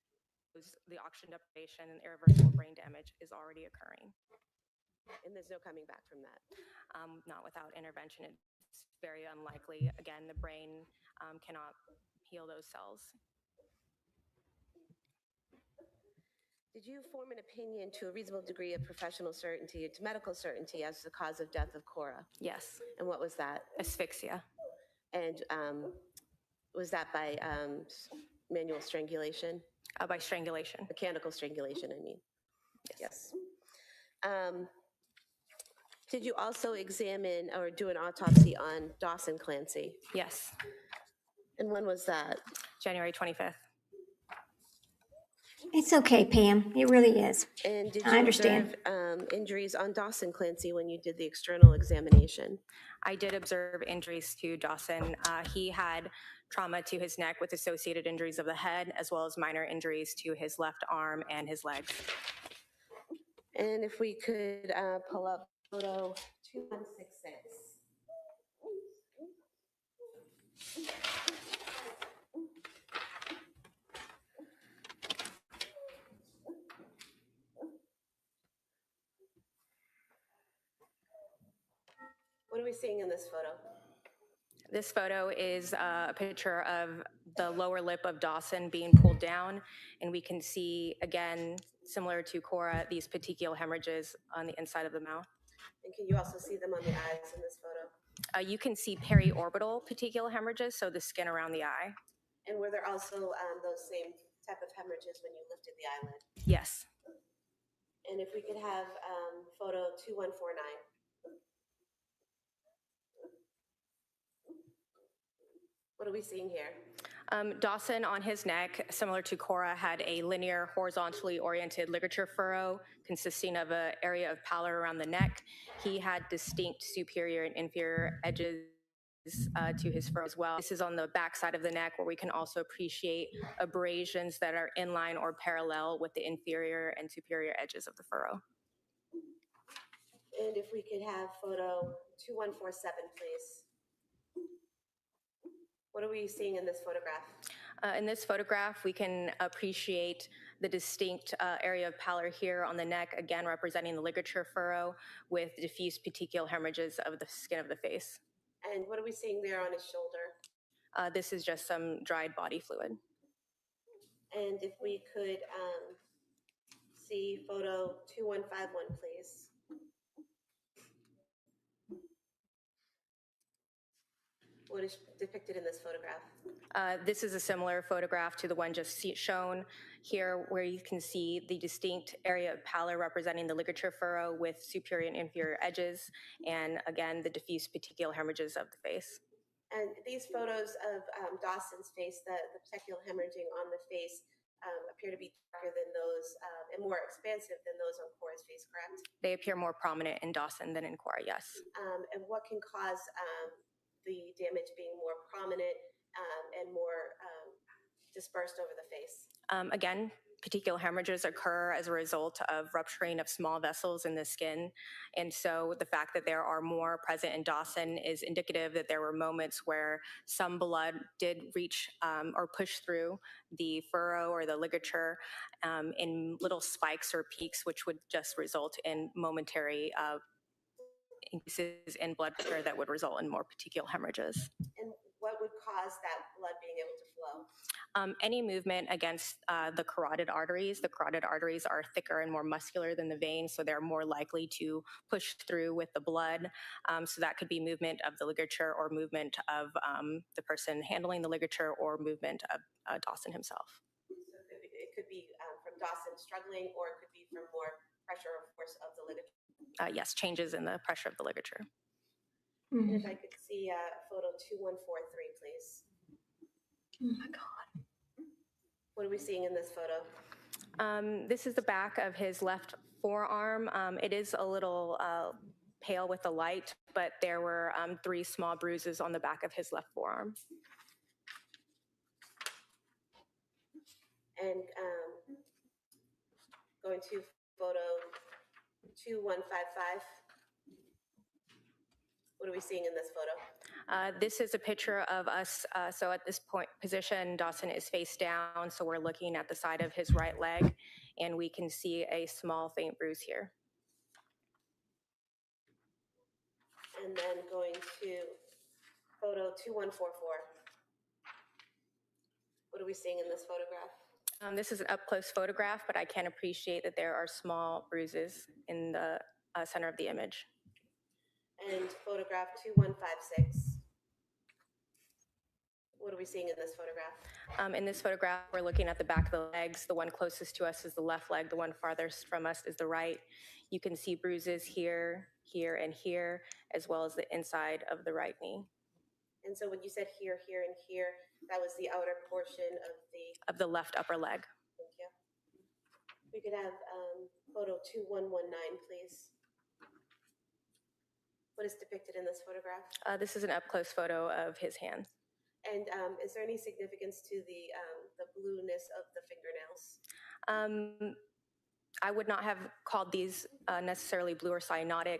the oxygen deprivation and irreversible brain damage is already occurring. And there's no coming back from that? Not without intervention. It's very unlikely. Again, the brain cannot heal those cells. Did you form an opinion to a reasonable degree of professional certainty, to medical certainty, as the cause of death of Cora? Yes. And what was that? Asphyxia. And was that by manual strangulation? By strangulation. Mechanical strangulation, I mean. Yes. Did you also examine or do an autopsy on Dawson Clancy? Yes. And when was that? January 25th. It's okay, Pam. It really is. And did I you understand. observe injuries on Dawson Clancy when you did the external examination? I did observe injuries to Dawson. He had trauma to his neck with associated injuries of the head, as well as minor injuries to his left arm and his legs. And if we could pull up photo 2166. What are we seeing in this photo? This photo is a picture of the lower lip of Dawson being pulled down, and we can see, again, similar to Cora, these petechial hemorrhages on the inside of the mouth. And can you also see them on the eyes in this photo? You can see periorbital petechial hemorrhages, so the skin around the eye. And were there also those same type of hemorrhages when you lifted the eyelid? Yes. And if we could have photo 2149. What are we seeing here? Dawson on his neck, similar to Cora, had a linear, horizontally oriented ligature furrow consisting of an area of pallor around the neck. He had distinct superior and inferior edges to his furrow as well. This is on the back side of the neck, where we can also appreciate abrasions that are in line or parallel with the inferior and superior edges of the furrow. And if we could have photo 2147, please. What are we seeing in this photograph? In this photograph, we can appreciate the distinct area of pallor here on the neck, again representing the ligature furrow with diffuse petechial hemorrhages of the skin of the face. And what are we seeing there on his shoulder? This is just some dried body fluid. And if we could see photo 2151, please. What is depicted in this photograph? This is a similar photograph to the one just shown here, where you can see the distinct area of pallor representing the ligature furrow with superior and inferior edges, and again, the diffuse petechial hemorrhages of the face. And these photos of Dawson's face, the petechial hemorrhaging on the face, appear to be darker than those and more expansive than those on Cora's face, correct? They appear more prominent in Dawson than in Cora, yes. And what can cause the damage being more prominent and more dispersed over the face? Again, petechial hemorrhages occur as a result of rupturing of small vessels in the skin. And so the fact that there are more present in Dawson is indicative that there were moments where some blood did reach or push through the furrow or the ligature in little spikes or peaks, which would just result in momentary increases in blood pressure that would result in more petechial hemorrhages. And what would cause that blood being able to flow? Any movement against the carotid arteries. The carotid arteries are thicker and more muscular than the veins, so they're more likely to push through with the blood. So that could be movement of the ligature or movement of the person handling the ligature or movement of Dawson himself. So it could be from Dawson struggling, or it could be from more pressure or force of the ligature. Yes, changes in the pressure of the ligature. And if I could see photo 2143, please. Oh my God. What are we seeing in this photo? This is the back of his left forearm. It is a little pale with the light, but there were 3 small bruises on the back of his left forearm. And going to photo 2155. What are we seeing in this photo? This is a picture of us. So at this point position, Dawson is face down. So we're looking at the side of his right leg, and we can see a small faint bruise here. And then going to photo 2144. What are we seeing in this photograph? This is an up-close photograph, but I can appreciate that there are small bruises in the center of the image. And photograph 2156. What are we seeing in this photograph? In this photograph, we're looking at the back of the legs. The one closest to us is the left leg. The one farthest from us is the right. You can see bruises here, here, and here, as well as the inside of the right knee. And so when you said here, here, and here, that was the outer portion of the left upper leg. Thank you. We could have photo 2119, please. What is depicted in this photograph? This is an up-close photo of his hands. And is there any significance to the blueness of the fingernails? I would not have called these necessarily blue or cyanotic.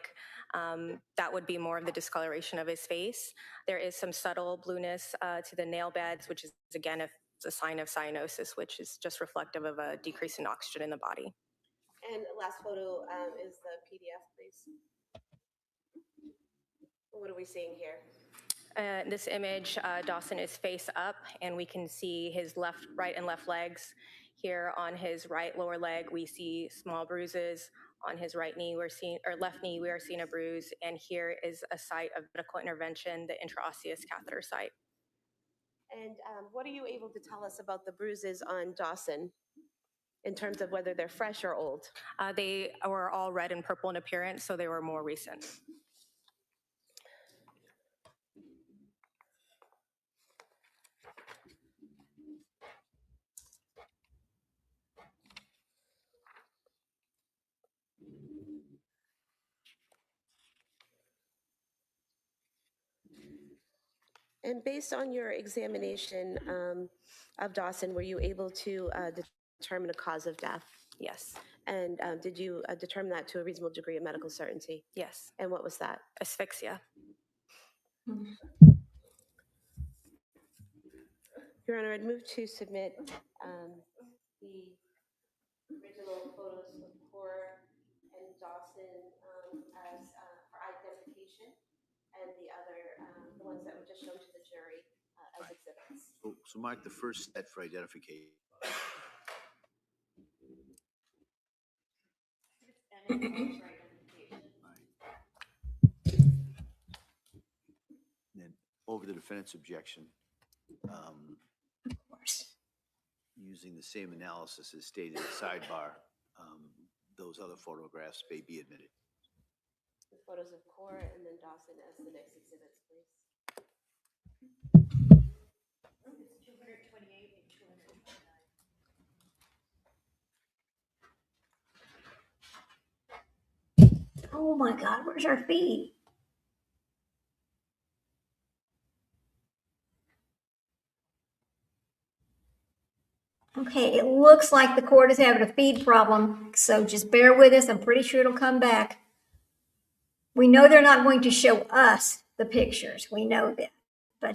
That would be more of the discoloration of his face. There is some subtle blueness to the nail beds, which is, again, a sign of cyanosis, which is just reflective of a decrease in oxygen in the body. And last photo is the PDF, please. What are we seeing here? This image, Dawson is face up, and we can see his right and left legs. Here on his right lower leg, we see small bruises. On his right knee, left knee, we are seeing a bruise. And here is a site of medical intervention, the intraosseous catheter site. And what are you able to tell us about the bruises on Dawson in terms of whether they're fresh or old? They were all red and purple in appearance, so they were more recent. And based on your examination of Dawson, were you able to determine a cause of death? Yes. And did you determine that to a reasonable degree of medical certainty? Yes. And what was that? Asphyxia. Your Honor, I'd move to submit the original photos of Kaur and Dawson as for identification, and the other, the ones that were just shown to the jury as exhibits. So mark the first set for identification. And then over the defendant's objection, Of course. using the same analysis as stated in the sidebar, those other photographs may be admitted. The photos of Kaur and then Dawson as the next exhibits, please. It's 228 and 229. Oh my God, where's our feed? Okay, it looks like the court is having a feed problem, so just bear with us. I'm pretty sure it'll come back. We know they're not going to show us the pictures. We know that, but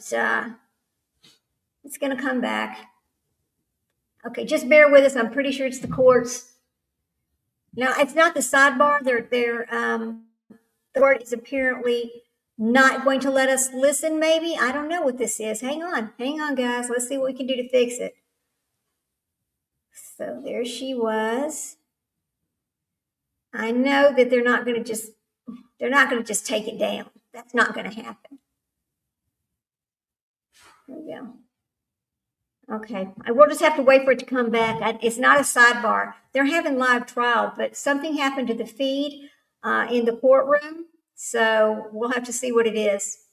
it's going to come back. Okay, just bear with us. I'm pretty sure it's the courts. Now, it's not the sidebar. The court is apparently not going to let us listen, maybe. I don't know what this is. Hang on, guys. Let's see what we can do to fix it. So there she was. I know that they're not going to just take it down. That's not going to happen. There we go. Okay, I will just have to wait for it to come back. It's not a sidebar. They're having live trial, but something happened to the feed in the courtroom, so we'll have to see what it is.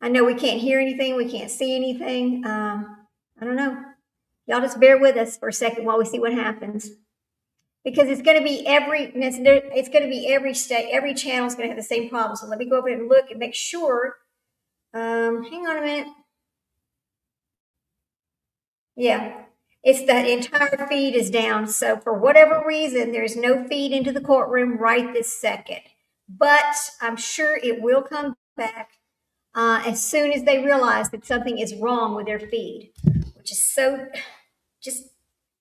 I know we can't hear anything. We can't see anything. I don't know. Y'all just bear with us for a second while we see what happens. Because it's going to be every state, every channel is going to have the same problem. So let me go over and look and make sure. Hang on a minute. Yeah, it's the entire feed is down. So for whatever reason, there's no feed into the courtroom right this second. But I'm sure it will come back as soon as they realize that something is wrong with their feed, which is so,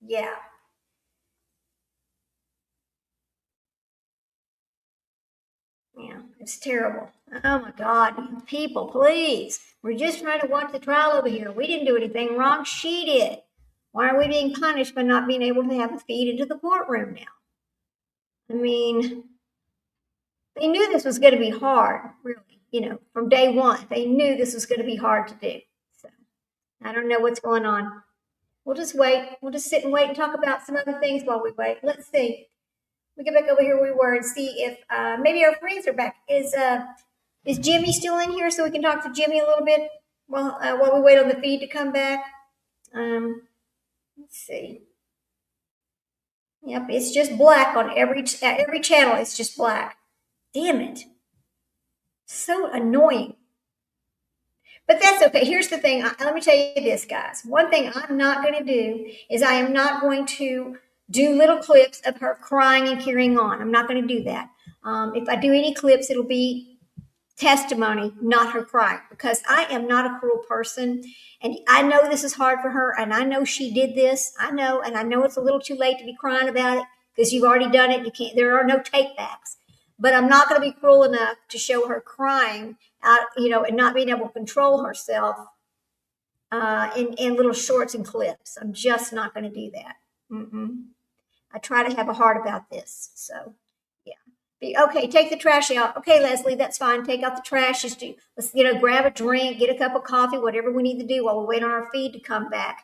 yeah. Yeah, it's terrible. Oh my God, people, please. We're just trying to watch the trial over here. We didn't do anything wrong. She did. Why are we being punished by not being able to have a feed into the courtroom now? I mean, they knew this was going to be hard, really. From day one, they knew this was going to be hard to do. So I don't know what's going on. We'll just wait. We'll just sit and wait and talk about some other things while we wait. Let's see. We get back over here where we were and see if maybe our friends are back. Is Jimmy still in here so we can talk to Jimmy a little bit while we wait on the feed to come back? Let's see. Yep, it's just black on every channel. It's just black. Damn it. So annoying. But that's okay. Here's the thing. Let me tell you this, guys. One thing I'm not going to do is I am not going to do little clips of her crying and carrying on. I'm not going to do that. If I do any clips, it'll be testimony, not her crying, because I am not a cruel person. And I know this is hard for her, and I know she did this. I know, and I know it's a little too late to be crying about it because you've already done it. You can't, there are no take backs. But I'm not going to be cruel enough to show her crying out, and not being able to control herself in little shorts and clips. I'm just not going to do that. I try to have a heart about this. So, yeah. Okay, take the trash out. Okay, Leslie, that's fine. Take out the trash. Just let's grab a drink, get a cup of coffee, whatever we need to do while we wait on our feed to come back.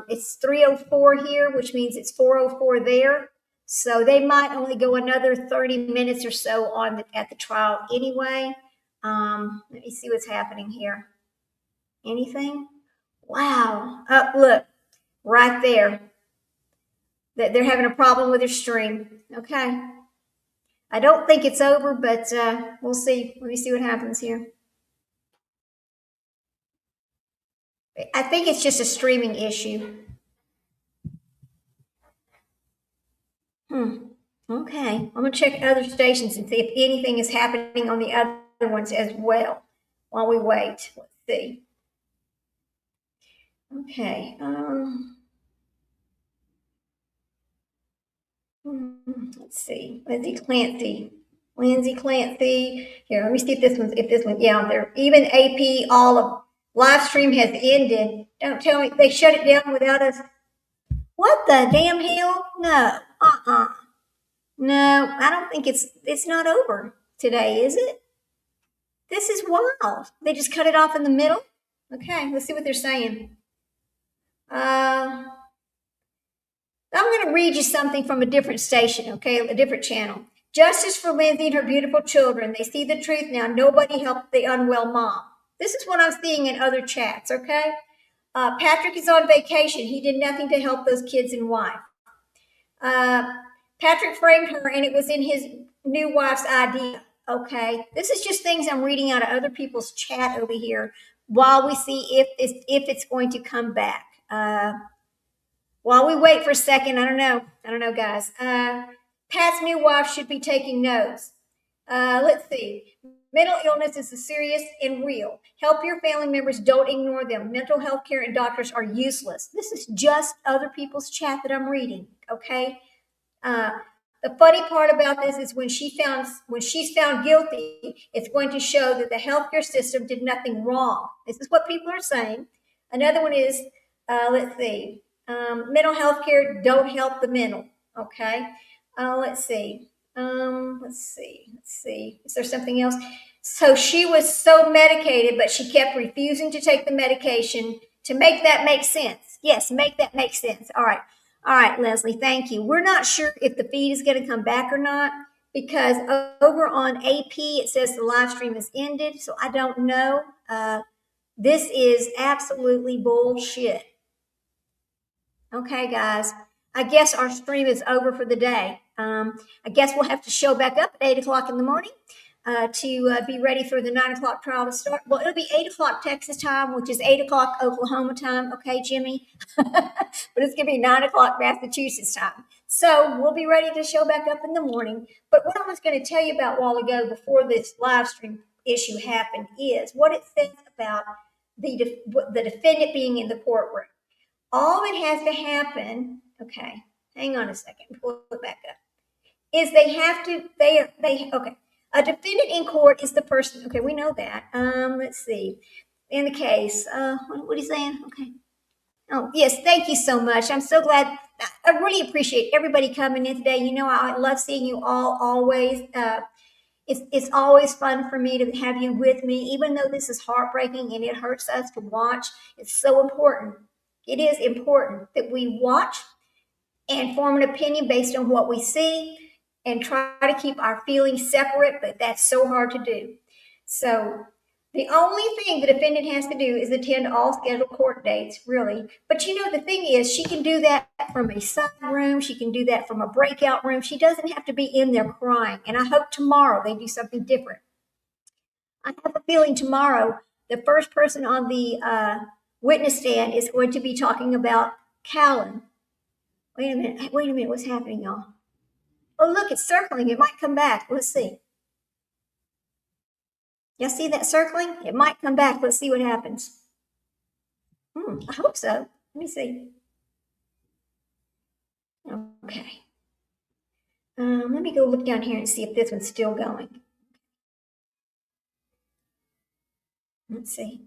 It's 3:04 here, which means it's 4:04 there. So they might only go another 30 minutes or so at the trial anyway. Let me see what's happening here. Anything? Wow. Look, right there. They're having a problem with their stream. Okay. I don't think it's over, but we'll see. Let me see what happens here. I think it's just a streaming issue. Okay. I'm going to check other stations and see if anything is happening on the other ones as well while we wait. Let's see. Okay. Let's see. Lindsay Clancy. Here, let me see if this one, yeah, there. Even AP, all of live stream has ended. Don't tell me they shut it down without us. What the damn hell? No. No, I don't think it's not over today, is it? This is wild. They just cut it off in the middle. Okay, let's see what they're saying. I'm going to read you something from a different station, okay, a different channel. Justice for Lindsay and her beautiful children. They see the truth now. Nobody helped the unwell mom. This is what I'm seeing in other chats, okay? Patrick is on vacation. He did nothing to help those kids and wife. Patrick framed her, and it was in his new wife's idea, okay? This is just things I'm reading out of other people's chat over here while we see if it's going to come back. While we wait for a second, I don't know, guys. Pat's new wife should be taking notes. Let's see. Mental illness is serious and real. Help your family members. Don't ignore them. Mental health care and doctors are useless. This is just other people's chat that I'm reading, okay? The funny part about this is when she's found guilty, it's going to show that the healthcare system did nothing wrong. This is what people are saying. Another one is, let's see. Mental health care don't help the mental. Okay. Let's see. Is there something else? So she was so medicated, but she kept refusing to take the medication to make that make sense. Yes, make that make sense. All right, Leslie, thank you. We're not sure if the feed is going to come back or not because over on AP, it says the live stream is ended. So I don't know. This is absolutely bullshit. Okay, guys, I guess our stream is over for the day. I guess we'll have to show back up at 8 o'clock in the morning to be ready for the 9 o'clock trial to start. Well, it'll be 8 o'clock Texas time, which is 8 o'clock Oklahoma time. Okay, Jimmy? But it's going to be 9 o'clock Massachusetts time. So we'll be ready to show back up in the morning. But what I was going to tell you about a while ago before this live stream issue happened is what it says about the defendant being in the courtroom. All that has to happen, okay, hang on a second, pull it back up, is okay. A defendant in court is the person, okay, we know that. Let's see, in the case, what are you saying? Okay. Oh, yes, thank you so much. I'm so glad. I really appreciate everybody coming in today. You know, I love seeing you all always. It's always fun for me to have you with me, even though this is heartbreaking and it hurts us to watch. It's so important. It is important that we watch and form an opinion based on what we see and try to keep our feelings separate, but that's so hard to do. So the only thing the defendant has to do is attend all scheduled court dates, really. But you know, the thing is, she can do that from a side room. She can do that from a breakout room. She doesn't have to be in there crying. And I hope tomorrow they do something different. I have a feeling tomorrow the first person on the witness stand is going to be talking about Callan. Wait a minute, what's happening, y'all? Oh, look, it's circling. It might come back. Let's see. Y'all see that circling? It might come back. Let's see what happens. I hope so. Let me see. Okay. Let me go look down here and see if this one's still going. Let's see.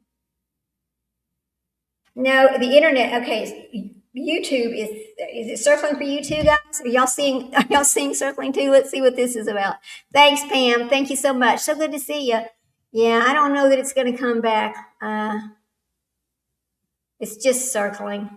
No, the internet. Okay, YouTube is it circling for you too, guys? Are y'all seeing circling too? Let's see what this is about. Thanks, Pam. Thank you so much. So good to see you. Yeah, I don't know that it's going to come back. It's just circling.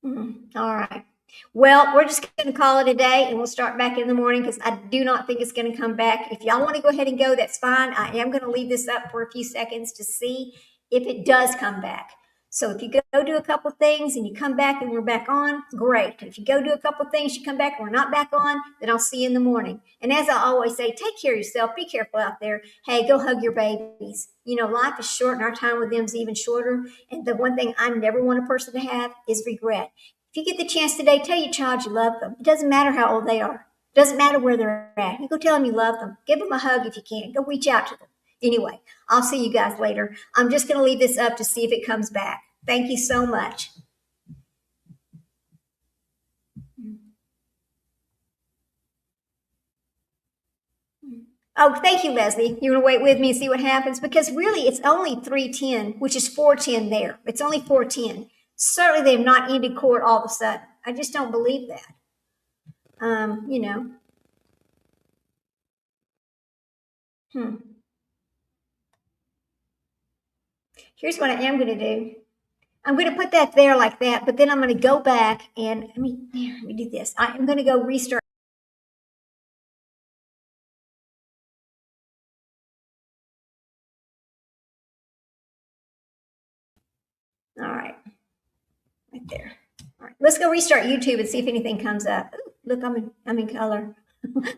All right. Well, we're just going to call it a day, and we'll start back in the morning because I do not think it's going to come back. If y'all want to go ahead and go, that's fine. I am going to leave this up for a few seconds to see if it does come back. So if you go do a couple things and you come back and we're back on, great. If you go do a couple things, you come back and we're not back on, then I'll see you in the morning. And as I always say, take care of yourself. Be careful out there. Hey, go hug your babies. You know, life is short and our time with them is even shorter. And the one thing I never want a person to have is regret. If you get the chance today, tell your child you love them. It doesn't matter how old they are. It doesn't matter where they're at. You go tell them you love them. Give them a hug if you can. Go reach out to them. Anyway, I'll see you guys later. I'm just going to leave this up to see if it comes back. Thank you so much. Oh, thank you, Leslie. You're going to wait with me and see what happens? Because really, it's only 3:10, which is 4:10 there. It's only 4:10. Certainly, they've not ended court all of a sudden. I just don't believe that. You know. Here's what I am going to do. I'm going to put that there like that, but then I'm going to go back and let me do this. I'm going to go restart. All right. Right there. All right. Let's go restart YouTube and see if anything comes up. Ooh, look, I'm in color.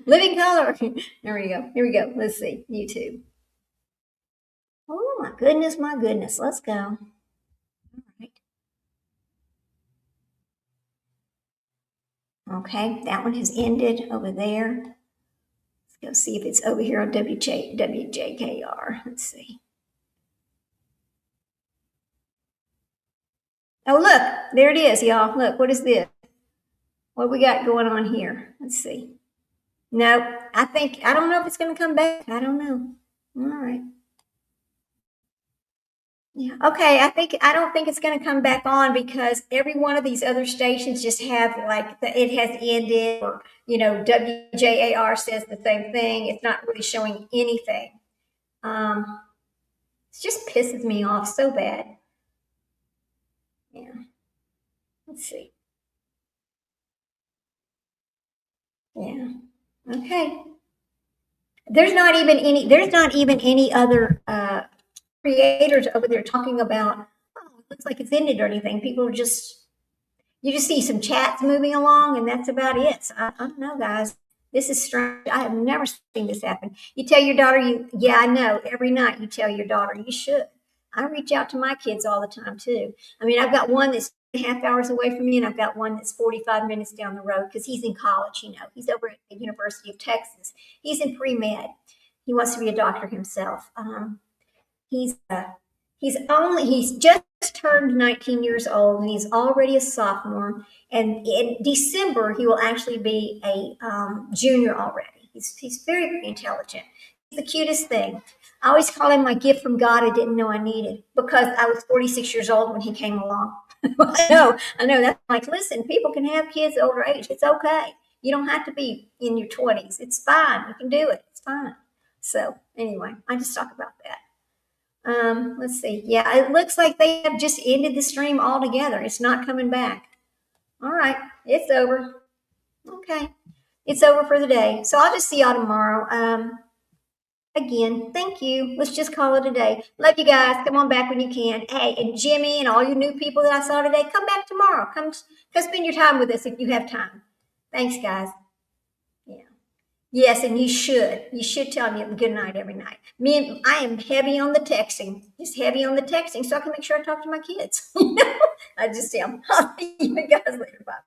Living color. There we go. Here we go. Let's see. YouTube. Oh my goodness, my goodness. Let's go. All right. Okay, that one has ended over there. Let's go see if it's over here on WJKR. Let's see. Oh, look, there it is, y'all. Look, what is this? What we got going on here? Let's see. No, I don't know if it's going to come back. I don't know. All right. Yeah. Okay. I don't think it's going to come back on because every one of these other stations just have like it has ended, or WJAR says the same thing. It's not really showing anything. It just pisses me off so bad. Yeah. Let's see. Yeah. Okay. There's not even any other creators over there talking about, oh, it looks like it's ended or anything. People are you just see some chats moving along and that's about it. So I don't know, guys. This is strange. I have never seen this happen. You tell your daughter yeah, I know. Every night you tell your daughter, you should. I reach out to my kids all the time too. I mean, I've got one that's 2.5 hours away from me and I've got one that's 45 minutes down the road because he's in college, He's over at the University of Texas. He's in pre-med. He wants to be a doctor himself. He's just turned 19 years old and he's already a sophomore. And in December, he will actually be a junior already. He's very, very intelligent. He's the cutest thing. I always call him my gift from God I didn't know I needed because I was 46 years old when he came along. I know. That's like, listen, people can have kids older age. It's okay. You don't have to be in your 20s. It's fine. You can do it. It's fine. So anyway, I just talk about that. Let's see. Yeah, it looks like they have just ended the stream altogether. It's not coming back. All right, it's over. Okay, it's over for the day. So I'll just see y'all tomorrow. Again, thank you. Let's just call it a day. Love you guys. Come on back when you can. Hey, and Jimmy and all you new people that I saw today, come back tomorrow. Come spend your time with us if you have time. Thanks, guys. Yeah. Yes, and you should. You should tell me good night every night. I am heavy on the texting. Just heavy on the texting, so I can make sure I talk to my kids. I just am. I'll see you guys later. Bye.